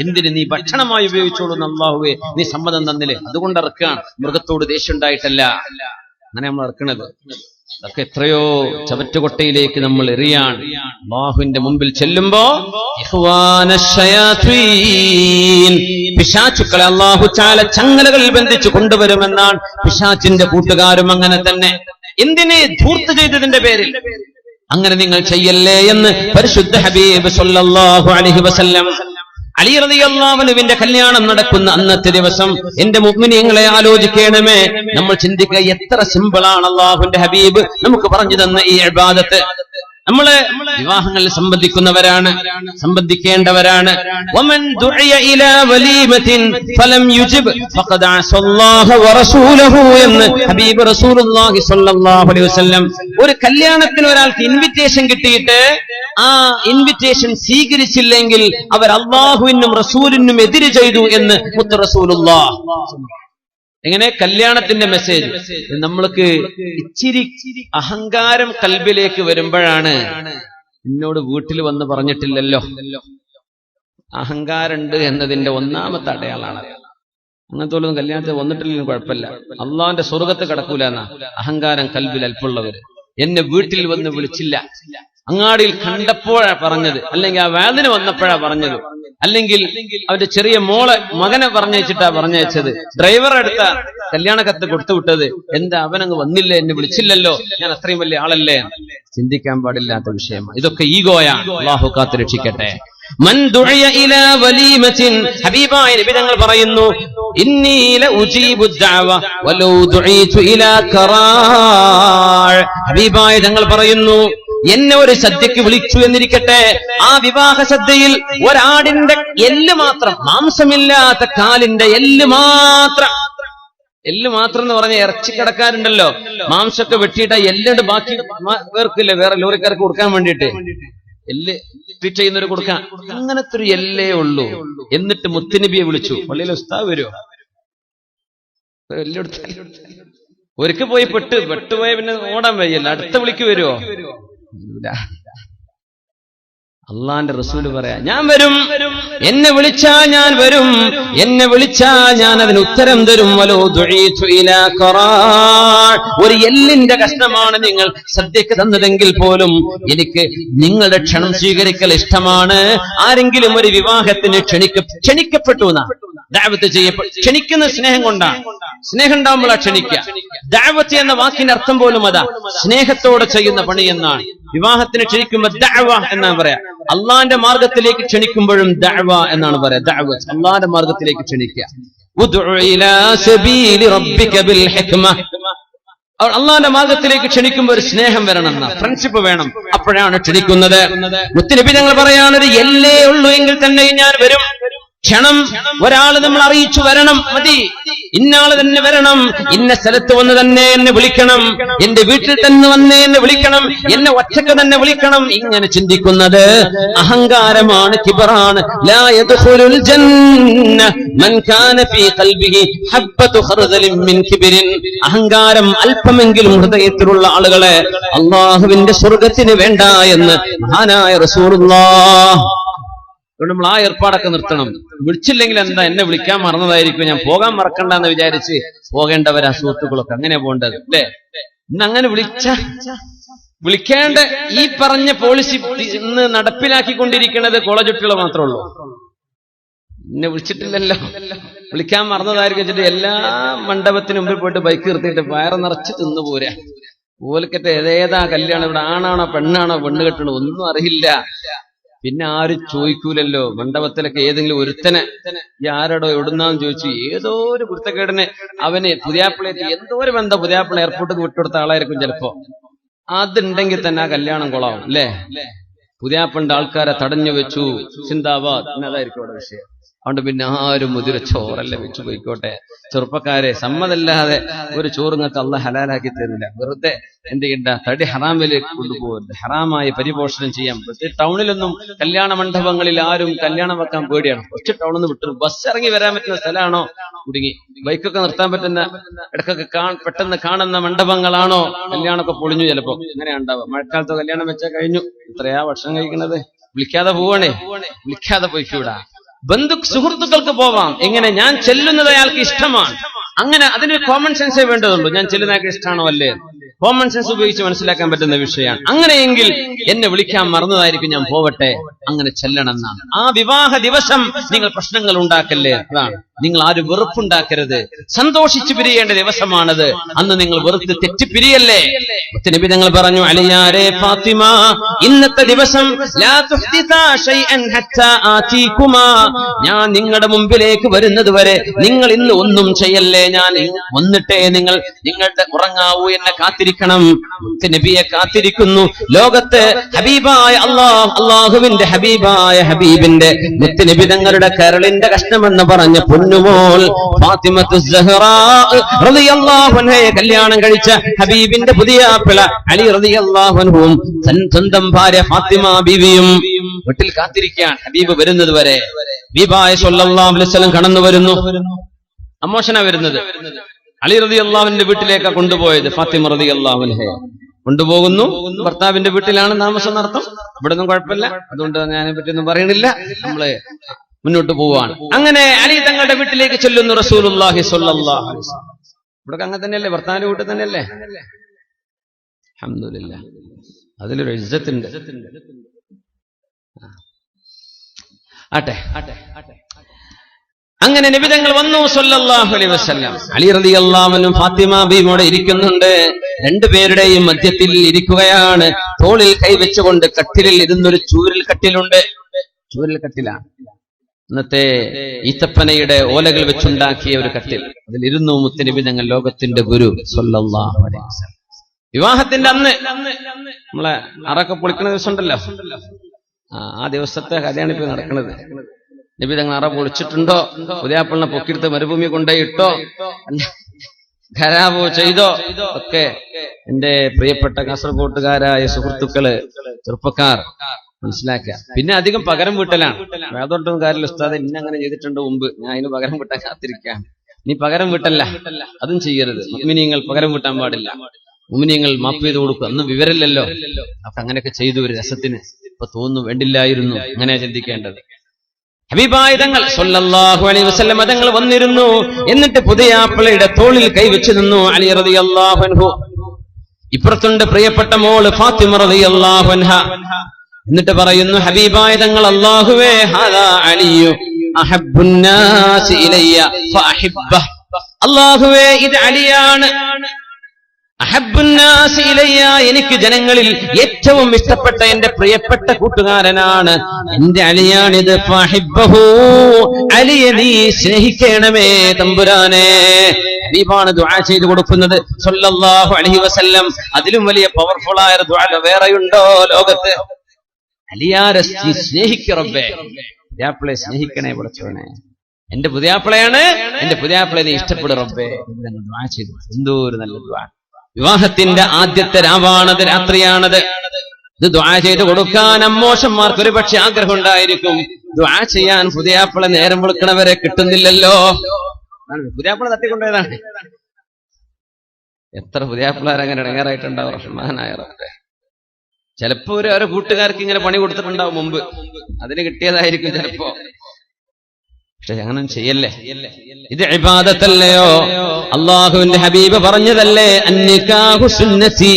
എന്തിന്? നീ ഭക്ഷണമായി ഉപയോഗിച്ചോളൂന്ന് അള്ളാഹുവെ നീ സമ്മതം തന്നില്ലേ, അതുകൊണ്ട് ഇറക്കാൻ. മൃഗത്തോട് ദേഷ്യം ഉണ്ടായിട്ടല്ല അങ്ങനെ നമ്മൾ ഇറക്കണത്. അതൊക്കെ എത്രയോ ചവറ്റുകൊട്ടയിലേക്ക് നമ്മൾ എറിയാൻ അള്ളാഹുവിന്റെ മുമ്പിൽ ചെല്ലുമ്പോ പിശാചുക്കളെ അള്ളാഹു ചാല ചങ്ങലകൾ ബന്ധിച്ചു കൊണ്ടുവരുമെന്നാണ്. പിശാചിന്റെ കൂട്ടുകാരും അങ്ങനെ തന്നെ. എന്തിനെ? ധൂർത്ത് ചെയ്തതിന്റെ പേരിൽ. അങ്ങനെ നിങ്ങൾ ചെയ്യല്ലേ എന്ന് പരിശുദ്ധ ഹബീബ് സല്ലല്ലാഹു അലൈഹി വസല്ലം. അലി റളിയല്ലാഹു അൻഹുവിന്റെ കല്യാണം നടക്കുന്ന അന്നത്തെ ദിവസം എന്റെ മുഅ്മിനീങ്ങളെ ആലോചിക്കണമേ. നമ്മൾ ചിന്തിക്കുക എത്ര സിമ്പിളാണ് അല്ലാഹുവിന്റെ ഹബീബ് നമുക്ക് പറഞ്ഞു തന്ന ഈ ഇബാദത്ത്. നമ്മള് വിവാഹങ്ങളിൽ സംബന്ധിക്കേണ്ടവരാണ്. വമൻ ദുഇയ ഇലാ വലീമത്തിൻ ഫലം യുജിബ് ഫഖദ് അസല്ലാഹ വറസൂലഹു എന്ന് ഹബീബ് റസൂലുള്ളാഹി സ്വല്ലല്ലാഹു അലൈഹി വസല്ലം. ഒരു കല്യാണത്തിന് ഒരാൾക്ക് ഇൻവിറ്റേഷൻ കിട്ടിയിട്ട് ആ ഇൻവിറ്റേഷൻ സ്വീകരിച്ചില്ലെങ്കിൽ അവർ അല്ലാഹുവിനും റസൂലിനും എതിര് ചെയ്തു എന്ന് മുത്ത് റസൂലുള്ളാഹ്. എങ്ങനെ? കല്യാണത്തിന്റെ മെസ്സേജ് നമ്മൾക്ക് ഇച്ചിരി അഹങ്കാരം കൽബിലേക്ക് വരുമ്പോഴാണ് എന്നോട് വീട്ടിൽ വന്ന് പറഞ്ഞിട്ടില്ലല്ലോ. അഹങ്കാരമുണ്ട് എന്നതിന്റെ ഒന്നാമത്തെ അടയാളാണ്. അങ്ങനത്തെ പോലും കല്യാണത്തിൽ വന്നിട്ടില്ലെങ്കിലും കുഴപ്പമില്ല, അള്ളാന്റെ സ്വർഗത്ത് കിടക്കൂല എന്നാ അഹങ്കാരം കൽബിൽ അല്പുള്ളവര്. എന്നെ വീട്ടിൽ വന്ന് വിളിച്ചില്ല, അങ്ങാടിയിൽ കണ്ടപ്പോഴാ പറഞ്ഞത്, അല്ലെങ്കിൽ ആ വേദന വന്നപ്പോഴാ പറഞ്ഞത്, അല്ലെങ്കിൽ അവന്റെ ചെറിയ മകനെ പറഞ്ഞയച്ചിട്ടാ പറഞ്ഞയച്ചത്, ഡ്രൈവറെ അടുത്ത കല്യാണ കത്ത് കൊടുത്തുവിട്ടത്, എന്താ അവനങ്ങ് വന്നില്ല, എന്നെ വിളിച്ചില്ലല്ലോ, ഞാൻ അത്രയും വലിയ ആളല്ലേ. ചിന്തിക്കാൻ പാടില്ലാത്ത വിഷയമാണ് ഇതൊക്കെ. ഈഗോയാണ്. അല്ലാഹു കാത്ത് രക്ഷിക്കട്ടെ. മൻ ദുഇയ ഇലാ വലീമത്തിൻ, ഹബീബായ നബി തങ്ങൾ പറയുന്നു, ഇന്നി ലഉജീബു ദഅവ വലൗ ദുഈതു ഇലാ ഖറാ. ഹബീബായ തങ്ങൾ പറയുന്നു, എന്നെ ഒരു സദ്യക്ക് വിളിച്ചു എന്നിരിക്കട്ടെ, ആ വിവാഹ സദ്യയിൽ ഒരാടിന്റെ എല്ല് മാത്രം, മാംസമില്ലാത്ത കാലിന്റെ എല്ല് മാത്രം എന്ന് പറഞ്ഞ ഇറച്ചിക്കടക്കാരുണ്ടല്ലോ, മാംസമൊക്കെ വെട്ടിയിട്ട് എല്ലുണ്ട് ബാക്കി പേർക്കില്ല, വേറെ ലോറിക്കാർക്ക് കൊടുക്കാൻ വേണ്ടിയിട്ട് എല്ല് ട്രീറ്റ് ചെയ്യുന്നവർ കൊടുക്കാൻ, അങ്ങനത്തെ ഒരു എല്ലേ ഉള്ളൂ. എന്നിട്ട് മുത്തുനബിയെ വിളിച്ചു. പള്ളിയിൽ ഉസ്താദ് വരുമോ? ഒരിക്കൽ പോയി പെട്ടുപോയ പിന്നെ ഓടാൻ വയ്യല്ല, അടുത്ത വിളിക്ക് വരുമോ? അള്ളാന്റെ റസൂല് പറയാ, ഞാൻ വരും, എന്നെ വിളിച്ചാ ഞാൻ വരും, എന്നെ വിളിച്ചാ ഞാൻ അതിന് ഉത്തരം തരും. വലോ ദുഈതു ഇലാ ഖറാ, ഒരു എല്ലിന്റെ കഷ്ണമാണ് നിങ്ങൾ സദ്യക്ക് തന്നതെങ്കിൽ പോലും എനിക്ക് നിങ്ങളുടെ ക്ഷണം സ്വീകരിക്കൽ ഇഷ്ടമാണ്. ആരെങ്കിലും ഒരു വിവാഹത്തിന് ക്ഷണിക്കപ്പെട്ടു എന്നാ ദഅവത്ത് ചെയ്യപ്പെട്ടു. ക്ഷണിക്കുന്ന സ്നേഹം കൊണ്ടാണ്, സ്നേഹം ഉണ്ടാകുമ്പോഴാ ക്ഷണിക്കുക. ദഅവത്ത് എന്ന വാക്കിന്റെ അർത്ഥം പോലും അതാ, സ്നേഹത്തോടെ ചെയ്യുന്ന പണി എന്നാണ്. വിവാഹത്തിന് ക്ഷണിക്കുമ്പോ ദഅവ എന്നാണ് പറയാ. അള്ളാന്റെ മാർഗത്തിലേക്ക് ക്ഷണിക്കുമ്പോഴും ദഅവ എന്നാണ് പറയാ. ദഅവത്ത് അള്ളാന്റെ മാർഗത്തിലേക്ക് ക്ഷണിക്കുക. ഉദ്ഉ ഇലാ സബീലി റബ്ബിക ബിൽ ഹിക്മ, അള്ളാന്റെ മാർഗത്തിലേക്ക് ക്ഷണിക്കുമ്പോൾ ഒരു സ്നേഹം വരണം, ഫ്രണ്ട്ഷിപ്പ് വേണം, അപ്പോഴാണ് ക്ഷണിക്കുന്നത്. മുത്തുനബി ഞങ്ങൾ പറയാനൊരു എല്ലേ ഉള്ളൂ എങ്കിൽ തന്നെ ഞാൻ വരും. ക്ഷണം ഒരാൾ നമ്മൾ അറിയിച്ചു വരണം, മതി. ഇന്നാള് തന്നെ വരണം, ഇന്ന സ്ഥലത്ത് വന്ന് തന്നെ എന്നെ വിളിക്കണം, എന്റെ വീട്ടിൽ തന്നെ വന്ന് എന്നെ വിളിക്കണം, എന്നെ ഒറ്റക്ക് തന്നെ വിളിക്കണം. ഇങ്ങനെ ചിന്തിക്കുന്നത് അഹങ്കാരമാണ്, കിബറാണ്. ലാ യദ്ഖുലുൽ ജന്ന മൻ കാന ഫീ ഖൽബിഹി ഹബ്ബതു ഖർദലിൻ മിൻ കിബ്രിൻ. അഹങ്കാരം അല്പമെങ്കിലും ഹൃദയത്തിലുള്ള ആളുകളെ അല്ലാഹുവിന്റെ സ്വർഗ്ഗത്തിന് വേണ്ട എന്ന് മഹാനായ റസൂലുള്ളാഹ്. നമ്മൾ ആ ഏർപ്പാടൊക്കെ നിർത്തണം. വിളിച്ചില്ലെങ്കിൽ എന്താ, എന്നെ വിളിക്കാൻ മറന്നതായിരിക്കും, ഞാൻ പോകാൻ മറക്കണ്ടെന്ന് വിചാരിച്ച് പോകേണ്ടവരാ സുഹൃത്തുക്കളൊക്കെ. അങ്ങനെ പോകേണ്ടത് അല്ലേ? ഇന്നങ്ങനെ വിളിക്കേണ്ട ഈ പറഞ്ഞ പോളിസി ഇന്ന് നടപ്പിലാക്കിക്കൊണ്ടിരിക്കുന്നത് കോളേജ് കുട്ടികൾ മാത്രമേ ഉള്ളൂ. എന്നെ വിളിച്ചിട്ടില്ലല്ലോ, വിളിക്കാൻ മറന്നതായിരിക്കും വെച്ചിട്ട് എല്ലാ മണ്ഡപത്തിന് മുമ്പിൽ പോയിട്ട് ബൈക്ക് നിർത്തിയിട്ട് വയറ് നിറച്ച് തിന്നു പോരാ. ഓലക്കത്തെ ഏതേതാ കല്യാണം, ഇവിടെ ആണാണോ പെണ്ണാണോ പെണ്ണ് കെട്ടണോ ഒന്നും അറിയില്ല. പിന്നെ ആരും ചോദിക്കൂലല്ലോ. മണ്ഡപത്തിലൊക്കെ ഏതെങ്കിലും ഒരുത്തനെ ഈ ആരോടോ എവിടുന്നാന്ന് ചോദിച്ചു, ഏതോ ഒരു കുരുത്തക്കേടിനെ അവന് പുതിയാപ്പിളേറ്റ് എന്തോ ഒരു ബന്ധം, പുതിയാപ്പിള എയർപോർട്ടിൽ വിട്ടുകൊടുത്ത ആളായിരിക്കും ചിലപ്പോ. അതുണ്ടെങ്കിൽ തന്നെ ആ കല്യാണം കൊളാവും അല്ലേ? പുതിയാപ്പിളിന്റെ ആൾക്കാരെ തടഞ്ഞു വെച്ചു, സിന്ദാബാദ് എന്നതായിരിക്കും അവിടെ വിഷയം. അതുകൊണ്ട് പിന്നെ ആരും മുതിര ചോറല്ലേ വെച്ചു പോയിക്കോട്ടെ. ചെറുപ്പക്കാരെ, സമ്മതല്ലാതെ ഒരു ചോറുങ്ങൾക്ക് അള്ളാഹ് ഹലാലാക്കി തരില്ല. വെറുതെ എന്ത് ചെയ്യണ്ട, തടി ഹറാമിലേക്ക് കൊണ്ടുപോകരുത്, ഹറാമായി പരിപോഷണം ചെയ്യാം. പ്രത്യേകിച്ച് ടൗണിലൊന്നും കല്യാണ മണ്ഡപങ്ങളിൽ ആരും കല്യാണം വെക്കാൻ പേടിയാണ്. കുറച്ച് ടൗണിൽ നിന്ന് വിട്ടു ബസ് ഇറങ്ങി വരാൻ പറ്റുന്ന സ്ഥലമാണോ കുടുങ്ങി, ബൈക്കൊക്കെ നിർത്താൻ പറ്റുന്ന ഇടക്കൊക്കെ പെട്ടെന്ന് കാണുന്ന മണ്ഡപങ്ങളാണോ കല്യാണമൊക്കെ പൊളിഞ്ഞു ചിലപ്പോ. അങ്ങനെ ഉണ്ടാവുക. മഴക്കാലത്ത് കല്യാണം വെച്ചാൽ കഴിഞ്ഞു, ഇത്രയാ ഭക്ഷണം കഴിക്കുന്നത്. വിളിക്കാതെ പോവണേ, വിളിക്കാതെ പോയിക്കൂടാ. സുഹൃത്തുക്കൾക്ക് പോവാം. എങ്ങനെ? ഞാൻ ചെല്ലുന്നത് അയാൾക്ക് ഇഷ്ടമാണ്, അങ്ങനെ അതിന് കോമൺ സെൻസേ വേണ്ടതുള്ളൂ. ഞാൻ ചെല്ലുന്ന അയാൾക്ക് ഇഷ്ടമാണോ അല്ലേ? കോമൺ സെൻസ് ഉപയോഗിച്ച് മനസ്സിലാക്കാൻ പറ്റുന്ന വിഷയമാണ്. അങ്ങനെയെങ്കിൽ എന്നെ വിളിക്കാൻ മറന്നതായിരിക്കും, ഞാൻ പോവട്ടെ, അങ്ങനെ ചെല്ലണം എന്നാണ്. ആ വിവാഹ ദിവസം നിങ്ങൾ പ്രശ്നങ്ങൾ ഉണ്ടാക്കല്ലേ. അതാണ്, നിങ്ങൾ ആരും വെറുപ്പുണ്ടാക്കരുത്. സന്തോഷിച്ചു പിരിയേണ്ട ദിവസമാണത്. അന്ന് നിങ്ങൾ വെറുത്ത് തെറ്റിപ്പിരിയല്ലേ. നബി തങ്ങൾ പറഞ്ഞു, അലിയാരെ ഫാത്തിമ, ഇന്നത്തെ ദിവസം ലാ തുഹ്ദിസാ ശൈഅൻ ഹത്താ ആതീകുമാ, ഞാൻ നിങ്ങളുടെ മുമ്പിലേക്ക് വരുന്നത് വരെ നിങ്ങൾ ഇന്ന് ഒന്നും ചെയ്യല്ലേ. ഞാൻ വന്നിട്ടേ നിങ്ങളുടെ ഉറങ്ങാവൂ, എന്നെ കാത്തിരിക്കണം. നബിയെ കാത്തിരിക്കുന്നു. ലോകത്ത് ഹബീബായ അള്ളാഹുവിന്റെ ഹബീബായ ഹബീബിന്റെ മുത്തുനബി തങ്ങളുടെ കരളിന്റെ കഷ്ണമെന്ന് പറഞ്ഞ പൊന്നുമോൾ ഫാത്തിമത്തു സഹ്റാ റളിയല്ലാഹു അൻഹയെ കല്യാണം കഴിച്ച ഹബീബിന്റെ പുതിയ പിള അലി റളിയല്ലാഹു അൻഹുവും സ്വന്തം ഭാര്യ ഫാത്തിമ ബീവിയും വീട്ടിൽ കാത്തിരിക്കാൻ ഹബീബ് വരുന്നത് വരെ. ഹബീബായ സ്വല്ലല്ലാഹു അലൈഹി വസല്ലം കടന്നു വരുന്നു. അമോഷന വരുന്നത്. അലി റളിയല്ലാഹുവിന്റെ വീട്ടിലേക്കാണ് കൊണ്ടുപോയത്. ഫാത്തിമ റളിയല്ലാഹു അൻഹയെ കൊണ്ടുപോകുന്നു. ഭർത്താവിന്റെ വീട്ടിലാണ് താമസം നടത്തും. ഇവിടെ ഒന്നും കുഴപ്പമില്ല, അതുകൊണ്ട് ഞാനെ പറ്റിയൊന്നും പറയണില്ല, നമ്മള് മുന്നോട്ട് പോവാണ്. അങ്ങനെ അലി തങ്ങളുടെ വീട്ടിലേക്ക് ചെല്ലുന്നു റസൂലുള്ളാഹി സ്വല്ലല്ലാഹു അലൈഹി വസല്ലം. ഇവിടെ അങ്ങനെ തന്നെയല്ലേ, ഭർത്താവിന്റെ വീട്ടിൽ തന്നെയല്ലേ? അൽഹംദുലില്ലാഹ്, അതിലൊരു ഇസ്സത്തുണ്ട്. ആട്ടെ. അങ്ങനെ നബി തങ്ങൾ വന്നു സ്വല്ലല്ലാഹു അലൈഹി വസല്ലം. അലി റളിയല്ലാഹു അൻഹു ഫാത്തിമ ബീവിയോടെ ഇരിക്കുന്നുണ്ട്. രണ്ടുപേരുടെയും മധ്യത്തിൽ ഇരിക്കുകയാണ്. തോളിൽ കൈവച്ചുകൊണ്ട് കട്ടിലിൽ ഇരുന്നൊരു ചൂരൽ കട്ടിലുണ്ട്. ചൂരൽ കട്ടിലാണ്, ഇന്നത്തെ ഈത്തപ്പനയുടെ ഓലകൾ വെച്ചുണ്ടാക്കിയ ഒരു കട്ടിൽ. അതിലിരുന്നു മുത്തുനബി തങ്ങൾ, ലോകത്തിന്റെ ഗുരു സ്വല്ലല്ലാഹു അലൈഹി വസല്ലം. വിവാഹത്തിന്റെ അന്ന് നമ്മളെ അറൊക്കെ പൊളിക്കുന്ന ദിവസം ഉണ്ടല്ലോ, ആ ദിവസത്തെ കഥയാണ് ഇപ്പൊ നടക്കുന്നത്. നബി തങ്ങൾ അറ പൊളിച്ചിട്ടുണ്ടോ, പുതിയാപ്പിളിനെ പൊക്കിയെടുത്ത് മരുഭൂമി കൊണ്ടുപോയിട്ടോ, ഖരാബോ ചെയ്തോ ഒക്കെ എന്റെ പ്രിയപ്പെട്ട കാസർഗോട്ടുകാരായ സുഹൃത്തുക്കള്, ചെറുപ്പക്കാർ മനസ്സിലാക്കുക. പിന്നെ അധികം പകരം വീട്ടലാണ്. വേദോട്ടൊന്നും കാര്യമില്ല, ഉസ്താദ് ഇന്ന അങ്ങനെ ചെയ്തിട്ടുണ്ട് മുമ്പ്, ഞാൻ അതിന് പകരം വീട്ടാൻ കാത്തിരിക്കാം. നീ പകരം വീട്ടല്ല, അതും ചെയ്യരുത്. മുഅ്മിനീങ്ങൾ പകരം വീട്ടാൻ പാടില്ല. മുഅ്മിനീങ്ങൾ മാപ്പ് ചെയ്ത് കൊടുക്കുക. അന്ന് വിവരമില്ലല്ലോ, അപ്പൊ അങ്ങനെയൊക്കെ ചെയ്തു ഒരു രസത്തിന്. ഇപ്പൊ തോന്നുന്നു വേണ്ടില്ലായിരുന്നു, അങ്ങനെ ചിന്തിക്കേണ്ടത്. ഹബീബായ തങ്ങൾ സ്വല്ലല്ലാഹു അലൈഹി വസല്ലം തങ്ങൾ വന്നിരുന്നു. എന്നിട്ട് പുതിയാപ്പിളയുടെ തോളിൽ കൈവച്ചു നിന്നു അലി റളിയല്ലാഹു അൻഹു. ഇപ്പുറത്തുണ്ട് പ്രിയപ്പെട്ട മോള് ഫാത്തിമ റളിയല്ലാഹു അൻഹ. എന്നിട്ട് പറയുന്നു ഹബീബായ തങ്ങൾ, അല്ലാഹുവേ ഹാദാ അലിയു അഹബ്ബുന്നാസി ഇലയ്യ ഫഅഹിബ്ബഹ്. അല്ലാഹുവേ ഇത് അലിയാണ്, അഹബ്ബുന്നാസി ഇലയ്യ, എനിക്ക് ജനങ്ങളിൽ ഏറ്റവും ഇഷ്ടപ്പെട്ട എന്റെ പ്രിയപ്പെട്ട കൂട്ടുകാരനാണ്, എന്റെ അലിയാണിത്. ഫഅഹിബ്ബഹു, അലിയെ നീ സ്നേഹിക്കണമേ തമ്പുരാനെ. ഹബീബാണ് ദുആ ചെയ്തു കൊടുക്കുന്നത് സ്വല്ലല്ലാഹു അലൈഹി വസല്ലം. അതിലും വലിയ പവർഫുൾ ആയ ദുആ വേറെയുണ്ടോ ലോകത്ത്? അലിയാരെ സ്നേഹിക്ക റബ്ബേ, പുതിയാപ്പിളെ സ്നേഹിക്കണേ പടച്ചോനെ, എന്റെ പുതിയാപ്പിളയാണ്, എന്റെ പുതിയാപ്പിളെ നീ ഇഷ്ടപ്പെടും റബ്ബേ. ദുആ ചെയ്തു. എന്തോ ഒരു നല്ല ദുആ. വിവാഹത്തിന്റെ ആദ്യത്തെ രാവാണത്, രാത്രിയാണത്. ഇത് ദുആ ചെയ്ത് കൊടുക്കാൻ അമ്മോഷന്മാർക്ക് ഒരു പക്ഷെ ആഗ്രഹം ഉണ്ടായിരിക്കും. ദുആ ചെയ്യാൻ പുതിയാപ്പിളെ നേരം വിളിക്കണവരെ കിട്ടുന്നില്ലല്ലോ. പുതിയാപ്പിള തട്ടിക്കൊണ്ടേതാണ്. എത്ര പുതിയാപ്പിളാരങ്ങനെ ഇടങ്ങാറായിട്ടുണ്ടാവും റഹ്മാനായ റബ്ബേ. ചിലപ്പോ ഒരു കൂട്ടുകാർക്ക് ഇങ്ങനെ പണി കൊടുത്തിട്ടുണ്ടാവും മുമ്പ്, അതിന് കിട്ടിയതായിരിക്കും ചിലപ്പോ. പക്ഷെ അങ്ങനെ ചെയ്യല്ലേ, ഇത് ഇബാദത്തല്ലയോ? അല്ലാഹുവിന്റെ ഹബീബ് പറഞ്ഞതല്ലേ, അന്നികാഹു സുന്നതി,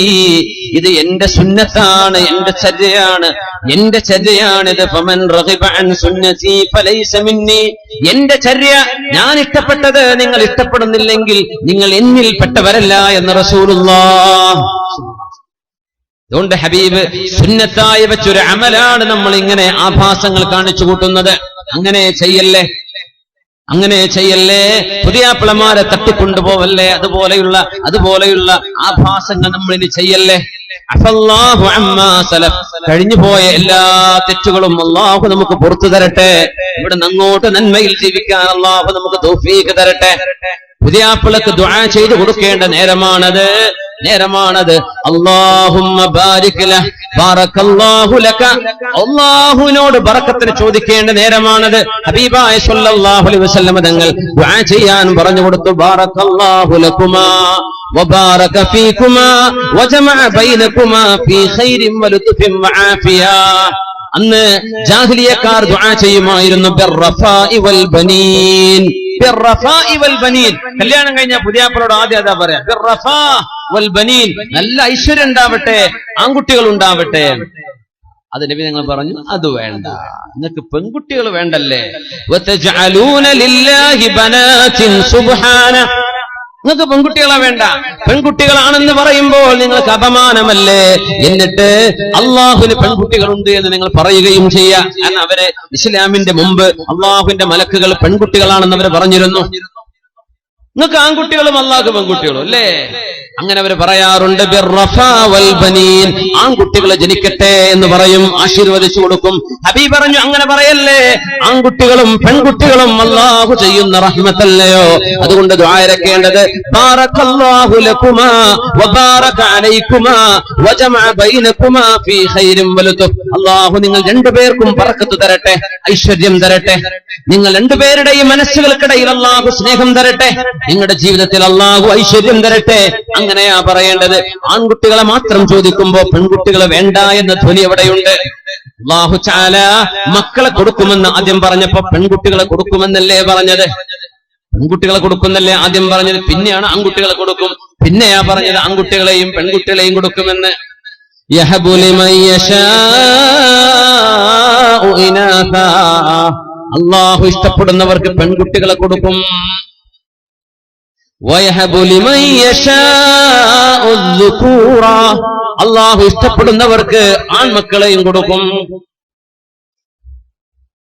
ഇത് എന്റെ സുന്നത്താണ്, എന്റെ ചര്യയാണ്, എന്റെ ചര്യയാണിത്. ഫമൻ റഗിബ അൻ സുന്നതി ഫലൈസ മിന്നി, എന്റെ ചര്യ ഞാൻ ഇഷ്ടപ്പെട്ടത് നിങ്ങൾ ഇഷ്ടപ്പെടുന്നില്ലെങ്കിൽ നിങ്ങൾ എന്നിൽ പെട്ടവരല്ല എന്ന് റസൂലുള്ളാഹ്. അതുകൊണ്ട് ഹബീബ് സുന്നത്തായി വെച്ചൊരു അമലാണ് നമ്മൾ ഇങ്ങനെ ആഭാസങ്ങൾ കാണിച്ചു കൂട്ടുന്നത്. അങ്ങനെ ചെയ്യല്ലേ, അങ്ങനെ ചെയ്യല്ലേ. പുതിയാപ്പിളമാരെ തട്ടിക്കൊണ്ടുപോവല്ലേ, അതുപോലെയുള്ള ആഭാസങ്ങൾ നമ്മൾ ഇനി ചെയ്യല്ലേ. അഫല്ലാഹു അമ്മാ സലഫ്, കഴിഞ്ഞുപോയ എല്ലാ തെറ്റുകളും അല്ലാഹു നമുക്ക് പുറത്തു തരട്ടെ. ഇവിടെ അങ്ങോട്ട് നന്മയിൽ ജീവിക്കാൻ അല്ലാഹു നമുക്ക് തൗഫീഖ് തരട്ടെ. പുതിയാപ്പിളക്ക് ദുആ ചെയ്തു കൊടുക്കേണ്ട നേരമാണത്. അല്ലാഹുമ്മ ബാരിക് ലഹ് ബാറകല്ലാഹു ലക, അല്ലാഹുവിനോട് ബറക്കത്തിന് ചോദിക്കേണ്ട നേരമാണത്. ഹബീബായ സ്വല്ലല്ലാഹു അലൈഹി വസല്ലം തങ്ങൾ ദുആ ചെയ്യാൻ പറഞ്ഞു കൊടുത്തു. ബാറകല്ലാഹു ലകുമാ വബാറക ഫീകുമാ വജമഅ ബൈനകുമാ ഫീ ഖൈരിൻ വലുത്ഫിൻ വആഫിയ. അന്ന് ജാഹിലിയക്കാർ ദുആ ചെയ്യുമായിരുന്നു ബിർറഫാഇ വൽ ബനീൻ, ബിർറഫാഇ വൽ ബനീൻ. കല്യാണം കഴിഞ്ഞ പുതിയാപ്പിളോട് ആദ്യം അതാ പറയാ, ബിർറഫാ വൽ ബനീൻ, നല്ല ഐശ്വര്യം ഉണ്ടാവട്ടെ, ആൺകുട്ടികൾ ഉണ്ടാവട്ടെ. അത് നബി ഞങ്ങൾ പറഞ്ഞു, അത് വേണ്ട, നിങ്ങൾക്ക് പെൺകുട്ടികൾ വേണ്ടല്ലേ. വതജഅലൂന ലില്ലാഹി ബനാതിൻ സുബ്ഹാന, നിങ്ങൾക്ക് പെൺകുട്ടികളെ വേണ്ട, പെൺകുട്ടികളാണെന്ന് പറയുമ്പോൾ നിങ്ങൾക്ക് അപമാനമല്ലേ. എന്നിട്ട് അള്ളാഹുവിന് പെൺകുട്ടികളുണ്ട് എന്ന് നിങ്ങൾ പറയുകയും ചെയ്യാം. കാരണം അവര് ഇസ്ലാമിന്റെ മുമ്പ് അള്ളാഹുവിന്റെ മലക്കുകൾ പെൺകുട്ടികളാണെന്ന് അവർ പറഞ്ഞിരുന്നു. നിങ്ങൾക്ക് ആൺകുട്ടികളും അള്ളാഹു പെൺകുട്ടികളും അല്ലേ, അങ്ങനെ അവർ പറയാറുണ്ട്. ബിർറഫാ വൽ ബനീൻ, ആൺകുട്ടികളെ ജനിക്കട്ടെ എന്ന് പറയും, ആശീർവദിച്ചു കൊടുക്കും. ഹബീബ് പറഞ്ഞു, അങ്ങനെ പറയല്ലേ, ആൺകുട്ടികളും പെൺകുട്ടികളും അല്ലാഹു ചെയ്യുന്ന റഹ്മത്തല്ലയോ. അതുകൊണ്ട് ദുആ ഇറക്കേണ്ടത് ബാറകല്ലാഹു ലകുമാ വബാറക അലൈകുമാ വജമഅ ബൈനകുമാ ഫീ ഖൈരിൻ വലുത്ഫ്. അല്ലാഹു നിങ്ങൾ രണ്ടുപേർക്കും ബറക്കത്ത് തരട്ടെ, ഐശ്വര്യം തരട്ടെ. നിങ്ങൾ രണ്ടുപേരുടെയും മനസ്സുകൾക്കിടയിൽ അല്ലാഹു സ്നേഹം തരട്ടെ, നിങ്ങളുടെ ജീവിതത്തിൽ അല്ലാഹു ഐശ്വര്യം തരട്ടെ. അങ്ങനെയാ പറയേണ്ടത്. ആൺകുട്ടികളെ മാത്രം ചോദിക്കുമ്പോ പെൺകുട്ടികളെ വേണ്ട എന്ന ധ്വനി എവിടെയുണ്ട്? അല്ലാഹു തആല മക്കളെ കൊടുക്കുമെന്ന് ആദ്യം പറഞ്ഞപ്പോ പെൺകുട്ടികളെ കൊടുക്കുമെന്നല്ലേ പറഞ്ഞത്? പെൺകുട്ടികളെ കൊടുക്കുന്നല്ലേ ആദ്യം പറഞ്ഞത്, പിന്നെയാണ് ആൺകുട്ടികളെ കൊടുക്കും, പിന്നെയാ പറഞ്ഞത് ആൺകുട്ടികളെയും പെൺകുട്ടികളെയും കൊടുക്കുമെന്ന്. യഹബു ലിമൻ യശാഉ ഇനാഥാ, അല്ലാഹു ഇഷ്ടപ്പെടുന്നവർക്ക് പെൺകുട്ടികളെ കൊടുക്കും. വയഹബു ലിമൻ യശാഉ ദുകൂറ, അല്ലാഹു ഇഷ്ടപ്പെടുന്നവർക്ക് ആൺമക്കളെയും കൊടുക്കും.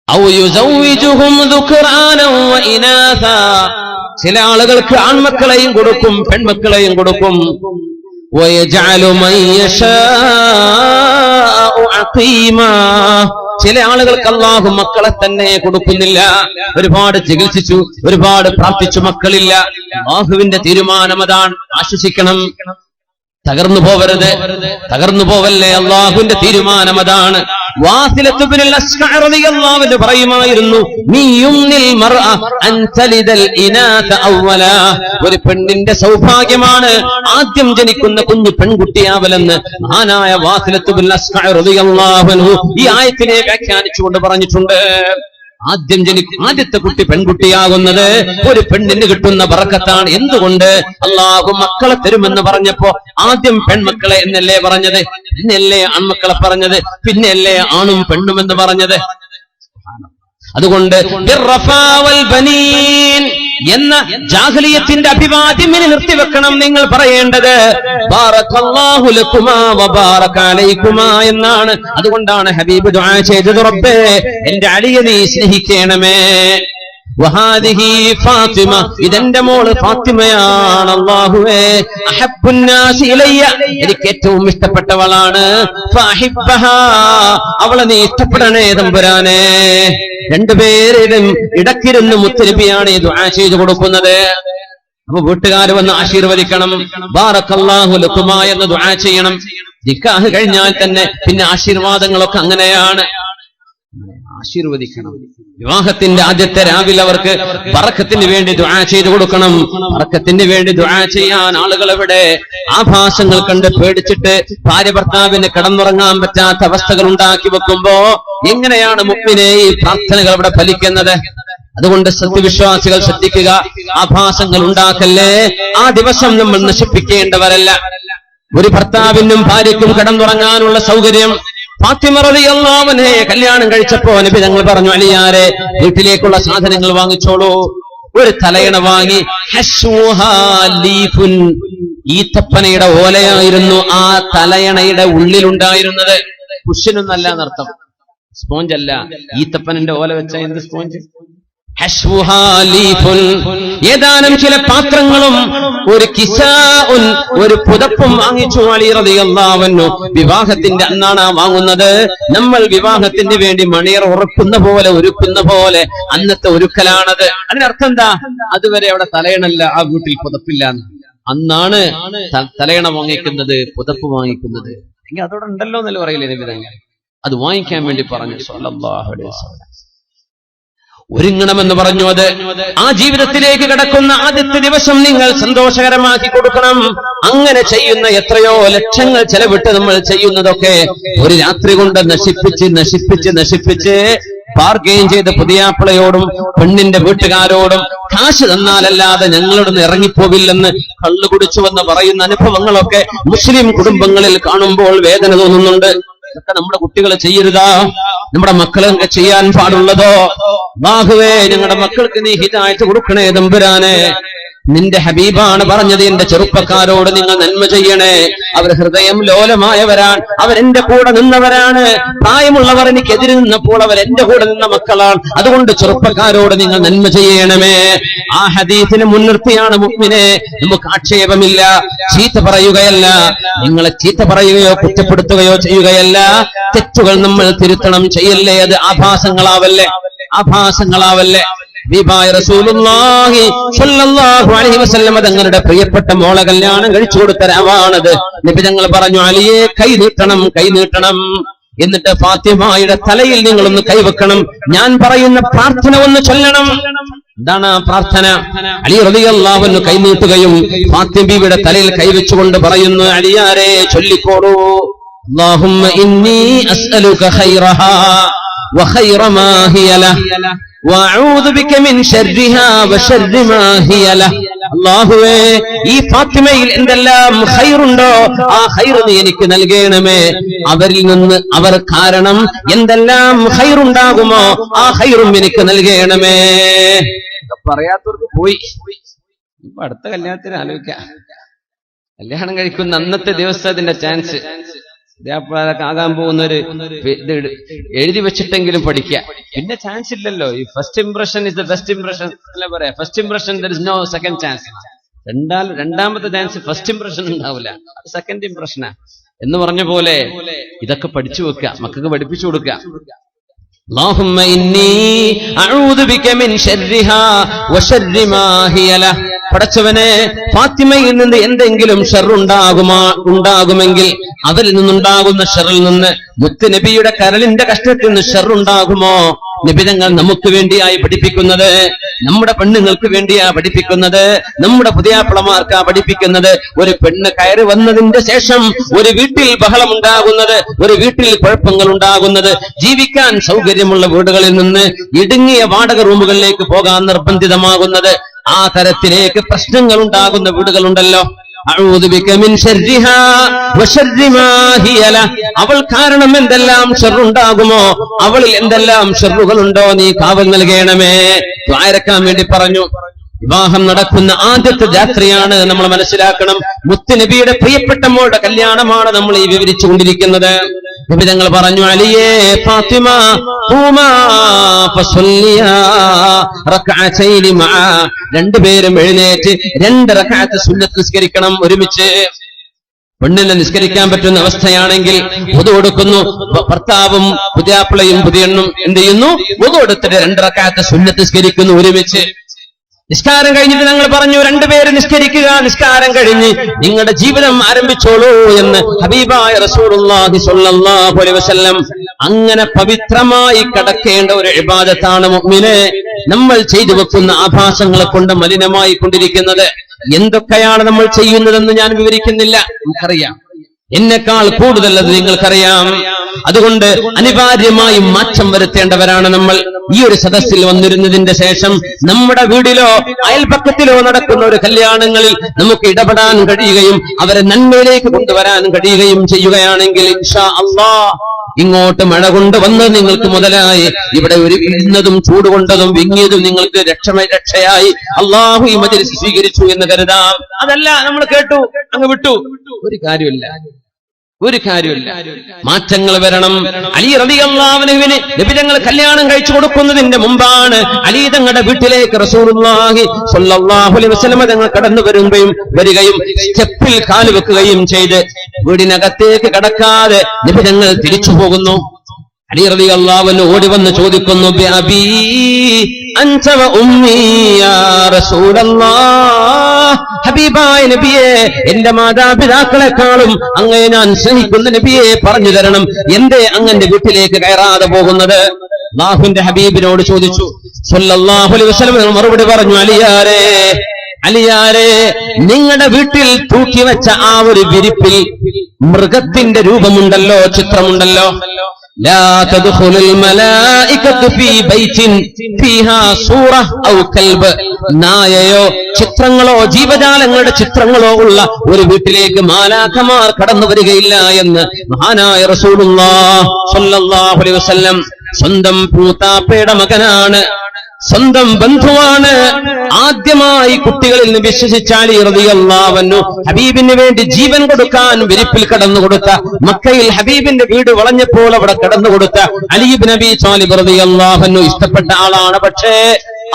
ഔ യുസവ്വിജുഹും ദുക്റാനൻ വഇനാഥാ, ചില ആളുകൾക്ക് ആൺമക്കളെയും കൊടുക്കും പെൺമക്കളെയും കൊടുക്കും. വയജഅലു മൻ യശാഉ അഖീമാ, ചില ആളുകൾക്ക് അല്ലാഹു മക്കളെ തന്നെ കൊടുക്കുന്നില്ല. ഒരുപാട് ചികിത്സിച്ചു, ഒരുപാട് പ്രാർത്ഥിച്ചു, മക്കളില്ല. അല്ലാഹുവിന്റെ തീരുമാനം അതാണ്. ആശ്വസിക്കണം, തകർന്നു പോവരുത്, തകർന്നു പോവല്ലേ, അല്ലാഹുവിന്റെ തീരുമാനം അതാണ്. വാസിലത്ത് ഇബ്നുൽ അസ്ഖഅ റളിയല്ലാഹു അൻഹു പറയുമായിരുന്നു, മിയുന്നിൽ മർഅ അൻ തലിദൽ ഇനാത അവല, ഒരു പെണ്ണിന്റെ സൗഭാഗ്യമാണ് ആദ്യം ജനിക്കുന്ന കുഞ്ഞു പെൺകുട്ടിയാവലെന്ന് മഹാനായ വാസിലത്ത് ഇബ്നുൽ അസ്ഖഅ റളിയല്ലാഹു അൻഹു ഈ ആയത്തിനെ വ്യാഖ്യാനിച്ചുകൊണ്ട് പറഞ്ഞിട്ടുണ്ട്. ആദ്യത്തെ കുട്ടി പെൺകുട്ടിയാകുന്നത് ഒരു പെണ്ണിന് കിട്ടുന്ന ബറക്കത്താണ്. എന്തുകൊണ്ട്? അല്ലാഹു മക്കളെ തരുമെന്ന് പറഞ്ഞപ്പോ ആദ്യം പെൺമക്കളെ എന്നല്ലേ പറഞ്ഞത്, പിന്നെയല്ലേ ആൺമക്കളെ പറഞ്ഞത്, പിന്നെയല്ലേ ആണും പെണ്ണും എന്ന് പറഞ്ഞത്. അതുകൊണ്ട് എന്ന ജാഹിലിയത്തിന്റെ അഭിവാദ്യം ഇനി നിർത്തിവെക്കണം. നിങ്ങൾ പറയേണ്ടത് ബാറകല്ലാഹു ലക്കുമാ വബാറക അലൈക്കുമാ എന്നാണ്. അതുകൊണ്ടാണ് ഹബീബ് ദുആ ചെയ്തത്, റബ്ബേ എന്റെ അലിയെ നീ സ്നേഹിക്കണമേ. വഹാദിഹി ഫാത്തിമ, ഇതെന്റെ മോള് ഫാത്തിമയാണ്. അല്ലാഹുവേ അഹബ്ബുന്നാസി ഇലയ്യ, എനിക്ക് ഏറ്റവും ഇഷ്ടപ്പെട്ടവളാണ്. ഫഅഹിബ്ബഹാ, അവളെ നീ ഇഷ്ടപ്പെടണേ തമ്പുരാനെ. രണ്ടുപേരും ഇടക്കിരുന്ന് മുത്തനബിയാണ് ഈ ദുആ ചെയ്തു കൊടുക്കുന്നത്. അപ്പൊ വീട്ടുകാർ വന്ന് ആശീർവദിക്കണം. ബാറകല്ലാഹു ലക്കുമാ എന്ന് ദുആ ചെയ്യണം. നിക്കാഹ് കഴിഞ്ഞാൽ തന്നെ പിന്നെ ആശീർവാദങ്ങളൊക്കെ അങ്ങനെയാണ്, ആശീർവദിക്കണം. വിവാഹത്തിന്റെ ആദ്യത്തെ രാവിലെ അവർക്ക് ബറക്കത്തിന് വേണ്ടി ദുആ ചെയ്തു കൊടുക്കണം. ബറക്കത്തിന് വേണ്ടി ദുആ ചെയ്യാൻ ആളുകൾ എവിടെ? ആഭാസങ്ങൾ കണ്ട് പേടിച്ചിട്ട് ഭാര്യ ഭർത്താവിന് കിടന്നുറങ്ങാൻ പറ്റാത്ത അവസ്ഥകൾ ഉണ്ടാക്കി വെക്കുമ്പോ എങ്ങനെയാണ് മുഅ്മിനേ ഈ പ്രാർത്ഥനകൾ ഇവിടെ ഫലിക്കുന്നത്? അതുകൊണ്ട് സത്യവിശ്വാസികൾ ശ്രദ്ധിക്കുക, ആഭാസങ്ങൾ ഉണ്ടാക്കല്ലേ. ആ ദിവസം നമ്മൾ നശിപ്പിക്കേണ്ടവരല്ല. ഒരു ഭർത്താവിനും ഭാര്യയ്ക്കും കിടന്നുറങ്ങാനുള്ള സൗകര്യം ഫാത്തിമ റളിയല്ലാഹു അൻഹയെ കല്യാണം കഴിച്ചപ്പോ നബി തങ്ങൾ പറഞ്ഞു, അലിയാരെ വീട്ടിലേക്കുള്ള സാധനങ്ങൾ വാങ്ങിച്ചോളൂ. ഒരു തലയണ വാങ്ങി. ഈത്തപ്പനയുടെ ഓലയായിരുന്നു ആ തലയണയുടെ ഉള്ളിലുണ്ടായിരുന്നത്. കുഷ്യനൊന്നല്ല എന്നർത്ഥം, സ്പോഞ്ച് അല്ല. ഈത്തപ്പനന്റെ ഓല വെച്ച എന്ത് സ്പോഞ്ച്? ഏതാനും ചില പാത്രങ്ങളും ഒരു കിസാഉൻ, ഒരു പുതപ്പും വാങ്ങിച്ചു അലി റളിയല്ലാഹു അൻഹു. വിവാഹത്തിന്റെ അന്നാണ് വാങ്ങുന്നത്. നമ്മൾ വിവാഹത്തിന് വേണ്ടി മണിയർ ഉറക്കുന്ന പോലെ, ഒരുക്കുന്ന പോലെ അന്നത്തെ ഒരുക്കലാണത്. അതിനർത്ഥം എന്താ? അതുവരെ അവിടെ തലയണല്ല, ആ വീട്ടിൽ പുതപ്പില്ല. അന്നാണ് തലയണ വാങ്ങിക്കുന്നത്, പുതപ്പ് വാങ്ങിക്കുന്നത്. എങ്കിൽ അതോടെ ഉണ്ടല്ലോ എന്നല്ല പറയില്ലേ നബി തങ്ങൾ? അത് വാങ്ങിക്കാൻ വേണ്ടി പറഞ്ഞു സ്വല്ലല്ലാഹു അലൈഹി വസല്ലം. ഒരുങ്ങണമെന്ന് പറഞ്ഞു. അത് ആ ജീവിതത്തിലേക്ക് കടക്കുന്ന ആദ്യത്തെ ദിവസം നിങ്ങൾ സന്തോഷകരമാക്കി കൊടുക്കണം. അങ്ങനെ ചെയ്യുന്ന എത്രയോ ലക്ഷങ്ങൾ ചെലവിട്ട് നമ്മൾ ചെയ്യുന്നതൊക്കെ ഒരു രാത്രി കൊണ്ട് നശിപ്പിച്ച് ബാർഗെയിൻ ചെയ്ത് പുതിയാപ്പിളയോടും പെണ്ണിന്റെ വീട്ടുകാരോടും കാശ് തന്നാലല്ലാതെ ഞങ്ങളോടൊന്ന് ഇറങ്ങിപ്പോവില്ലെന്ന് കള്ളു കുടിച്ചുവെന്ന് പറയുന്ന അനുഭവങ്ങളൊക്കെ മുസ്ലിം കുടുംബങ്ങളിൽ കാണുമ്പോൾ വേദന തോന്നുന്നുണ്ട്. ഇതൊക്കെ നമ്മുടെ കുട്ടികൾ ചെയ്യരുതാ, നമ്മുടെ മക്കളൊക്കെ ചെയ്യാൻ പാടുള്ളതോ? അല്ലാഹുവേ ഞങ്ങളുടെ മക്കൾക്ക് നീ ഹിദായത്ത് കൊടുക്കണേ തമ്പുരാനെ. നിന്റെ ഹബീബാണ് പറഞ്ഞത്, എന്റെ ചെറുപ്പക്കാരോട് നിങ്ങൾ നന്മ ചെയ്യണേ. അവർ ഹൃദയം ലോലമായവരാണ്, അവരെന്റെ കൂടെ നിന്നവരാണ്. പ്രായമുള്ളവർ എനിക്കെതിരെ നിന്നപ്പോൾ അവർ എന്റെ കൂടെ നിന്ന മക്കളാണ്. അതുകൊണ്ട് ചെറുപ്പക്കാരോട് നിങ്ങൾ നന്മ ചെയ്യണമേ. ആ ഹദീസിനെ മുൻനിർത്തിയാണ് മുഅ്മിനെ. നമുക്ക് ആക്ഷേപമില്ല, ചീത്ത പറയുകയല്ല. നിങ്ങളെ ചീത്ത പറയുകയോ കുറ്റപ്പെടുത്തുകയോ ചെയ്യുകയല്ല. തെറ്റുകൾ നമ്മൾ തിരുത്തണം, ചെയ്യല്ലേ. അത് ആഭാസങ്ങളാവല്ലേ. റസൂലുള്ളാഹി സ്വല്ലല്ലാഹു അലൈഹി വസല്ലം തങ്ങളുടെ പ്രിയപ്പെട്ട മോളെ കല്യാണം കഴിച്ചു കൊടുത്ത രാവാണത്. നബി തങ്ങൾ പറഞ്ഞു, അലിയെ കൈ നീട്ടണം. എന്നിട്ട് ഫാത്തിമയുടെ തലയിൽ നിങ്ങളൊന്ന് കൈവെക്കണം. ഞാൻ പറയുന്ന പ്രാർത്ഥന ഒന്ന് ചൊല്ലണം. എന്താണ് ആ പ്രാർത്ഥന? അലി റളിയല്ലാഹു അൻഹു കൈ നീട്ടുകയും ഫാത്തിമയുടെ തലയിൽ കൈവച്ചുകൊണ്ട് പറയുന്നു, അലിയാരെ ചൊല്ലിക്കോളൂ. അല്ലാഹുമ്മ ഇന്നി അസ്അലുക ഖൈറഹാ വഖൈറ മാ ഹിയ ലഹ് വഅഊദു ബിക മിൻ ശർരിഹാ വശർരി മാ ഹിയ ലഹ്. അല്ലാഹുവേ, ഈ ഫാത്തിമയിൽ എന്തെല്ലാം ഖൈറുണ്ടോ ആ ഖൈർ നീ എനിക്ക് നൽകണമേ. അവരിൽ നിന്ന് അവർ കാരണം എന്തെല്ലാം ഖൈറുണ്ടാകുമോ ആ ഖൈറും എനിക്ക് നൽകണമേ. പറയാത്തവർക്ക് പോയി. ഇപ്പൊ അടുത്ത കല്യാണത്തിന് ആലോചിക്കാം. കല്യാണം കഴിക്കുന്ന അന്നത്തെ ദിവസം അതിന്റെ ചാൻസ് ആകാൻ പോകുന്നൊരു ഇത് എഴുതി വെച്ചിട്ടെങ്കിലും പഠിക്കുക. പിന്നെ ചാൻസ് ഇല്ലല്ലോ. ഈ first impression is the best impression അല്ല പറയാ. First impression there is no second chance. രണ്ടാമത്തെ ചാൻസ് ഫസ്റ്റ് ഇംപ്രഷൻ ഉണ്ടാവില്ല, അത് സെക്കൻഡ് ഇംപ്രഷനാ എന്ന് പറഞ്ഞ പോലെ ഇതൊക്കെ പഠിച്ചു വെക്കുക, മക്കൾക്ക് പഠിപ്പിച്ചു കൊടുക്കുക. اللهم إني أعوذ بك من شرها وشر ما هي له. പടച്ചവനെ, ഫാത്തിമയിൽ നിന്ന് എന്തെങ്കിലും ഷർറുണ്ടാകുമെങ്കിൽ അവരിൽ നിന്നുണ്ടാകുന്ന ഷർറിൽ നിന്ന് മുത്ത് നബിയുടെ കരളിന്റെ കഷ്ടത്തിൽ നിന്ന് ഷർറുണ്ടാകുമോ? നിബിതങ്ങൾ നമുക്ക് വേണ്ടിയായി പഠിപ്പിക്കുന്നത്, നമ്മുടെ പെണ്ണുങ്ങൾക്ക് വേണ്ടിയാ പഠിപ്പിക്കുന്നത്, നമ്മുടെ പുതിയാപ്പിളമാർക്കാ പഠിപ്പിക്കുന്നത്. ഒരു പെണ്ണ് കയറി വന്നതിന്റെ ശേഷം ഒരു വീട്ടിൽ ബഹളം ഉണ്ടാകുന്നത്, ഒരു വീട്ടിൽ കുഴപ്പങ്ങൾ ഉണ്ടാകുന്നത്, ജീവിക്കാൻ സൗകര്യമുള്ള വീടുകളിൽ നിന്ന് ഇടുങ്ങിയ വാടക റൂമുകളിലേക്ക് പോകാൻ നിർബന്ധിതമാകുന്നത്, ആ തരത്തിലേക്ക് പ്രശ്നങ്ങൾ ഉണ്ടാകുന്ന വീടുകളുണ്ടല്ലോ. അഊദു ബിക മിൻ ശർരിഹാ വശർരി മാ ഹിയ ലഹ്. അവൾ കാരണം എന്തെല്ലാം ഷർറുണ്ടാകുമോ, അവളിൽ എന്തെല്ലാം ഷർറുകളുണ്ടോ നീ കാവൽ നൽകണമേ. ദ്വാരക്കാൻ വേണ്ടി പറഞ്ഞു. വിവാഹം നടക്കുന്ന ആദ്യത്തെ രാത്രിയാണ്, നമ്മൾ മനസ്സിലാക്കണം. മുത്തുനബിയുടെ പ്രിയപ്പെട്ട മോളുടെ കല്യാണമാണ് നമ്മൾ ഈ വിവരിച്ചു കൊണ്ടിരിക്കുന്നത്. നബി തങ്ങൾ പറഞ്ഞു, അലിയേ ഫാത്തിമ ഖൂമാ ഫസല്ലിയാ റക്അതൈനി മഅ. രണ്ടുപേരും എഴുന്നേറ്റ് 2 റക്അത്ത് സുന്നത്ത് നിസ്കരിക്കണം ഒരുമിച്ച്. പെണ്ണിനെ നിസ്കരിക്കാൻ പറ്റുന്ന അവസ്ഥയാണെങ്കിൽ വുദു കൊടുക്കുന്നു. ഭർത്താവും പുതിയാപ്പിളയും പുതിയണ്ണും എന്ത് ചെയ്യുന്നു? വുദു എടുത്തിട്ട് 2 റക്അത്ത് സുന്നത്ത് നിസ്കരിക്കുന്നു ഒരുമിച്ച്. നിസ്കാരം കഴിഞ്ഞിട്ട് ഞങ്ങൾ പറഞ്ഞു, 2 പേര് നിസ്കരിക്കുക, നിസ്കാരം കഴിഞ്ഞ് നിങ്ങളുടെ ജീവിതം ആരംഭിച്ചോളൂ എന്ന് ഹബീബായ റസൂലുള്ളാഹി സ്വല്ലല്ലാഹു അലൈഹി വസല്ലം. അങ്ങനെ പവിത്രമായി കടക്കേണ്ട ഒരു ഇബാദത്താണ് മുഅ്മിനെ നമ്മൾ ചെയ്തു വെക്കുന്ന ആഭാസങ്ങളെ കൊണ്ട് മലിനമായി കൊണ്ടിരിക്കുന്നത്. എന്തൊക്കെയാണ് നമ്മൾ ചെയ്യുന്നതെന്ന് ഞാൻ വിവരിക്കുന്നില്ല, നമുക്കറിയാം. എന്നെക്കാൾ കൂടുതൽ അത് നിങ്ങൾക്കറിയാം. അതുകൊണ്ട് അനിവാര്യമായും മാറ്റം വരുത്തേണ്ടവരാണ് നമ്മൾ. ഈ ഒരു സദസ്സിൽ വന്നിരുന്നതിന്റെ ശേഷം നമ്മുടെ വീടിലോ അയൽപക്കത്തിലോ നടക്കുന്ന ഒരു കല്യാണങ്ങളിൽ നമുക്ക് ഇടപെടാൻ കഴിയുകയും അവരെ നന്മയിലേക്ക് കൊണ്ടുവരാൻ കഴിയുകയും ചെയ്യുകയാണെങ്കിൽ ഇൻഷാ അല്ലാഹ് ഇങ്ങോട്ട് മഴ കൊണ്ടുവന്ന് നിങ്ങൾക്ക് മുതലായി ഇവിടെ ഒരു ഇടുന്നതും ചൂടുകൊണ്ടതും വിങ്ങിയതും നിങ്ങൾക്ക് രക്ഷയായി അള്ളാഹു ഈ മജ്‌ലിസ് സ്വീകരിച്ചു എന്ന് കരുതാം. അതല്ല, നമ്മൾ കേട്ടു അങ്ങ് വിട്ടു, ഒരു കാര്യമില്ല. മാറ്റങ്ങൾ വരണം. അലി റളിയല്ലാഹു അൻഹുവിന് നബി തങ്ങൾ കല്യാണം കഴിച്ചു കൊടുക്കുന്നതിന്റെ മുമ്പാണ് അലി തങ്ങളുടെ വീട്ടിലേക്ക് റസൂലുള്ളാഹി സ്വല്ലല്ലാഹു അലൈഹി വസല്ലം തങ്ങൾ കടന്നു വരികയും സ്റ്റെപ്പിൽ കാല് വെക്കുകയും ചെയ്ത് വീടിനകത്തേക്ക് കടക്കാതെ നബി തങ്ങൾ തിരിച്ചു പോകുന്നു. അലി റളിയല്ലാഹു അൻഹു ഓടി വന്ന് ചോദിക്കുന്നു, ബിഅബീ അൻത വ ഉമ്മീ യാ റസൂലല്ലാഹ്. ഹബീബായ നബിയെ, എന്റെ മാതാപിതാക്കളെക്കാളും അങ്ങയെ ഞാൻ സ്നേഹിക്കുന്ന നബിയെ, പറഞ്ഞു തരണം, എന്തേ അങ്ങന്റെ വീട്ടിലേക്ക് കയറാതെ പോകുന്നത്? അല്ലാഹുവിന്റെ ഹബീബിനോട് ചോദിച്ചു. സ്വല്ലല്ലാഹു അലൈഹി വസല്ലം മറുപടി പറഞ്ഞു, അലിയാരെ, നിങ്ങളുടെ വീട്ടിൽ തൂക്കി വെച്ച ആ ഒരു വിരിപ്പിൽ മൃഗത്തിന്റെ രൂപമുണ്ടല്ലോ, ചിത്രമുണ്ടല്ലോ. ലാ തദ്ഖുലുൽ മലായികത്തു ഫീ ബൈത്തിൻ ഫീഹാ സൂറ ഔ കൽബ്. നായയോ ചിത്രങ്ങളോ ജീവജാലങ്ങളുടെ ചിത്രങ്ങളോ ഉള്ള ഒരു വീട്ടിലേക്ക് മാലാഖമാർ കടന്നു വരികയില്ല എന്ന് മഹാനായ റസൂലുള്ളാഹി സ്വല്ലല്ലാഹു അലൈഹി വസല്ലം. സ്വന്തം പൂത്താപ്പയുടെ മകനാണ്, സ്വന്തം ബന്ധുവാണ്. ആദ്യമായി കുട്ടികളിൽ നിന്ന് വിശ്വസിച്ച അലി റളിയല്ലാഹു അൻഹു ഹബീബിന് വേണ്ടി ജീവൻ കൊടുക്കാൻ വിരിപ്പിൽ കടന്നു കൊടുത്ത, മക്കയിൽ ഹബീബിന്റെ വീട് വളഞ്ഞപ്പോൾ അവിടെ കടന്നു കൊടുത്ത അലി ഇബ്നു അബീ ത്വാലിബ് റളിയല്ലാഹു അൻഹു ഇഷ്ടപ്പെട്ട ആളാണ്. പക്ഷേ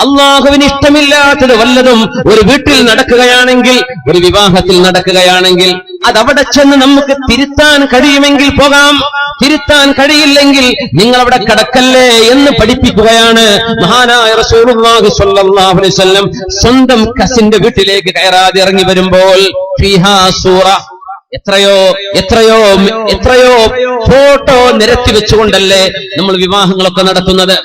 അള്ളാഹുവിന് ഇഷ്ടമില്ലാത്തത് വല്ലതും ഒരു വീട്ടിൽ നടക്കുകയാണെങ്കിൽ, ഒരു വിവാഹത്തിൽ നടക്കുകയാണെങ്കിൽ, അതവിടെ ചെന്ന് നമുക്ക് തിരുത്താൻ കഴിയുമെങ്കിൽ പോകാം, തിരുത്താൻ കഴിയില്ലെങ്കിൽ നിങ്ങൾ അവിടെ കടക്കല്ലേ എന്ന് പഠിപ്പിക്കുകയാണ് മഹാനായ റസൂലുള്ളാഹി സ്വല്ലല്ലാഹു അലൈഹി വസല്ലം. സ്വന്തം കസിന്റെ വീട്ടിലേക്ക് കയറാതെ ഇറങ്ങി വരുമ്പോൾ ഫീഹാ സൂറ, എത്രയോ ഫോട്ടോ നിരത്തി വെച്ചുകൊണ്ടല്ലേ നമ്മൾ വിവാഹങ്ങളൊക്കെ നടത്തുന്നത്.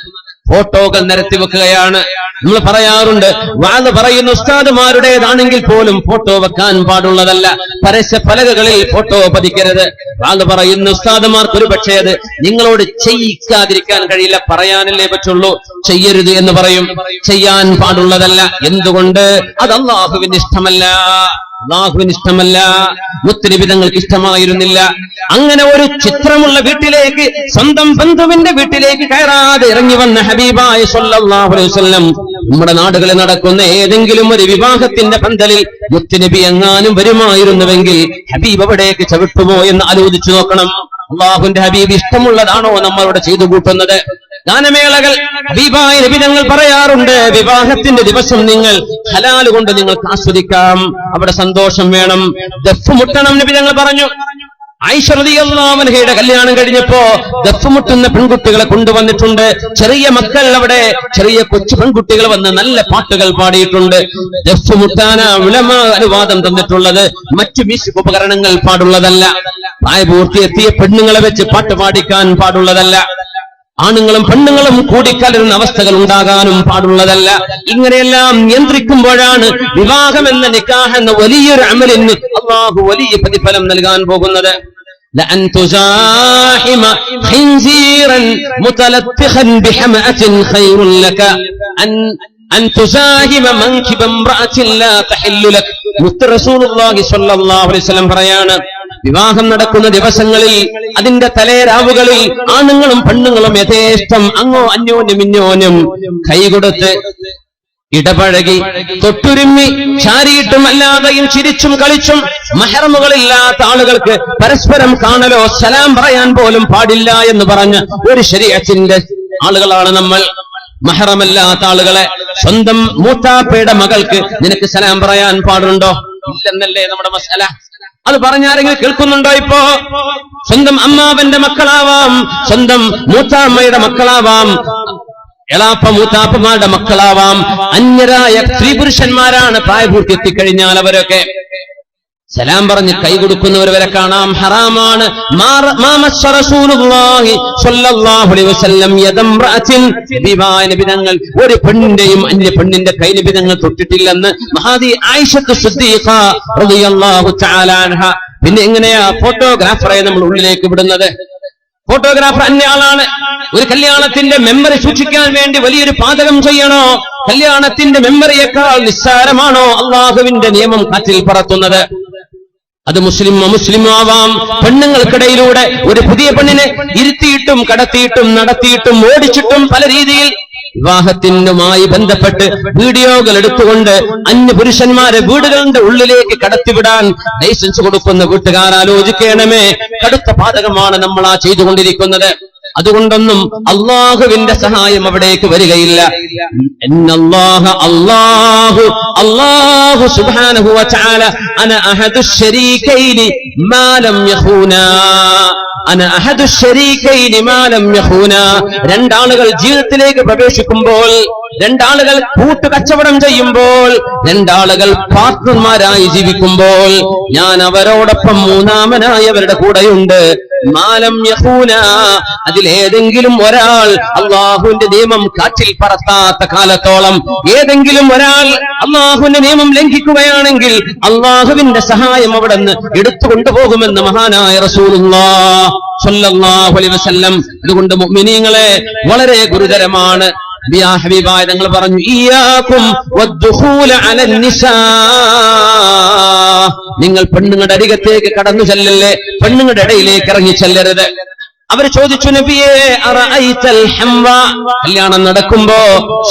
ഫോട്ടോകൾ നിരത്തി വെക്കുകയാണ്. നമ്മൾ പറയാറുണ്ട്, വാത് പറയുന്ന ഉസ്താദുമാരുടേതാണെങ്കിൽ പോലും ഫോട്ടോ വെക്കാൻ പാടുള്ളതല്ല, പരസ്യ പലകകളിൽ ഫോട്ടോ പതിക്കരുത്. വാത് പറയുന്ന ഉസ്താദുമാർക്ക് ഒരു പക്ഷേ അത് നിങ്ങളോട് ചെയ്യിക്കാതിരിക്കാൻ കഴിയില്ല, പറയാനല്ലേ പറ്റുള്ളൂ. ചെയ്യരുത് എന്ന് പറയും, ചെയ്യാൻ പാടുള്ളതല്ല. എന്തുകൊണ്ട്? അത് അല്ലാഹുവിന് ഇഷ്ടമല്ല, അല്ലാഹുവിന് ഇഷ്ടമല്ല, മുത്തുനബി തങ്ങൾക്ക് ഇഷ്ടമായിരുന്നില്ല. അങ്ങനെ ഒരു ചിത്രമുള്ള വീട്ടിലേക്ക്, സ്വന്തം ബന്ധുവിന്റെ വീട്ടിലേക്ക് കയറാതെ ഇറങ്ങി വന്ന ഹബീബായ സ്വല്ലല്ലാഹു അലൈഹി വസല്ലം നമ്മുടെ നാടുകളിൽ നടക്കുന്ന ഏതെങ്കിലും ഒരു വിവാഹത്തിന്റെ പന്തലിൽ മുത്തുനബി എങ്ങാനും വരുമായിരുന്നുവെങ്കിൽ ഹബീബ് അവിടേക്ക് ചവിട്ടുമോ എന്ന് ആലോചിച്ചു നോക്കണം. അല്ലാഹുവിന്റെ ഹബീബ് ഇഷ്ടമുള്ളതാണോ നമ്മളിവിടെ ചെയ്തു കൂട്ടുന്നത്? ഗാനമേളകൾ, ഹബീബായ നബി തങ്ങൾ പറയാറുണ്ട്, വിവാഹത്തിന്റെ ദിവസം നിങ്ങൾ ഹലാൽ കൊണ്ട് നിങ്ങൾക്ക് ആസ്വദിക്കാം, അവിടെ സന്തോഷം വേണം, ദഫ് മുട്ടണം. നബി തങ്ങൾ പറഞ്ഞു. ആയിഷ റളിയല്ലാഹു അൻഹയുടെ കല്യാണം കഴിഞ്ഞപ്പോ ദഫ് മുട്ടുന്ന പെൺകുട്ടികളെ കൊണ്ടുവന്നിട്ടുണ്ട്. ചെറിയ മക്കൾ, അവിടെ ചെറിയ കൊച്ചു പെൺകുട്ടികൾ വന്ന് നല്ല പാട്ടുകൾ പാടിയിട്ടുണ്ട്. ദഫ് മുട്ടാന ഉലമാ അനുവാദം തന്നിട്ടുള്ളത്, മറ്റു മ്യൂസിക് ഉപകരണങ്ങൾ പാടുള്ളതല്ല. പ്രായപൂർത്തിയെത്തിയ പെണ്ണുങ്ങളെ വെച്ച് പാട്ട് പാടിക്കാൻ പാടുള്ളതല്ല. ആണുങ്ങളും പെണ്ണുങ്ങളും കൂടിക്കലരുന്ന അവസ്ഥകൾ ഉണ്ടാകാനും പാടുള്ളതല്ല. ഇങ്ങനെയെല്ലാം നിയന്ത്രിക്കുമ്പോഴാണ് വിവാഹം എന്ന നിക്കാഹ് എന്ന വലിയൊരു അമലിന് അല്ലാഹു വലിയ പ്രതിഫലം നൽകാൻ പോകുന്നത്. لأن تزاحم خنزيرا متلطخا بحمأة خير لك أن تزاحم منكب امرأة لا تحل لك. മുത്ത് റസൂലുള്ളാഹി സ്വല്ലല്ലാഹു അലൈഹി വസല്ലം പറയാണ്, വിവാഹം നടക്കുന്ന ദിവസങ്ങളിൽ, അതിന്റെ തലേരാവുകളിൽ ആണുങ്ങളും പെണ്ണുങ്ങളും യഥേഷ്ടം അങ്ങോ അന്യോന്യം കൈകൊടുത്ത് ഇടപഴകി തൊട്ടുരുമ്മി ചാരിയിട്ടും അല്ലാതെയും ചിരിച്ചും കളിച്ചും മഹ്റമുകളില്ലാത്ത ആളുകൾക്ക് പരസ്പരം കാണലോ സലാം പറയാൻ പോലും പാടില്ല എന്ന് പറഞ്ഞ ഒരു ശരീഅത്തിന്റെ ആളുകളാണ് നമ്മൾ. മഹ്റമല്ലാത്ത ആളുകളെ, സ്വന്തം മൂത്താപ്പയുടെ മകൾക്ക് നിനക്ക് സലാം പറയാൻ പാടുണ്ടോ? ഇല്ലെന്നല്ലേ നമ്മുടെ മസല. അത് പറഞ്ഞാരെങ്കിലും കേൾക്കുന്നുണ്ടോ? ഇപ്പോ സ്വന്തം അമ്മാവന്റെ മക്കളാവാം, സ്വന്തം മൂത്താമ്മയുടെ മക്കളാവാം, എളാപ്പ മൂത്താപ്പമാരുടെ മക്കളാവാം, അന്യരായ സ്ത്രീ പുരുഷന്മാരാണ്. പ്രായപൂർത്തി എത്തിക്കഴിഞ്ഞാൽ അവരൊക്കെ സലാം പറഞ്ഞ് കൈ കൊടുക്കുന്നവർ വരെ കാണാം. ഹറാമാണ്. നബിതങ്ങൾ ഒരു പെണ്ണിന്റെയും അന്യ പെണ്ണിന്റെ കൈ നബിതങ്ങൾ തൊട്ടിട്ടില്ലെന്ന് മഹാദി ആയിഷത്ത് സിദ്ദീഖ റളിയല്ലാഹു തആല അൻഹ. പിന്നെ എങ്ങനെയാ ഫോട്ടോഗ്രാഫറെ നമ്മൾ ഉള്ളിലേക്ക് വിടുന്നത്? ഫോട്ടോഗ്രാഫർ അന്യയാളാണ്. ഒരു കല്യാണത്തിന്റെ മെമ്മറി സൂക്ഷിക്കാൻ വേണ്ടി വലിയൊരു പാചകം ചെയ്യണോ? കല്യാണത്തിന്റെ മെമ്മറിയേക്കാൾ നിസ്സാരമാണോ അള്ളാഹുവിന്റെ നിയമം കാറ്റിൽ പറത്തുന്നത്? അത് മുസ്ലിമോ ആവാം. പെണ്ണുങ്ങൾക്കിടയിലൂടെ ഒരു പുതിയ പെണ്ണിനെ ഇരുത്തിയിട്ടും കടത്തിയിട്ടും നടത്തിയിട്ടും ഓടിച്ചിട്ടും പല രീതിയിൽ വിവാഹത്തിനുമായി ബന്ധപ്പെട്ട് വീഡിയോകൾ എടുത്തുകൊണ്ട് അന്യ പുരുഷന്മാരെ വീടുകളുടെ ഉള്ളിലേക്ക് കടത്തിവിടാൻ ലൈസൻസ് കൊടുക്കുന്ന വീട്ടുകാർ ആലോചിക്കണമേ. കടുത്ത പാതകമാണ് നമ്മൾ ആ ചെയ്തുകൊണ്ടിരിക്കുന്നത്. അതുകൊണ്ടൊന്നും അള്ളാഹുവിന്റെ സഹായം അവിടേക്ക് വരികയില്ല. അല്ലാഹു സുബ്ഹാനഹു വ തആല അന അഹദുശ് ശരീകൈനി മാ ലം യഖൂനാ. രണ്ടാളുകൾ ജീവിതത്തിലേക്ക് പ്രവേശിക്കുമ്പോൾ, രണ്ടാളുകൾ കൂട്ടുകച്ചവടം ചെയ്യുമ്പോൾ, രണ്ടാളുകൾ പാർട്ട്ണർമാരായി ജീവിക്കുമ്പോൾ ഞാൻ അവരോടൊപ്പം മൂന്നാമനായവരുടെ കൂടെയുണ്ട്. മാലം യഖൂന, അതിലേതെങ്കിലും ഒരാൾ അള്ളാഹുവിന്റെ നിയമം കാറ്റിൽ പറത്താത്ത കാലത്തോളം, ഏതെങ്കിലും ഒരാൾ അള്ളാഹുവിന്റെ നിയമം ലംഘിക്കുകയാണെങ്കിൽ അള്ളാഹുവിന്റെ സഹായം അവിടെ നിന്ന് എടുത്തുകൊണ്ടുപോകുമെന്ന് മഹാനായ റസൂലുള്ളാഹി സ്വല്ലല്ലാഹു അലൈഹി വസല്ലം. അതുകൊണ്ട് മുഅ്മിനീങ്ങളെ വളരെ ഗുരുതരമാണ്. ഹബീബായ തങ്ങൾ പറഞ്ഞു, ഇയ്യാകും വദ്ദുഖൂല അലൻ നിസാ. നിങ്ങൾ പെണ്ണുങ്ങളുടെ അരികത്തേക്ക് കടന്നു ചെല്ലല്ലേ, പെണ്ണുങ്ങളുടെ ഇടയിലേക്ക് ഇറങ്ങി ചെല്ലരുത്. അവർ ചോദിച്ചു, നബിയേ അറഅയ്തൽ ഹംവ, കല്യാണം നടക്കുമ്പോ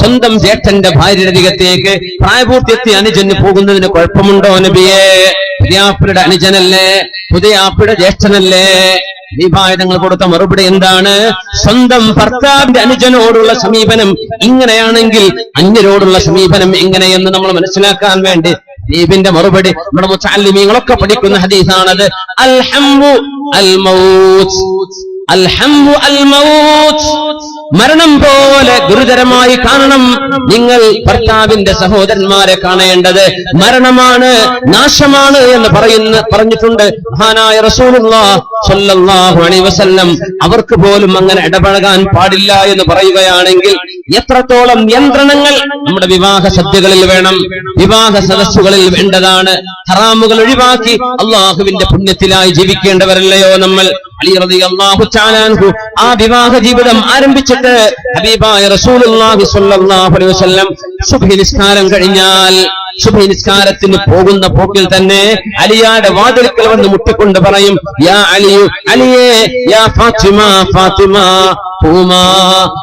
സ്വന്തം ജേഷ്ഠന്റെ ഭാര്യയുടെ അരികത്തേക്ക് പ്രായപൂർത്തിയെത്തിയ അനുജന് പോകുന്നതിന് കുഴപ്പമുണ്ടോ നബിയേ? പുതിയാപ്പിയുടെ അനുജനല്ലേ, പുതിയാപ്പിയുടെ ജ്യേഷ്ഠനല്ലേ? വിഭാഗങ്ങൾ കൊടുത്ത മറുപടി എന്താണ്? സ്വന്തം ഭർത്താവിന്റെ അനുജനോടുള്ള സമീപനം ഇങ്ങനെയാണെങ്കിൽ അന്യരോടുള്ള സമീപനം എങ്ങനെയെന്ന് നമ്മൾ മനസ്സിലാക്കാൻ വേണ്ടി ദീപിന്റെ മറുപടി നമ്മുടെ മുതഅല്ലിമീങ്ങളൊക്കെ പഠിക്കുന്ന ഹദീസാണത്. അൽഹംവു അൽ മൗത്ത്, അൽഹംവു അൽ മൗത്ത്, മരണം പോലെ ഗുരുതരമായി കാണണം നിങ്ങൾ ഭർത്താവിന്റെ സഹോദരന്മാരെ കാണേണ്ടത്. മരണമാണ്, നാശമാണ് എന്ന് പറഞ്ഞിട്ടുണ്ട് മഹാനായ റസൂലുള്ളാഹി സ്വല്ലല്ലാഹു അലൈഹി വസല്ലം. അവർക്ക് പോലും അങ്ങനെ ഇടപഴകാൻ പാടില്ല എന്ന് പറയുകയാണെങ്കിൽ എത്രത്തോളം നിയന്ത്രണങ്ങൾ നമ്മുടെ വിവാഹ സദ്യകളിൽ വേണം, വിവാഹ സദസ്സുകളിൽ വേണ്ടതാണ്. ഹറാമുകൾ ഒഴിവാക്കി അള്ളാഹുവിന്റെ പുണ്യത്തിലായി ജീവിക്കേണ്ടവരല്ലയോ നമ്മൾ? അലി റളിയല്ലാഹു തആല അൻഹു ആ വിവാഹ ജീവിതം ആരംഭിച്ചിട്ട് ഹബീബായ റസൂലുള്ളാഹി സ്വല്ലല്ലാഹു അലൈഹി വസല്ലം സുബ്ഹി നിസ്കാരം കഴിഞ്ഞാൽ, സുബ്ഹി നിസ്കാരത്തിന് പോകുന്ന പോക്കിൽ തന്നെ അലിയാടെ വാതിൽക്കൽ വന്ന് മുട്ടിക്കൊണ്ട് പറയും, യാ അലിയു, അലിയേ, യാ ഫാത്തിമ, ഫാത്തിമ ഖൂമാ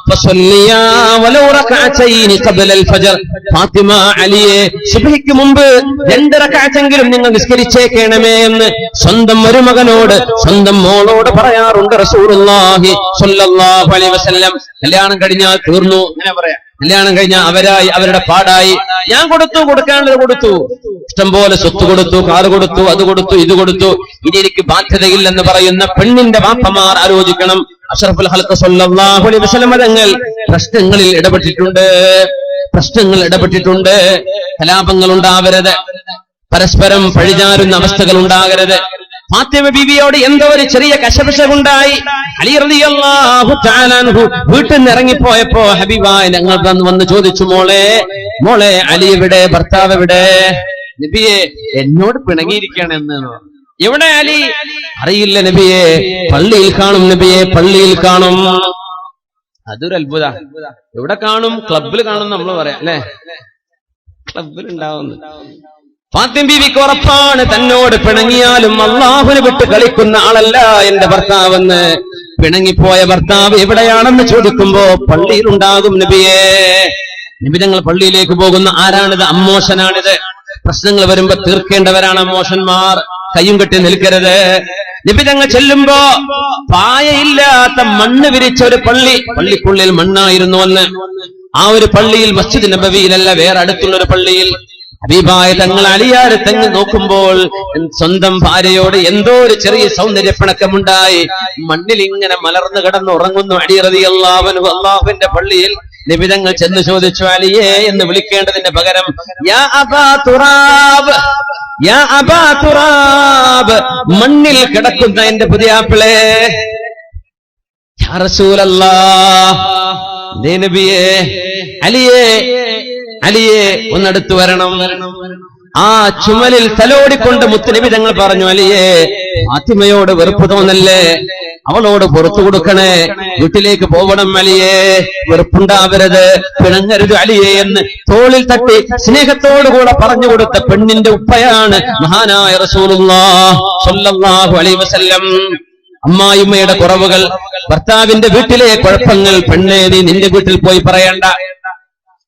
ഫസല്ലിയാ വലൗ റകഅതൈനി ഖബ്ലൽ ഫജ്ർ. ഫാത്തിമ, അലിയേ, സുബ്ഹിക്ക് മുമ്പ് 2 റകഅത്തെങ്കിലും നിങ്ങൾ നിസ്കരിച്ചേക്കണമേ എന്ന് സ്വന്തം മരുമകനോട്, സ്വന്തം മോളോട് പറയാറുണ്ട് റസൂലുള്ളാഹി സ്വല്ലല്ലാഹു അലൈഹി വസല്ലം. കല്യാണം കഴിഞ്ഞാൽ തീർന്നു, അങ്ങനെ പറയാം. കല്യാണം കഴിഞ്ഞാൽ അവരായി, അവരുടെ പാടായി. ഞാൻ കൊടുത്തു, കൊടുക്കാനുള്ളത് കൊടുത്തു, ഇഷ്ടംപോലെ സ്വത്ത് കൊടുത്തു, കാറ് കൊടുത്തു, അത് കൊടുത്തു, ഇത് കൊടുത്തു, ഇനി എനിക്ക് ബാധ്യതയില്ലെന്ന് പറയുന്ന പെണ്ണിന്റെ വാപ്പമാർ ആലോചിക്കണം. അഷ്റഫുൽ ഖൽഖ് സ്വല്ലല്ലാഹു അലൈഹി വസല്ലം തങ്ങൾ പ്രശ്നങ്ങളിൽ ഇടപെട്ടിട്ടുണ്ട്. കലാപങ്ങൾ ഉണ്ടാവരുത്, പരസ്പരം പഴിചാരുന്ന അവസ്ഥകൾ ഉണ്ടാകരുത്. ഫാത്തിമ ബീവിയോട് എന്തോ ഒരു ചെറിയ കശപിശകുണ്ടായി. അലി റളിയല്ലാഹു തആല അൻഹു വീട്ടിൽ നിന്ന് ഇറങ്ങിപ്പോയപ്പോ ഹബീബായ ഞങ്ങൾ വന്ന് ചോദിച്ചു, മോളെ അലി എവിടെ, ഭർത്താവ് എവിടെ? നബിയെ, എന്നോട് പിണങ്ങിയിരിക്കുകയാണെന്ന്. എവിടെ അലി? അറിയില്ല നബിയെ, പള്ളിയിൽ കാണും നബിയെ, പള്ളിയിൽ കാണും. അതൊരു അത്ഭുത. എവിടെ കാണും? ക്ലബിൽ കാണും നമ്മൾ പറയാം അല്ലെ, ക്ലബിൽ ഉണ്ടാവുന്നു. ഫാത്തിമ ബീവിക്ക് ഉറപ്പാണ്, തന്നോട് പിണങ്ങിയാലും അള്ളാഹുവിനെ വിട്ട് കളിക്കുന്ന ആളല്ല എന്റെ ഭർത്താവെന്ന്. പിണങ്ങിപ്പോയ ഭർത്താവ് എവിടെയാണെന്ന് ചോദിക്കുമ്പോ പള്ളിയിൽ ഉണ്ടാകും നബിയെ. നബി തങ്ങൾ പള്ളിയിലേക്ക് പോകുന്ന ആരാണിത്? അമ്മോശനാണിത്. പ്രശ്നങ്ങൾ വരുമ്പോ തീർക്കേണ്ടവരാണ് അമ്മോശന്മാർ. കയ്യും കെട്ടി നിൽക്കരുത്. നബി തങ്ങൾ ചെല്ലുമ്പോ പായയില്ലാത്ത മണ്ണ് വിരിച്ച ഒരു പള്ളിക്കുള്ളിൽ മണ്ണായിരുന്നു അന്ന്. ആ ഒരു പള്ളിയിൽ, മസ്ജിദ് നബവിയിലല്ല, വേറെ അടുത്തുള്ള ഒരു പള്ളിയിൽ ഹബീബായ തങ്ങൾ അലിയാരെ തങ്ങി നോക്കുമ്പോൾ സ്വന്തം ഭാര്യയോട് എന്തോ ഒരു ചെറിയ സൗന്ദര്യപ്പിണക്കമുണ്ടായി. മണ്ണിൽ ഇങ്ങനെ മലർന്നു കിടന്നുറങ്ങുന്നു അലി റളിയല്ലാഹു അൻഹു. അല്ലാഹുവിന്റെ പള്ളിയിൽ നബി തങ്ങൾ ചെന്ന് ചോദിച്ചു, അലിയേ എന്ന് വിളിക്കേണ്ടതിന്റെ പകരം യാ അബാ തുറാബ്, യാ അബാ തുറാബ്, മണ്ണിൽ കിടക്കുന്ന എന്റെ പുതിയാപ്പിളേ. യാ റസൂലല്ലാഹ്, നബിയേ, അലിയെ ഒന്നടുത്തു വരണം. ആ ചുമലിൽ തലോടിക്കൊണ്ട് മുത്തുനബി തങ്ങൾ പറഞ്ഞു, അലിയെ, ഫാത്തിമയോട് വെറുപ്പ് തോന്നല്ലേ, അവളോട് പുറത്തു കൊടുക്കണേ, വീട്ടിലേക്ക് പോകണം അലിയെ, വെറുപ്പുണ്ടാവരുത്, പിണങ്ങരുത് അലിയെ എന്ന് തോളിൽ തട്ടി സ്നേഹത്തോടുകൂടെ പറഞ്ഞു കൊടുത്ത പെണ്ണിന്റെ ഉപ്പയാണ് മഹാനായ റസൂലുള്ളാഹി സ്വല്ലല്ലാഹു അലൈഹി വസല്ലം. അമ്മായിമ്മയുടെ കുറവുകൾ, ഭർത്താവിന്റെ വീട്ടിലെ കുഴപ്പങ്ങൾ, പെണ്ണേ നീ നിന്റെ വീട്ടിൽ പോയി പറയണ്ട.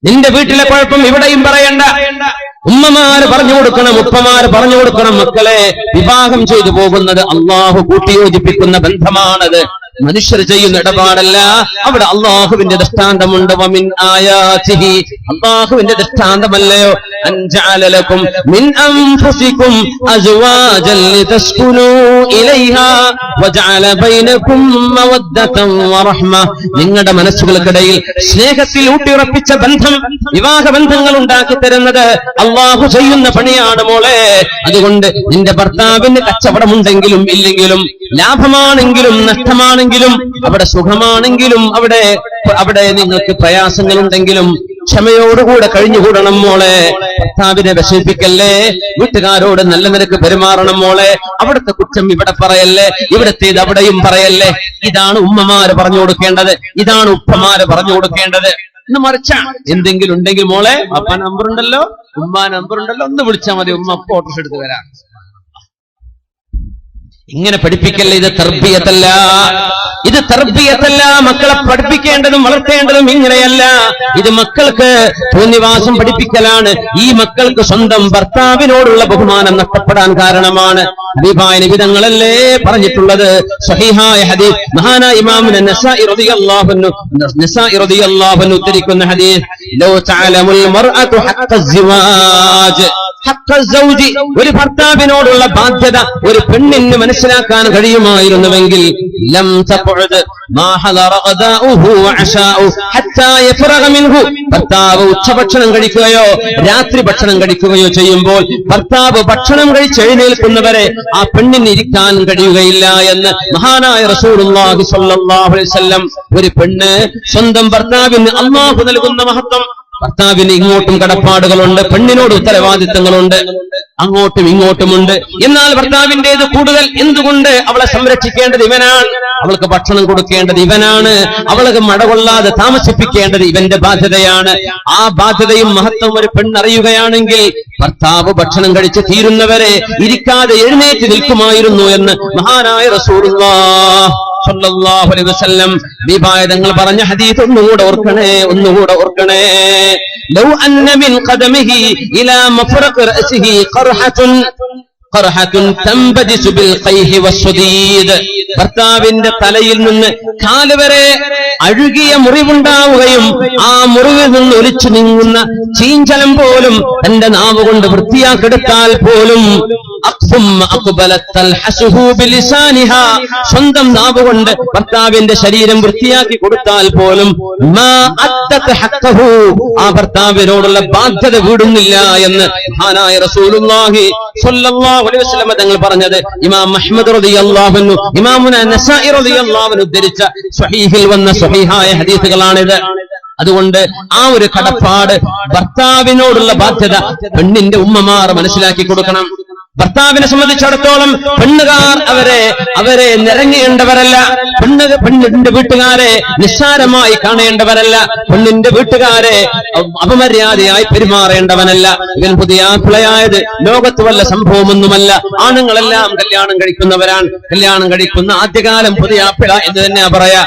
നിന്റെ വീട്ടിലെ കുഴപ്പം ഇവിടെയും പറയണ്ട. ഉമ്മമാര് പറഞ്ഞു കൊടുക്കണം, ഉപ്പമാര് പറഞ്ഞു കൊടുക്കണം. മക്കളെ, വിവാഹം ചെയ്തു പോകുന്നത് അള്ളാഹു കൂട്ടിയോജിപ്പിക്കുന്ന ബന്ധമാണത്, മനുഷ്യർ ചെയ്യുന്ന ഇടപാടല്ല. അവിടെ അള്ളാഹുവിന്റെ ദൃഷ്ടാന്തമുണ്ട്. വമിൻ ആയാതിഹി, അള്ളാഹുവിന്റെ ദൃഷ്ടാന്തമല്ലയോ, അൻജഅല ലക്കും മിൻ അൻഫുസികും അസ്വാജൻ ലിതസ്കുനൂ ഇലൈഹാ വജഅല ബൈനകും മവദ്ദതൻ വറഹ്മ. നിങ്ങളുടെ മനസ്സുകൾക്കിടയിൽ സ്നേഹത്തിൽ ഊട്ടിയുറപ്പിച്ച ബന്ധം, വിവാഹ ബന്ധങ്ങൾ ഉണ്ടാക്കി തരുന്നത് അള്ളാഹു ചെയ്യുന്ന പണിയാണ് മോളെ. അതുകൊണ്ട് നിന്റെ ഭർത്താവിന് കച്ചവടമുണ്ടെങ്കിലും ഇല്ലെങ്കിലും, ലാഭമാണെങ്കിലും നഷ്ടമാണെങ്കിലും, അവിടെ സുഖമാണെങ്കിലും അവിടെ നിങ്ങൾക്ക് പ്രയാസങ്ങളുണ്ടെങ്കിലും ക്ഷമയോടുകൂടെ കഴിഞ്ഞുകൂടണം മോളെ. ഭർത്താവിനെ വിഷമിപ്പിക്കല്ലേ, വീട്ടുകാരോട് നല്ല നിരക്ക് പെരുമാറണം മോളെ. അവിടുത്തെ കുറ്റം ഇവിടെ പറയല്ലേ, ഇവിടത്തേത് അവിടെയും പറയല്ലേ. ഇതാണ് ഉമ്മമാര് പറഞ്ഞു കൊടുക്കേണ്ടത്, ഇതാണ് ഉപ്പമാര് പറഞ്ഞു കൊടുക്കേണ്ടത്. ഇന്ന് മറിച്ച എന്തെങ്കിലും ഉണ്ടെങ്കിൽ മോളെ, അപ്പ നമ്പറുണ്ടല്ലോ, ഉമ്മ നമ്പറുണ്ടല്ലോ, ഒന്ന് വിളിച്ചാൽ മതി, ഉമ്മ അപ്പൊ ഓട്ടോസ് എടുത്ത് വരാം. ഇങ്ങനെ പഠിപ്പിക്കല്ലേ, ഇത് തർബിയത്തല്ല, ഇത് തർബിയത്തല്ല. മക്കളെ പഠിപ്പിക്കേണ്ടതും വളർത്തേണ്ടതും ഇങ്ങനെയല്ല. ഇത് മക്കൾക്ക് തോന്നിവാസം പഠിപ്പിക്കലാണ്. ഈ മക്കൾക്ക് സ്വന്തം ഭർത്താവിനോടുള്ള ബഹുമാനം നഷ്ടപ്പെടാൻ കാരണമാണ്. ഹബീബായ നബി തങ്ങളല്ലേ പറഞ്ഞിട്ടുള്ളത്, സ്വഹീഹായ ഹദീസ്, മഹാനായ ഇമാം നസാഇ റളിയല്ലാഹു അൻഹു ഉദ്ധരിക്കുന്ന ഹദീസ്, ലൗ തഅലമുൽ മർഅതു ഹഖ്ഖ സിവാജ്, ഒരു ഭർത്താവിനോടുള്ള ബാധ്യത ഒരു പെണ്ണിന് മനസ്സിലാക്കാൻ കഴിയുമായിരുന്നുവെങ്കിൽ ലം തഖഉദ് മാ ഹദറ ഖദാഉഹു വഅശാഉ ഹത്താ യഫറഗ മിൻഹു. ഭർത്താവ് ഉച്ചഭക്ഷണം കഴിക്കുകയോ രാത്രി ഭക്ഷണം കഴിക്കുകയോ ചെയ്യുമ്പോൾ ഭർത്താവ് ഭക്ഷണം കഴിച്ച് എഴുന്നേൽക്കുന്നവരെ ആ പെണ്ണിന് ഇരിക്കാൻ കഴിയുകയില്ല എന്ന് മഹാനായ റസൂലുള്ളാഹി സ്വല്ലല്ലാഹു അലൈഹി വസല്ലം. ഒരു പെണ്ണ് സ്വന്തം ഭർത്താവിന് അല്ലാഹു നൽകുന്ന മഹത്വം. ഭർത്താവിന് ഇങ്ങോട്ടും കടപ്പാടുകളുണ്ട്, പെണ്ണിനോട് ഉത്തരവാദിത്തങ്ങളുണ്ട്, അങ്ങോട്ടും ഇങ്ങോട്ടുമുണ്ട്. എന്നാൽ ഭർത്താവിന്റേത് കൂടുതൽ. എന്തുകൊണ്ട്? അവളെ സംരക്ഷിക്കേണ്ടത് ഇവനാണ്, അവൾക്ക് ഭക്ഷണം കൊടുക്കേണ്ടത് ഇവനാണ്, അവൾക്ക് മടകൊള്ളാതെ താമസിപ്പിക്കേണ്ടത് ഇവന്റെ ബാധ്യതയാണ്. ആ ബാധ്യതയും മഹത്വം ഒരു പെണ്ണറിയുകയാണെങ്കിൽ ഭർത്താവ് ഭക്ഷണം കഴിച്ച് തീരുന്നവരെ ഇരിക്കാതെ എഴുന്നേറ്റ് നിൽക്കുമായിരുന്നു എന്ന് മഹാനായ റസൂലുള്ളാഹി സ്വല്ലല്ലാഹു അലൈഹി വസല്ലം വിഭായതങ്ങൾ പറഞ്ഞ ഹദീസ് ഒന്നുകൂടെ ഓർക്കണേ. ലൗ അന്ന മിൻ ഖദമിഹി ഇലാ മഫറഖ് റഅസിഹി ഖർഹത്തുൻ തംബദിസു ബിൽ ഖൈഹി വസ്സദീദ്. ഭർത്താവിന്റെ തലയിൽ നിന്ന് കാല് വരെ അഴുകിയ മുറിവുണ്ടാവുകയും ആ മുറിവിൽ നിന്ന് ഒലിച്ചു നീങ്ങുന്ന ചീഞ്ചലം പോലും തന്റെ നാവ് കൊണ്ട് വൃത്തിയാക്കെടുത്താൽ പോലും സ്വന്തം നാവ് കൊണ്ട് ഭർത്താവിന്റെ ശരീരം വൃത്തിയാക്കി കൊടുത്താൽ പോലും ആ ഭർത്താവിനോടുള്ള ബാധ്യത വീടുന്നില്ല എന്ന് മഹാനായ റസൂലുള്ളാഹി സ്വല്ലല്ലാഹു അലൈഹി വസല്ലം തങ്ങൾ പറഞ്ഞത് ഇമാം അഹ്മദ് റളിയല്ലാഹു അൻഹു, ഇമാമുന നസാഇ റളിയല്ലാഹു അൻഹു ഉദ്ധരിച്ച സ്വഹീഹിൽ വന്ന സ്വഹീഹായ ഹദീസുകളാണിത്. അതുകൊണ്ട് ആ ഒരു കടപ്പാട്, ഭർത്താവിനോടുള്ള ബാധ്യത പെണ്ണിന്റെ ഉമ്മമാർ മനസ്സിലാക്കി കൊടുക്കണം. ഭർത്താവിനെ സംബന്ധിച്ചിടത്തോളം പെണ്ണുകാർ അവരെ നിറങ്ങേണ്ടവരല്ല. പെണ്ണിന്റെ വീട്ടുകാരെ നിസ്സാരമായി കാണേണ്ടവരല്ല. പെണ്ണിന്റെ വീട്ടുകാരെ അപമര്യാദയായി പെരുമാറേണ്ടവനല്ല. ഇവൻ പുതിയ പിള്ളയായത് ലോകത്ത് വല്ല സംഭവമൊന്നുമല്ല. ആണുങ്ങളെല്ലാം കല്യാണം കഴിക്കുന്നവരാണ്. കല്യാണം കഴിക്കുന്ന ആദ്യകാലം പുതിയ പിള എന്ന് തന്നെ പറയാ.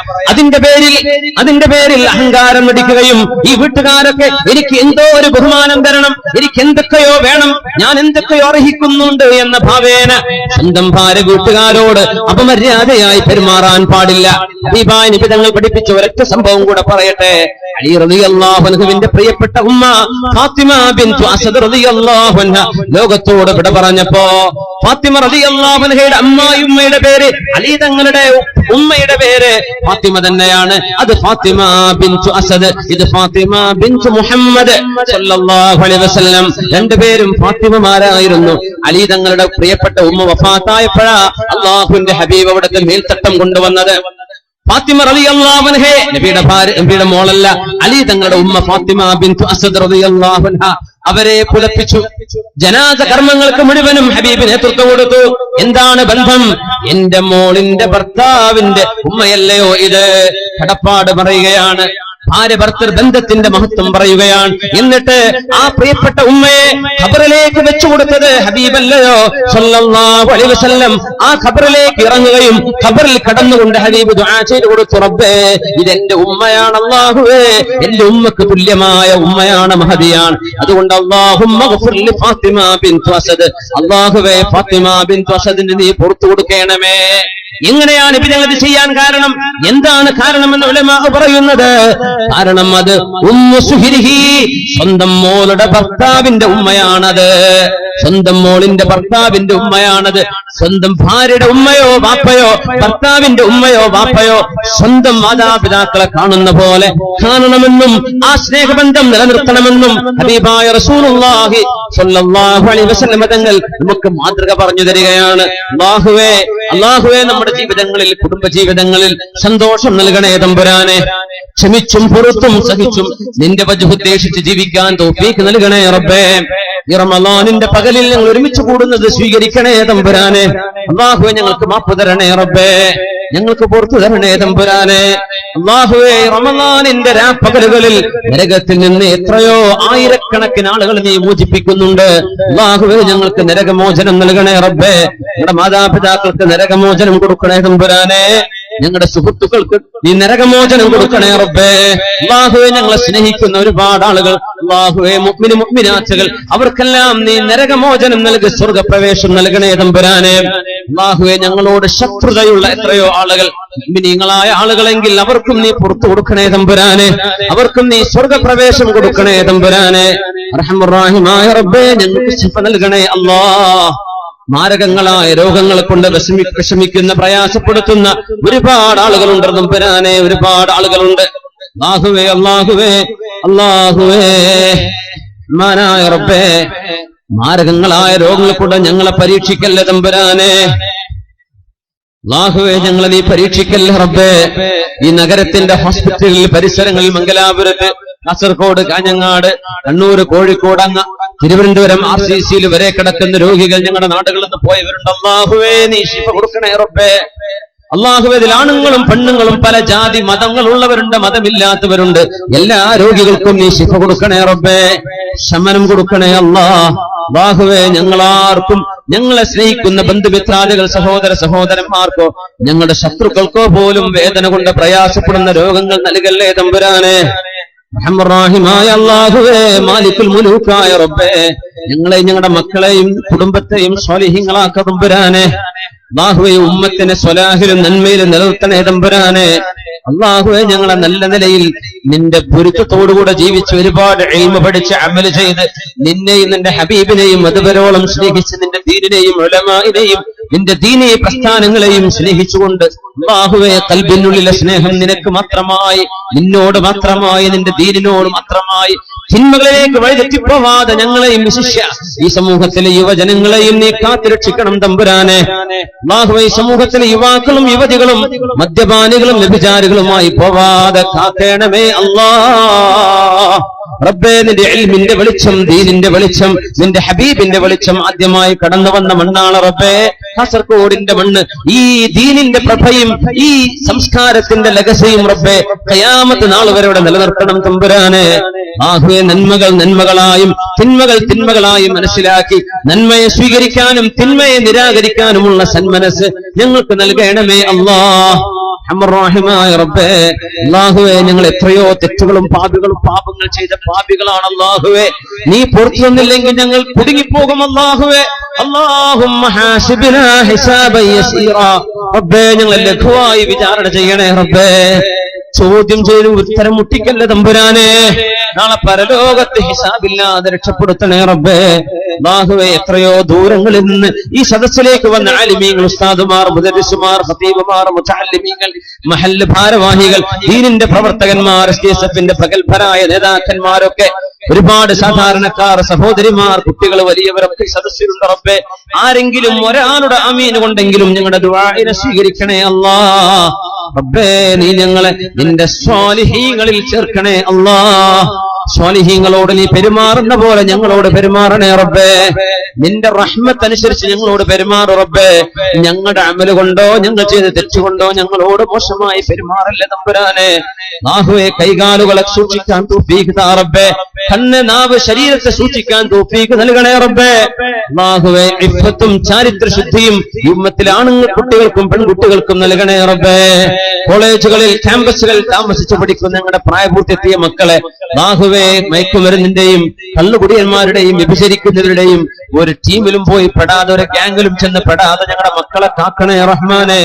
അതിന്റെ പേരിൽ അഹങ്കാരം നടിക്കുകയും ഈ വീട്ടുകാരൊക്കെ എനിക്ക് എന്തോ ഒരു ബഹുമാനം തരണം, എനിക്ക് എന്തൊക്കെയോ വേണം, ഞാൻ എന്തൊക്കെയോ അർഹിക്കുന്നു എന്ന ഭാവേന സ്വന്തം ഭാര്യ വീട്ടുകാരോട് അപമര്യാദയായി പെരുമാറാൻ പാടില്ല. ഹബീബായ നബി തങ്ങൾ പഠിപ്പിച്ച ഒരൊറ്റ സംഭവം കൂടെ പറയട്ടെ. അലി റളിയല്ലാഹു അൻഹുവിന്റെ പ്രിയപ്പെട്ട ഉമ്മ ഫാത്തിമ ബിൻതു അസദ് റളിയല്ലാഹു അൻഹ ലോകത്തോട് വിട പറഞ്ഞപ്പോ ഫാത്തിമ റളിയല്ലാഹു അൻഹയുടെ അമ്മായിയുമ്മയുടെ പേര്, അലി തങ്ങളുടെ ഉമ്മയുടെ പേര് ഫാത്തിമ തന്നെയാണ്. അത് ഫാത്തിമ ബിൻതു അസദ്, ഇത് ഫാത്തിമ ബിൻതു മുഹമ്മദ് സല്ലല്ലാഹു അലൈഹി വസല്ലം. രണ്ടുപേരും ഫാത്തിമമാരായിരുന്നു. അലി തങ്ങളുടെ പ്രിയപ്പെട്ട ഉമ്മ വഫാത്തായപ്പോഴാ അല്ലാഹുവിന്റെ ഹബീബ് അവിടുത്തെ മേൽത്തട്ടം കൊണ്ടുവന്നത്. ഫാത്തിമ റളിയല്ലാഹു അൻഹ നബിയുടെ മോളല്ല, അലി തങ്ങളുടെ ഉമ്മ ഫാത്തിമ ബിൻതു അസദ് റളിയല്ലാഹു അൻഹ അവരെ പുലപ്പിച്ചു. ജനാസ കർമ്മങ്ങൾക്ക് മുഴുവനും ഹബീബ് നേതൃത്വം കൊടുത്തു. എന്താണ് ബന്ധം? എന്റെ മോളിന്റെ ഭർത്താവിന്റെ ഉമ്മയല്ലയോ ഇത്? കടപ്പാട് പറയുകയാണ്. ഭാര്യ ഭർത്തൃ ബന്ധത്തിന്റെ മഹത്വം പറയുകയാണ്. എന്നിട്ട് ആ പ്രിയപ്പെട്ട ഉമ്മയെ ഖബറിലേക്ക് വെച്ചുകൊടുത്തത് ഹബീബല്ലയോ സല്ലല്ലാഹു അലൈഹി വസല്ലം. ആ ഖബറിലേക്ക് ഇറങ്ങുകയും ഖബറിൽ കടന്നുകൊണ്ട് ഹബീബ് ദുആ ചെയ്തു കൊടുത്തു, റബ്ബേ ഇതെന്റെ ഉമ്മയാണ്, അല്ലാഹുവേ എന്റെ ഉമ്മക്ക് തുല്യമായ ഉമ്മയാണ്, മഹദിയാണ്. അതുകൊണ്ട് അല്ലാഹുമ്മ ഗ്ഫിർ ലി ഫാത്തിമ ബിൻതു അസദ്, അല്ലാഹുവേ ഫാത്തിമ ബിൻതു അസദിന് നീ പുറത്തു കൊടുക്കണമേ. എങ്ങനെയാണ് ഇത് ചെയ്യാൻ കാരണം? എന്താണ് കാരണമെന്ന് ഉലമാ പറയുന്നത്? കാരണം അത് ഉമ്മു സുഹരിഹി, സ്വന്തം മോളുടെ ഭർത്താവിന്റെ ഉമ്മയാണത്. സ്വന്തം മോളിന്റെ ഭർത്താവിന്റെ ഉമ്മയാണത്. സ്വന്തം ഭാര്യയുടെ ഉമ്മയോ വാപ്പയോ, ഭർത്താവിന്റെ ഉമ്മയോ വാപ്പയോ സ്വന്തം മാതാപിതാക്കളെ കാണുന്ന പോലെ കാണണമെന്നും ആ സ്നേഹബന്ധം നിലനിർത്തണമെന്നും ഹബീബായ റസൂലുള്ളാഹി സ്വല്ലല്ലാഹു അലൈഹി വസല്ലം തങ്ങൾ നമുക്ക് മാതൃക പറഞ്ഞു തരികയാണ്. അല്ലാഹുവേ നമ്മുടെ ജീവിതങ്ങളിൽ, കുടുംബ ജീവിതങ്ങളിൽ സന്തോഷം നൽകണേ തമ്പുരാനെ. ക്ഷമിച്ചും പുറത്തും സഹിച്ചും നിന്റെ വജ്ഹ് ഉദ്ദേശിച്ച് ജീവിക്കാൻ തൗഫീഖ് നൽകണേ റബ്ബേ. ഈ റമളാനിന്റെ പകലിൽ ഞങ്ങൾ ഒരുമിച്ച് കൂടുന്നത് സ്വീകരിക്കണേ തമ്പുരാനെ. അല്ലാഹുവേ ഞങ്ങൾക്ക് മാപ്പ് തരണേ റബ്ബേ, ഞങ്ങൾക്ക് പുറത്തു തരണേ തമ്പുരാനെ. അല്ലാഹുവേ റമളാനിന്റെ രാപ്പകലുകളിൽ നരകത്തിൽ നിന്ന് എത്രയോ ആയിരക്കണക്കിന് ആളുകൾ നീ മോചിപ്പിക്കുന്നുണ്ട്. അല്ലാഹുവേ ഞങ്ങൾക്ക് നരകമോചനം നൽകണേ റബ്ബേ. ഞങ്ങളുടെ മാതാപിതാക്കൾക്ക് നരകമോചനം കൊടുക്കണേ തമ്പുരാനെ. ഞങ്ങളുടെ സുഹൃത്തുക്കൾക്ക് നീ നരകമോചനം കൊടുക്കണേ റബ്ബേ. അല്ലാഹുവേ ഞങ്ങളെ സ്നേഹിക്കുന്ന ഒരുപാട് ആളുകൾ, അല്ലാഹുവേ മുഅ്മിന് മുഅ്മിനാത്തുകൾ, അവർക്കെല്ലാം നീ നരകമോചനം നൽകി സ്വർഗപ്രവേശം നൽകണേ തമ്പുരാനെ. അല്ലാഹുവേ ഞങ്ങളോട് ശത്രുതയുള്ള എത്രയോ ആളുകൾ, മുഅ്മിനീങ്ങളായ ആളുകളെങ്കിൽ അവർക്കും നീ പുറത്തു കൊടുക്കണേ തമ്പുരാനെ. അവർക്കും നീ സ്വർഗപ്രവേശം കൊടുക്കണേ തമ്പുരാനെ. അർഹമുർ റഹീമായ റബ്ബേ ഞങ്ങൾക്ക് ശിഫ നൽകണേ അല്ലാഹ്. മാരകങ്ങളായ രോഗങ്ങളെ കൊണ്ട് വിഷമിക്കുന്ന പ്രയാസപ്പെടുത്തുന്ന ഒരുപാട് ആളുകളുണ്ട് തമ്പുരാനെ, ഒരുപാട് ആളുകളുണ്ട്. അല്ലാഹുവേ അല്ലാഹുവേ അല്ലാഹുവേ മാനായ റബ്ബേ, മാരകങ്ങളായ രോഗങ്ങളെ കൊണ്ട് ഞങ്ങളെ പരീക്ഷിക്കല്ലേ തമ്പുരാനെ. അല്ലാഹുവേ ഞങ്ങളെ നീ പരീക്ഷിക്കല്ലേ റബ്ബേ. ഈ നഗരത്തിന്റെ ഹോസ്പിറ്റലിൽ, പരിസരങ്ങളിൽ, മംഗലാപുരത്ത്, കാസർഗോഡ്, കാഞ്ഞങ്ങാട്, കണ്ണൂർ, കോഴിക്കോട്, അങ്ങ് തിരുവനന്തപുരം RCCയിൽ വരെ കിടക്കുന്ന രോഗികൾ ഞങ്ങളുടെ നാടുകളിൽ നിന്ന് പോയവരുണ്ട്. അല്ലാഹുവേ നീ ശിഫ കൊടുക്കണേ റബ്ബേ. അല്ലാഹുവേ, ഇതിൽ ആണുങ്ങളും പെണ്ണുങ്ങളും പല ജാതി മതങ്ങളുള്ളവരുണ്ട്, മതമില്ലാത്തവരുണ്ട്. എല്ലാ രോഗികൾക്കും നീ ശിഫ കൊടുക്കണേ റബ്ബേ, ശമനം കൊടുക്കണേ അല്ലാഹുവേ. ഞങ്ങളാർക്കും, ഞങ്ങളെ സ്നേഹിക്കുന്ന ബന്ധുമിത്രാദികൾ, സഹോദര സഹോദരന്മാർക്കോ ഞങ്ങളുടെ ശത്രുക്കൾക്കോ പോലും വേദന കൊണ്ട് പ്രയാസപ്പെടുന്ന രോഗങ്ങൾ നൽകല്ലേ തമ്പുരാനെ. റഹ്മാനായ അല്ലാഹുവേ, മാലിക്കുൽ മുലൂക്കായ റബ്ബേ, ഞങ്ങളെയും ഞങ്ങളുടെ മക്കളെയും കുടുംബത്തെയും സ്വാലിഹീങ്ങളാക്ക തമ്പുരാനെ. അല്ലാഹുവേ, ഉമ്മത്തിനെ സ്വലാഹിലും നന്മയിലും നിലനിർത്തണേ തമ്പുരാനെ. അല്ലാഹുവേ, ഞങ്ങളെ നല്ല നിലയിൽ നിന്റെ പൊരുത്തത്തോടുകൂടെ ജീവിച്ച് ഒരുപാട് ഇൽമ പഠിച്ച് അമല് ചെയ്ത് നിന്നെയും നിന്റെ ഹബീബിനെയും അതുവരോളം സ്നേഹിച്ച് നിന്റെ ദീനിനെയും ഉലമാഇനെയും നിന്റെ ദീനീയ പ്രസ്ഥാനങ്ങളെയും സ്നേഹിച്ചുകൊണ്ട് അല്ലാഹുവേ, ഖൽബിനുള്ളിലെ സ്നേഹം നിനക്ക് മാത്രമായി, നിന്നോട് മാത്രമായി, നിന്റെ ദീനിനോട് മാത്രമായി, തിന്മകളിലേക്ക് വഴിതെറ്റിപ്പോവാതെ ഞങ്ങളെയും വിശിഷ്യ ഈ സമൂഹത്തിലെ യുവജനങ്ങളെയും നീ കാത്തുരക്ഷിക്കണം തമ്പുരാനെ. അല്ലാഹുവേ, ഈ സമൂഹത്തിലെ യുവാക്കളും യുവതികളും മദ്യപാനികളും വ്യഭിചാരികളുമായി പോവാതെ കാക്കേണമേ അല്ലാഹ്. റബ്ബേ, നിന്റെ ഇൽമിന്റെ വെളിച്ചം, ദീനിന്റെ വെളിച്ചം, നിന്റെ ഹബീബിന്റെ വെളിച്ചം ആദ്യമായി കടന്നു വന്ന മണ്ണാണ് റബ്ബേ കാസർഗോഡിന്റെ മണ്ണ്. ഈ ദീനിന്റെ പ്രഭയും ഈ സംസ്കാരത്തിന്റെ ലഗസിയും റബ്ബേ ഖിയാമത്ത് നാൾ വരെ ഇവിടെ നിലനിർത്തണം തമ്പുരാനെ. ആഹുവേ, നന്മകൾ നന്മകളായും തിന്മകൾ തിന്മകളായും മനസ്സിലാക്കി നന്മയെ സ്വീകരിക്കാനും തിന്മയെ നിരാകരിക്കാനുമുള്ള സന്മനസ് ഞങ്ങൾക്ക് നൽകണമേ അല്ലാഹ്. റഹ്മാനായ റബ്ബേ, അല്ലാഹുവേ, ഞങ്ങൾ എത്രയോ തെറ്റുകളും പാപങ്ങൾ ചെയ്ത പാപികളാണ് അല്ലാഹുവേ. നീ പുറത്തു വന്നില്ലെങ്കിൽ ഞങ്ങൾ കുടുങ്ങിപ്പോകും അല്ലാഹുവേ. അല്ലാഹുമ്മ ഹാസിബ്നാ ഹിസാബൻ യസീറാ. റബ്ബേ, ഞങ്ങളെ ലഘുവായി വിചാരണ ചെയ്യണേ റബ്ബേ. ചോദ്യം ചെയ്ത് ഉത്തരം മുട്ടിക്കല്ല തമ്പുരാനെ. നാളെ പരലോകത്ത് ഹിസാബില്ലാതെ രക്ഷപ്പെടുത്തണേ റബ്ബേ. അല്ലാഹുവേ, എത്രയോ ദൂരങ്ങളിൽ നിന്ന് ഈ സദസ്സിലേക്ക് വന്ന ആലിമീങ്ങൾ, ഉസ്താദുമാർ, മുദരിസുമാർ, ഖതീബുമാർ, മുതഅല്ലിമീങ്ങൾ, മഹല്ല് ഭാരവാഹികൾ, ദീനിന്റെ പ്രവർത്തകന്മാർ, SDSFന്റെ പ്രഗത്ഭരായ നേതാക്കന്മാരൊക്കെ, ഒരുപാട് സാധാരണക്കാർ, സഹോദരിമാർ, കുട്ടികൾ, വലിയവരൊക്കെ സദസ്സിലുണ്ട് റബ്ബേ. ആരെങ്കിലും ഒരാളുടെ ആമീൻ കൊണ്ടെങ്കിലും ഞങ്ങളുടെ ദുആഇനെ സ്വീകരിക്കണേ അല്ലാഹ്. റബ്ബേ, നീ ഞങ്ങളെ നിന്റെ സ്വാലിഹീങ്ങളിൽ ചേർക്കണേ അല്ലാഹ്. സ്വാലിഹീങ്ങളോട് നീ പെരുമാറുന്ന പോലെ ഞങ്ങളോട് പെരുമാറണേ റബ്ബേ. നിന്റെ റഹ്മത്ത് അനുസരിച്ച് ഞങ്ങളോട് പെരുമാറു റബ്ബേ. ഞങ്ങളുടെ അമല് കൊണ്ടോ ഞങ്ങൾ ചെയ്ത തെറ്റുകൊണ്ടോ ഞങ്ങളോട് മോശമായി പെരുമാറല്ലേ തമ്പുരാനെ. അല്ലാഹുവേ, കൈകാലുകളെ സൂക്ഷിക്കാൻ തൗഫീഖ് താ റബ്ബേ. കണ്ണ്, നാവ്, ശരീരത്തെ സൂക്ഷിക്കാൻ തൗഫീഖ് നൽകണേ റബ്ബേ. അല്ലാഹുവേ, ഇഫ്ഫത്തും ചാരിത്രശുദ്ധിയും ഈ ഉമ്മത്തിലെ ആണുങ്ങൾ കുട്ടികൾക്കും പെൺകുട്ടികൾക്കും നൽകണേ റബ്ബേ. കോളേജുകളിൽ, ക്യാമ്പസുകളിൽ താമസിച്ച് പഠിക്കുന്ന ഞങ്ങളുടെ പ്രായപൂർത്തിയെത്തിയ മക്കളെ അല്ലാഹുവേ, മയക്കുമരുന്നിന്റെയും കള്ളുകുടിയന്മാരുടെയും വ്യഭിചരിക്കുന്നവരുടെയും ഒരു ടീമിലും പോയി പെടാതെ, ഒരു ഗ്യാങ്ങിലും ചെന്ന് പെടാതെ ഞങ്ങളുടെ മക്കളെ കാക്കണേ റഹ്മാനെ.